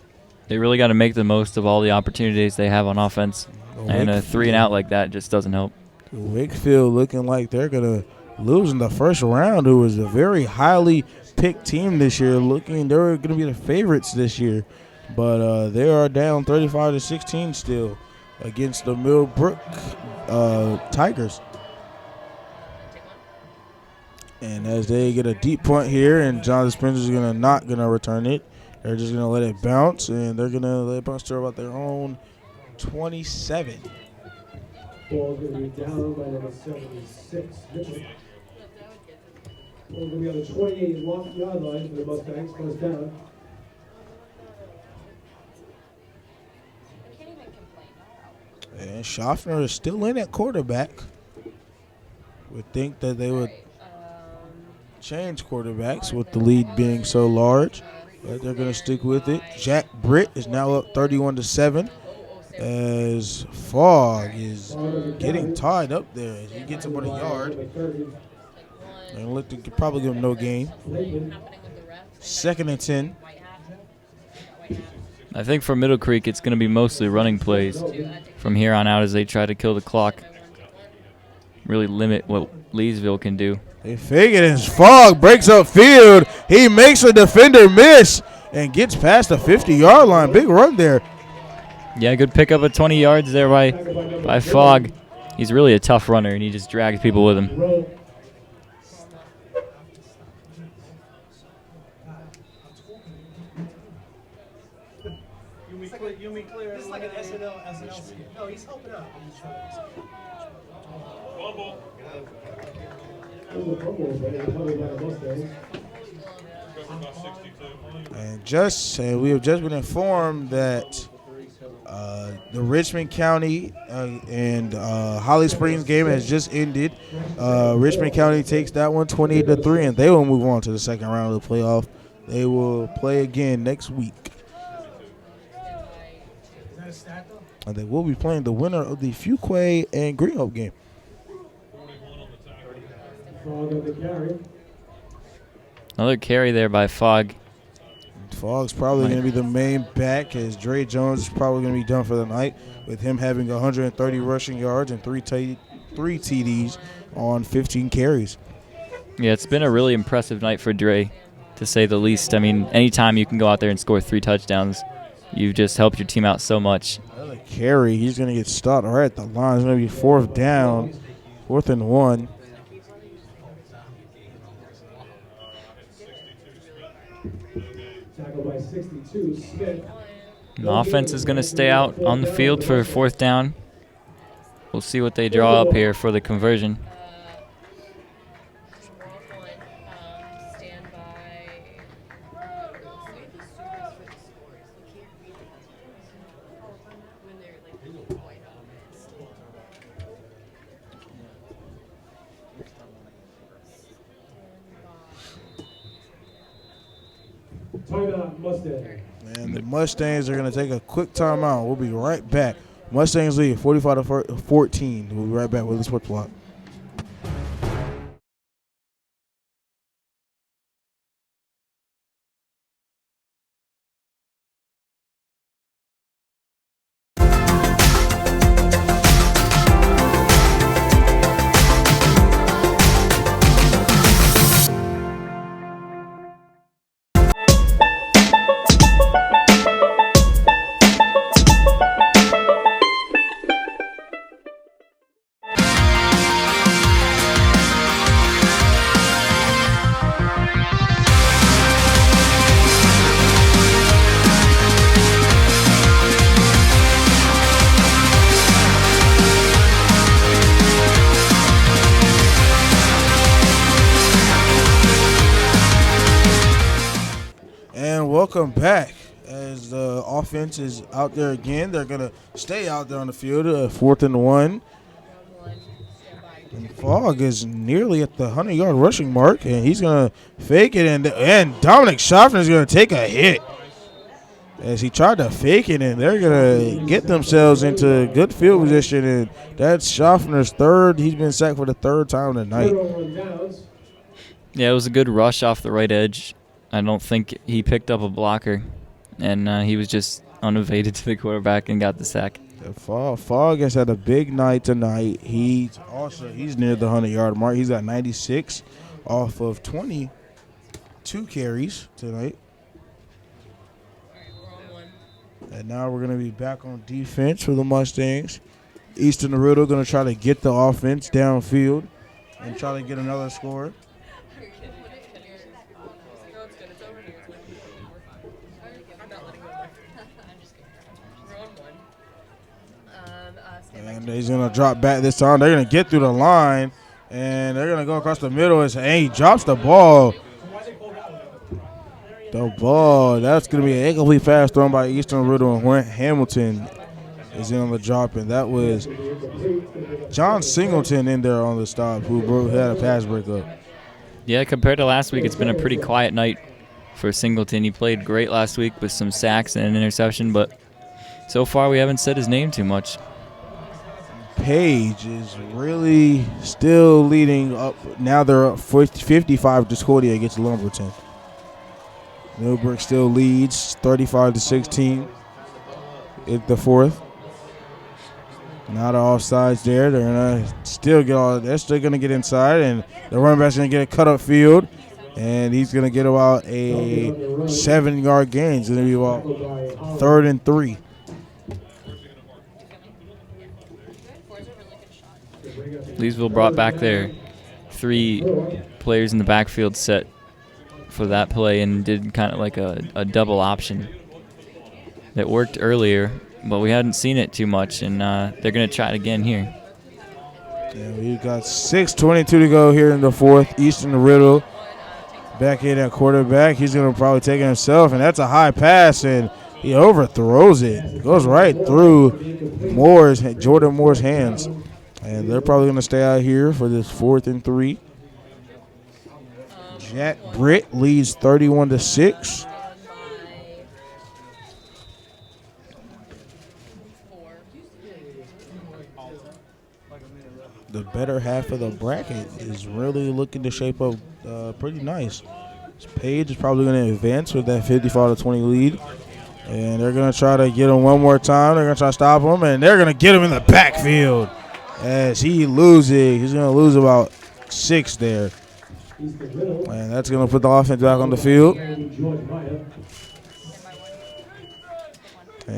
[SPEAKER 2] They really got to make the most of all the opportunities they have on offense. And a 3-and-out like that just doesn't help.
[SPEAKER 1] Wakefield looking like they're going to lose in the first round, who was a very highly picked team this year. Looking, they're going to be the favorites this year. But they are down 35-16 still against the Millbrook Tigers. And as they get a deep punt here, and Jonathan Spencer's not going to return it. They're just going to let it bounce, and they're going to let it bounce to about their own 27.
[SPEAKER 3] Ball going to be down by number 76. Mitchell. Ball going to be on the 28-yard line for the Mustangs. First down.
[SPEAKER 1] And Schaffner is still in at quarterback. Would think that they would change quarterbacks with the lead being so large. But they're going to stick with it. Jack Britt is now up 31-7 as Fogg is getting tied up there. As he gets about a yard. And look, they could probably give him no gain. 2nd and 10.
[SPEAKER 2] I think for Middle Creek, it's going to be mostly running plays from here on out as they try to kill the clock. Really limit what Leesville can do.
[SPEAKER 1] They fake it as Fogg breaks up field. He makes a defender miss and gets past the 50-yard line. Big run there.
[SPEAKER 2] Yeah, good pickup of 20 yards there by Fogg. He's really a tough runner, and he just drags people with him.
[SPEAKER 3] It's like an SNL. No, he's helping out.
[SPEAKER 5] Fumble.
[SPEAKER 1] And we have just been informed that the Richmond County and Holly Springs game has just ended. Richmond County takes that one 28-3, and they will move on to the second round of the playoff. They will play again next week. And they will be playing the winner of the Fuquay and Green Hope game.
[SPEAKER 2] Another carry there by Fogg.
[SPEAKER 1] Fogg's probably going to be the main back, as Dre Jones is probably going to be done for the night, with him having 130 rushing yards and three TDs on 15 carries.
[SPEAKER 2] Yeah, it's been a really impressive night for Dre, to say the least. I mean, anytime you can go out there and score 3 touchdowns, you've just helped your team out so much.
[SPEAKER 1] Another carry. He's going to get stopped right at the line. It's going to be 4th down, 4th and 1.
[SPEAKER 3] By 62, Smith.
[SPEAKER 2] The offense is going to stay out on the field for 4th down. We'll see what they draw up here for the conversion.
[SPEAKER 3] timeout, Mustang.
[SPEAKER 1] And the Mustangs are going to take a quick timeout. We'll be right back. Mustangs lead 45-14. We'll be right back with the Sports Block. Welcome back. As the offense is out there again, they're going to stay out there on the field, 4th and 1. And Fogg is nearly at the 100-yard rushing mark, and he's going to fake it, and Dominic Schaffner is going to take a hit as he tried to fake it, and they're going to get themselves into good field position, and that's Schaffner's third. He's been sacked for the third time tonight.
[SPEAKER 2] Yeah, it was a good rush off the right edge. I don't think he picked up a blocker, and he was just unevaded to the quarterback and got the sack.
[SPEAKER 1] Fogg has had a big night tonight. He's near the 100-yard mark. He's got 96 off of 22 carries tonight. And now we're going to be back on defense for the Mustangs. Easton Naruto going to try to get the offense downfield and try to get another score. And he's going to drop back this time. They're going to get through the line, and they're going to go across the middle. And he drops the ball. That's going to be an incomplete pass thrown by Easton Riddle, and Hamilton is in on the drop. And that was John Singleton in there on the stop who had a pass breakup.
[SPEAKER 2] Yeah, compared to last week, it's been a pretty quiet night for Singleton. He played great last week with some sacks and an interception, but so far we haven't said his name too much.
[SPEAKER 1] Page is really still leading up. Now they're up 55 to 40 against Lumberton. Millbrook still leads 35-16 in the fourth. Not all sides there. They're still gonna get inside, and the running back's gonna get a cut up field, and he's gonna get about a 7-yard gain. It's gonna be about 3rd and 3.
[SPEAKER 2] Leesville brought back their 3 players in the backfield set for that play and did kind of like a double option that worked earlier, but we hadn't seen it too much, and they're going to try it again here.
[SPEAKER 1] Yeah, we've got 6:22 to go here in the fourth. Easton Riddle back in at quarterback. He's going to probably take it himself, and that's a high pass, and he overthrows it. Goes right through Jordan Moore's hands. And they're probably going to stay out here for this 4th and 3. Jack Britt leads 31-6. The better half of the bracket is really looking to shape up pretty nice. Page is probably going to advance with that 55-20 lead. And they're going to try to get him one more time. They're going to try to stop him, and they're going to get him in the backfield. As he's going to lose about 6 there. And that's going to put the offense back on the field. And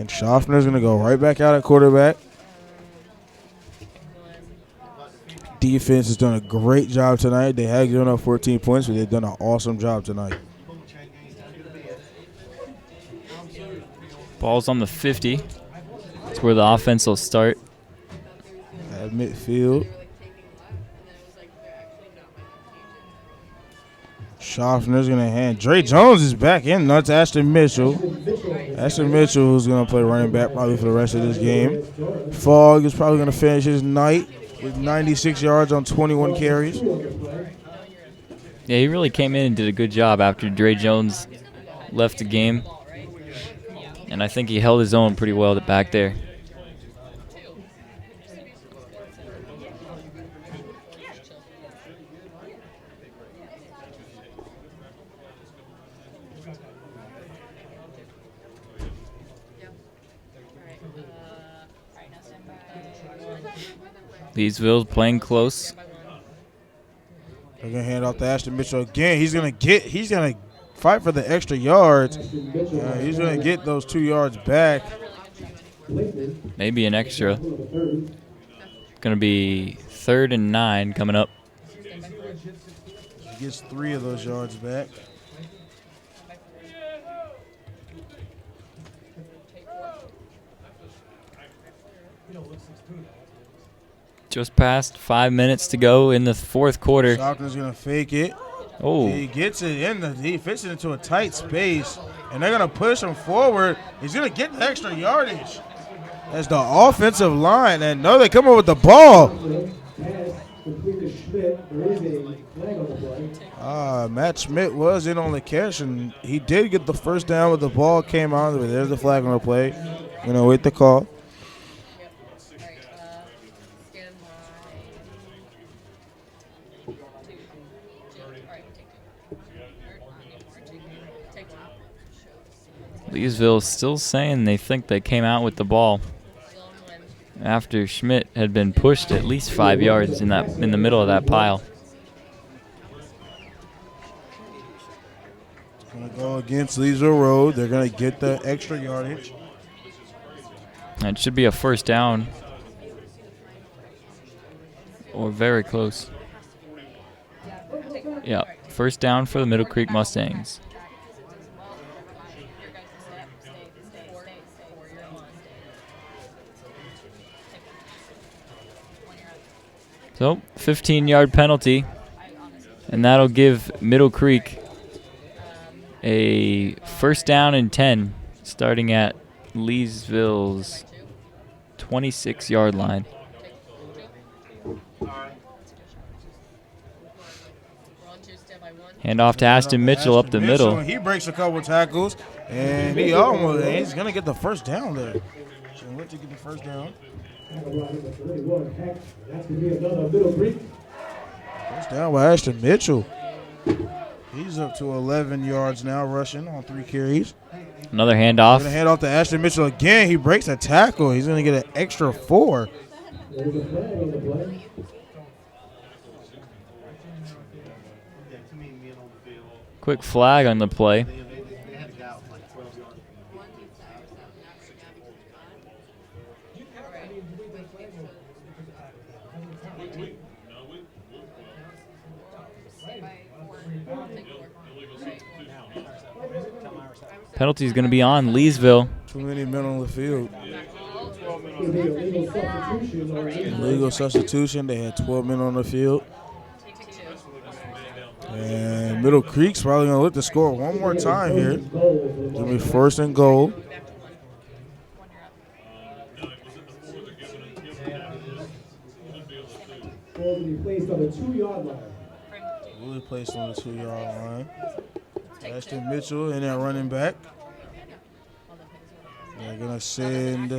[SPEAKER 1] Schaffner's going to go right back out at quarterback. Defense has done a great job tonight. They have given up 14 points, but they've done an awesome job tonight.
[SPEAKER 2] Ball's on the 50. That's where the offense will start.
[SPEAKER 1] At midfield. Schaffner's going to hand. Dre Jones is back in. That's Ashton Mitchell. Ashton Mitchell, who's going to play running back probably for the rest of this game. Fogg is probably going to finish his night with 96 yards on 21 carries.
[SPEAKER 2] Yeah, he really came in and did a good job after Dre Jones left the game. And I think he held his own pretty well back there. Leesville's playing close.
[SPEAKER 1] They're gonna hand off to Ashton Mitchell again. He's gonna fight for the extra yards. He's gonna get those 2 yards back.
[SPEAKER 2] Maybe an extra. Gonna be 3rd and 9 coming up.
[SPEAKER 1] He gets 3 of those yards back.
[SPEAKER 2] Just past 5 minutes to go in the 4th quarter.
[SPEAKER 1] Schaffner's gonna fake it.
[SPEAKER 2] Oh,
[SPEAKER 1] He gets it he fits it into a tight space, and they're gonna push him forward. He's gonna get the extra yardage. That's the offensive line, and no, they come up with the ball. Matt Schmidt was in on the catch, and he did get the first down, but the ball came out. But there's the flag on the play. We're gonna wait the call.
[SPEAKER 2] Leesville still saying they think they came out with the ball after Schmidt had been pushed at least 5 yards in the middle of that pile.
[SPEAKER 1] It's gonna go against Leesville Road. They're gonna get the extra yardage.
[SPEAKER 2] It should be a first down or very close. Yeah, first down for the Middle Creek Mustangs. So, 15-yard penalty, and that'll give Middle Creek a first down and 10, starting at Leesville's 26-yard line. Hand off to Ashton Mitchell up the middle.
[SPEAKER 1] He breaks a couple tackles, and he's going to get the first down there. So let's get the first down. First down by Ashton Mitchell. He's up to 11 yards now, rushing on 3 carries.
[SPEAKER 2] Another handoff.
[SPEAKER 1] Going to hand off to Ashton Mitchell again. He breaks a tackle. He's going to get an extra 4.
[SPEAKER 2] Quick flag on the play. Penalty is going to be on Leesville.
[SPEAKER 1] Too many men on the field. Illegal substitution. They had 12 men on the field. And Middle Creek's probably going to look to score one more time here. It's going to be first and goal.
[SPEAKER 3] Will be placed on the 2-yard line.
[SPEAKER 1] Will be placed on the 2-yard line. Ashton Mitchell in that running back. They're going to send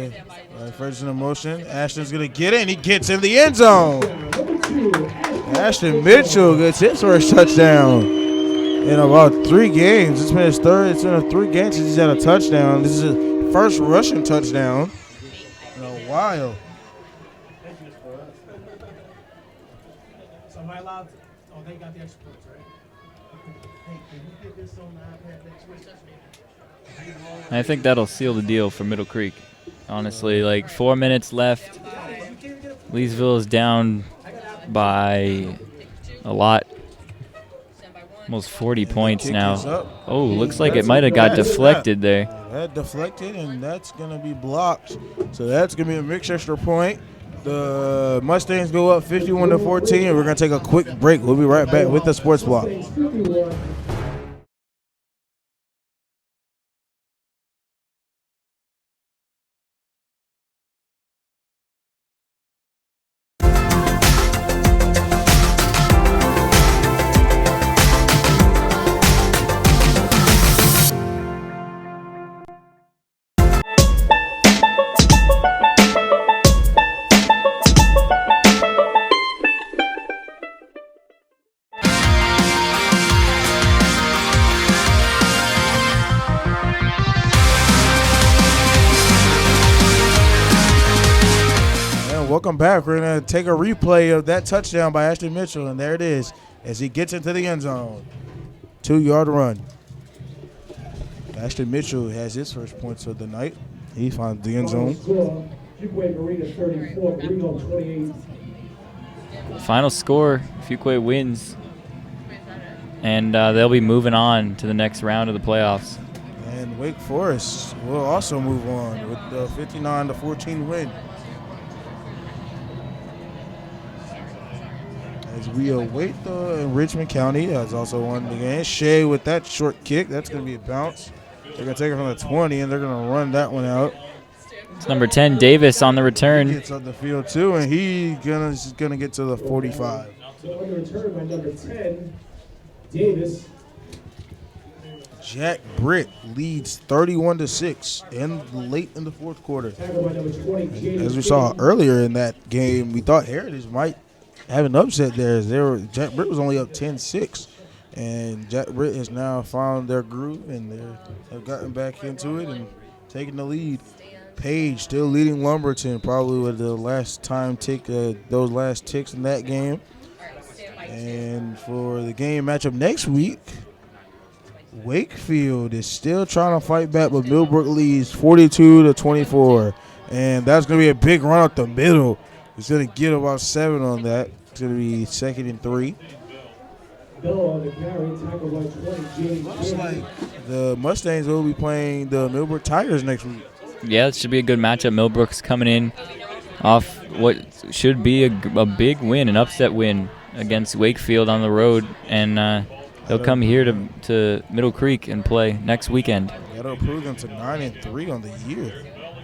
[SPEAKER 1] first in motion. Ashton's going to get it, and he gets in the end zone. Ashton Mitchell gets his first touchdown in about 3 games. It's been his third. It's been 3 games since he's had a touchdown. This is his first rushing touchdown in a while.
[SPEAKER 3] So am I allowed to? Oh, they got the extra points, right? Hey, can you get this on the iPad next week?
[SPEAKER 2] I think that'll seal the deal for Middle Creek. Honestly, like 4 minutes left. Leesville is down by a lot. Almost 40 points now. Oh, looks like it might have got deflected there.
[SPEAKER 1] That deflected, and that's going to be blocked. So that's going to be a mixed extra point. The Mustangs go up 51-14, and we're going to take a quick break. We'll be right back with the Sports Block. welcome back. We're going to take a replay of that touchdown by Ashton Mitchell, and there it is as he gets into the end zone. 2-yard run. Ashton Mitchell has his first points of the night. He finds the end zone.
[SPEAKER 2] Final score, Fuquay wins. And they'll be moving on to the next round of the playoffs.
[SPEAKER 1] And Wake Forest will also move on with the 59-14 win. As we await the Richmond County has also won the game. Shea with that short kick. That's going to be a bounce. They're going to take it from the 20, and they're going to run that one out.
[SPEAKER 2] It's number 10, Davis, on the return.
[SPEAKER 1] He gets on the field, too, and he's going to get to the 45.
[SPEAKER 3] So on the return by number 10, Davis.
[SPEAKER 1] Jack Britt leads 31-6 and late in the fourth quarter. As we saw earlier in that game, we thought Heritage might have an upset there. Jack Britt was only up 10-6, and Jack Britt has now found their groove and they have gotten back into it and taking the lead. Page still leading Lumberton, probably with the last time those last ticks in that game. And for the game matchup next week, Wakefield is still trying to fight back, but Millbrook leads 42-24, and that's going to be a big run up the middle. He's going to get about 7 on that. It's going to be 2nd and 3. Looks like the Mustangs will be playing the Millbrook Tigers next week.
[SPEAKER 2] Yeah, it should be a good matchup. Millbrook's coming in off what should be a big win, an upset win against Wakefield on the road, and they'll come here to Middle Creek and play next weekend.
[SPEAKER 1] That'll improve them to 9-3 on the year.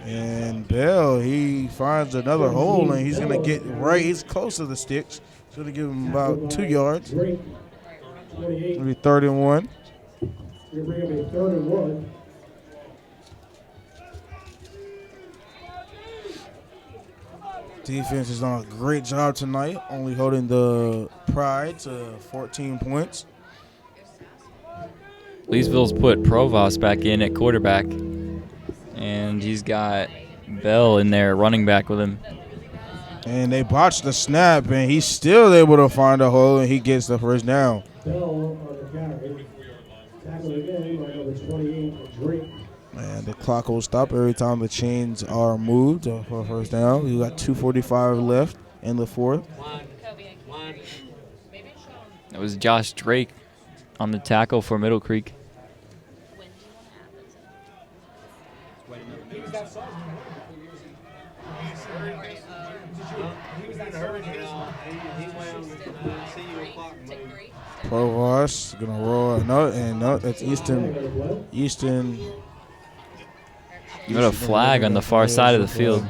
[SPEAKER 1] And Bell, he finds another hole, and he's going to get right. He's close to the sticks. He's going to give him about 2 yards. It'll be 3rd and 1.
[SPEAKER 3] You're bringing me 3rd and 1.
[SPEAKER 1] Defense has done a great job tonight, only holding the Pride to 14 points.
[SPEAKER 2] Leesville's put Provost back in at quarterback, and he's got Bell in there running back with him.
[SPEAKER 1] And they botched the snap, and he's still able to find a hole, and he gets the first down.
[SPEAKER 3] Bell on the carry. Tackle again by number 28, Drake.
[SPEAKER 1] And the clock will stop every time the chains are moved for a first down. We got 2:45 left in the fourth.
[SPEAKER 2] That was Josh Drake on the tackle for Middle Creek.
[SPEAKER 1] Provost gonna roll no, that's Easton.
[SPEAKER 2] You got a flag on the far side of the field.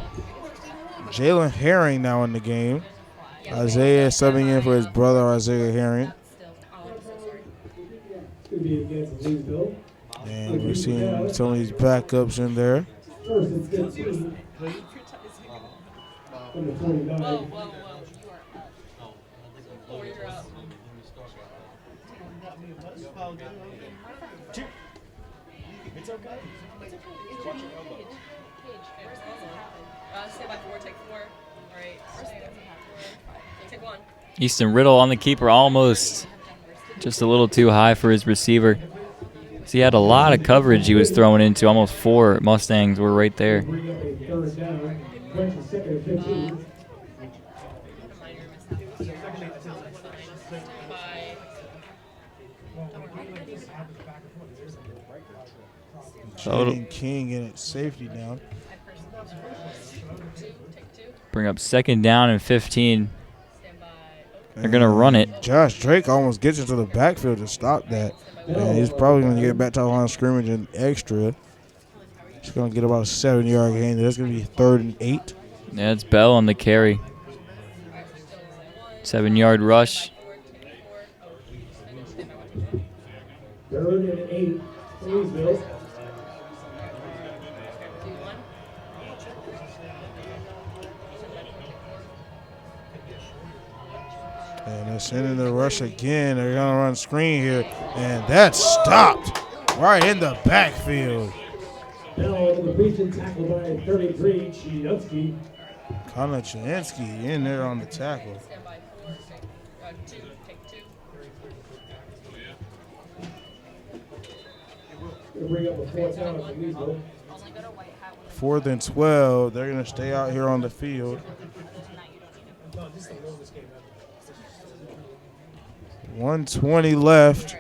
[SPEAKER 1] Jalen Herring now in the game. Isaiah subbing in for his brother Isaiah Herring. And we're seeing some of these backups in there.
[SPEAKER 4] It's okay. Stay by 4, take 4. All right. Take 1.
[SPEAKER 2] Easton Riddle on the keeper, almost just a little too high for his receiver. So he had a lot of coverage he was throwing into. Almost 4 Mustangs were right there.
[SPEAKER 1] Jaden King in at safety now.
[SPEAKER 2] Bring up 2nd down and 15. They're going to run it.
[SPEAKER 1] Josh Drake almost gets into the backfield to stop that. And he's probably going to get back to the line of scrimmage and extra. He's going to get about a 7-yard gain. That's going to be 3rd and 8.
[SPEAKER 2] Yeah, it's Bell on the carry. 7-yard rush.
[SPEAKER 3] 3rd and 8. Leesville.
[SPEAKER 1] And they're sending the rush again. They're going to run screen here. And that's stopped right in the backfield.
[SPEAKER 3] Bell on the completion, tackled by 33, Chiutsky.
[SPEAKER 1] Konachinsky in there on the tackle.
[SPEAKER 4] Stand by. Two. Take two.
[SPEAKER 3] Gonna bring up a fourth down for Leesville.
[SPEAKER 4] Only go to white hat when
[SPEAKER 1] 4th and 12. They're going to stay out here on the field.
[SPEAKER 3] No, this is the longest game ever.
[SPEAKER 1] 1:20 left.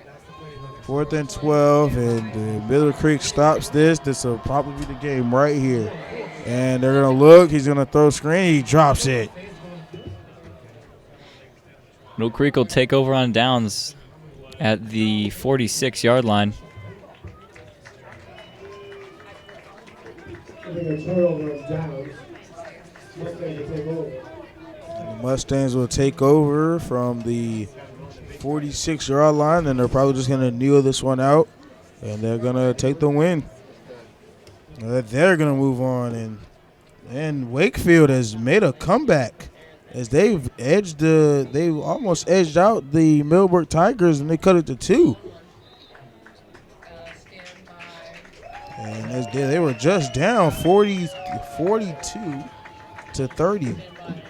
[SPEAKER 1] 4th and 12, and Middle Creek stops this. This will probably be the game right here. And they're going to look. He's going to throw screen. He drops it.
[SPEAKER 2] Middle Creek will take over on downs at the 46-yard line.
[SPEAKER 3] I think a turnover of downs. Mustangs will take over.
[SPEAKER 1] And the Mustangs will take over from the 46-yard line, and they're probably just going to kneel this one out, and they're going to take the win. They're going to move on, and Wakefield has made a comeback as they've almost edged out the Millbrook Tigers, and they cut it to 2.
[SPEAKER 4] stand by.
[SPEAKER 1] And as they were just down 42 to 30.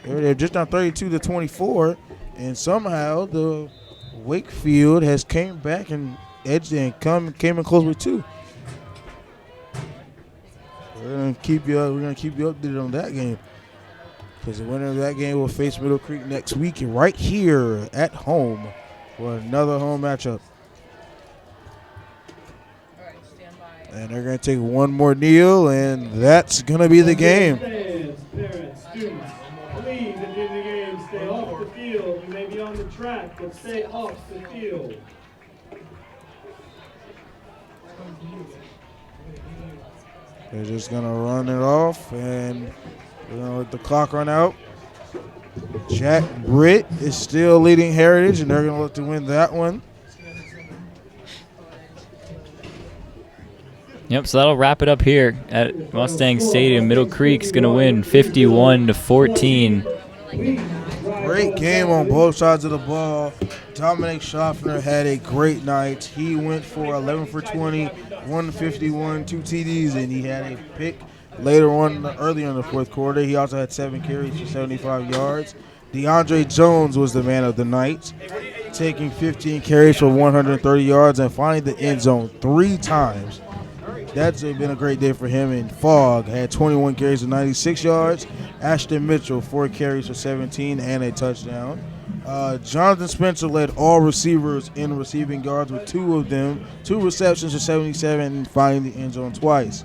[SPEAKER 1] They're just down 32 to 24, and somehow the Wakefield has came back and edged and came in close with 2. We're gonna keep you updated on that game, because the winner of that game will face Middle Creek next week right here at home for another home matchup.
[SPEAKER 4] All right, stand by.
[SPEAKER 1] And they're gonna take one more kneel, and that's gonna be the game.
[SPEAKER 3] Fans, parents, students, please, at the end of the game, stay off the field. You may be on the track, but stay off the field.
[SPEAKER 1] They're just gonna run it off, and we're gonna let the clock run out. Jack Britt is still leading Heritage, and they're gonna look to win that one.
[SPEAKER 2] Yep, so that'll wrap it up here at Mustang Stadium. Middle Creek's going to win 51-14.
[SPEAKER 1] Great game on both sides of the ball. Dominic Schaffner had a great night. He went for 11 for 20, 151, 2 TDs, and he had a pick earlier in the fourth quarter. He also had 7 carries for 75 yards. DeAndre Jones was the man of the night, taking 15 carries for 130 yards and finding the end zone 3 times. That's been a great day for him. And Fogg had 21 carries for 96 yards. Ashton Mitchell, 4 carries for 17 and a touchdown. Jonathan Spencer led all receivers in receiving yards with 2 receptions for 77 and finding the end zone twice.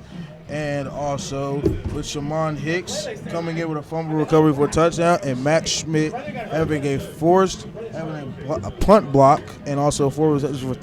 [SPEAKER 1] And also with Shaman Hicks coming in with a fumble recovery for a touchdown, and Max Schmidt having a punt block and also 4 receptions for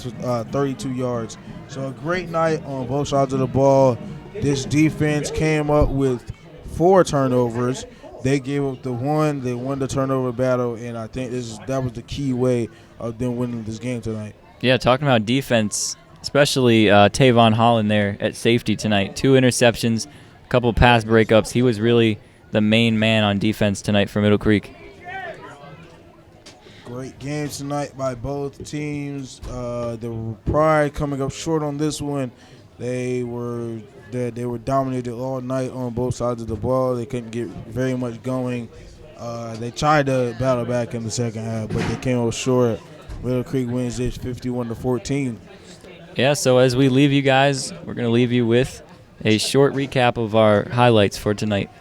[SPEAKER 1] 32 yards. So a great night on both sides of the ball. This defense came up with 4 turnovers. They gave up the 1. They won the turnover battle, and I think that was the key way of them winning this game tonight.
[SPEAKER 2] Yeah, talking about defense, especially Tavon Holland there at safety tonight. 2 interceptions, a couple pass breakups. He was really the main man on defense tonight for Middle Creek.
[SPEAKER 1] Great games tonight by both teams. The Pride coming up short on this one. They were dominated all night on both sides of the ball. They couldn't get very much going. They tried to battle back in the second half, but they came up short. Middle Creek wins this 51-14.
[SPEAKER 2] Yeah, so as we leave you guys, we're going to leave you with a short recap of our highlights for tonight.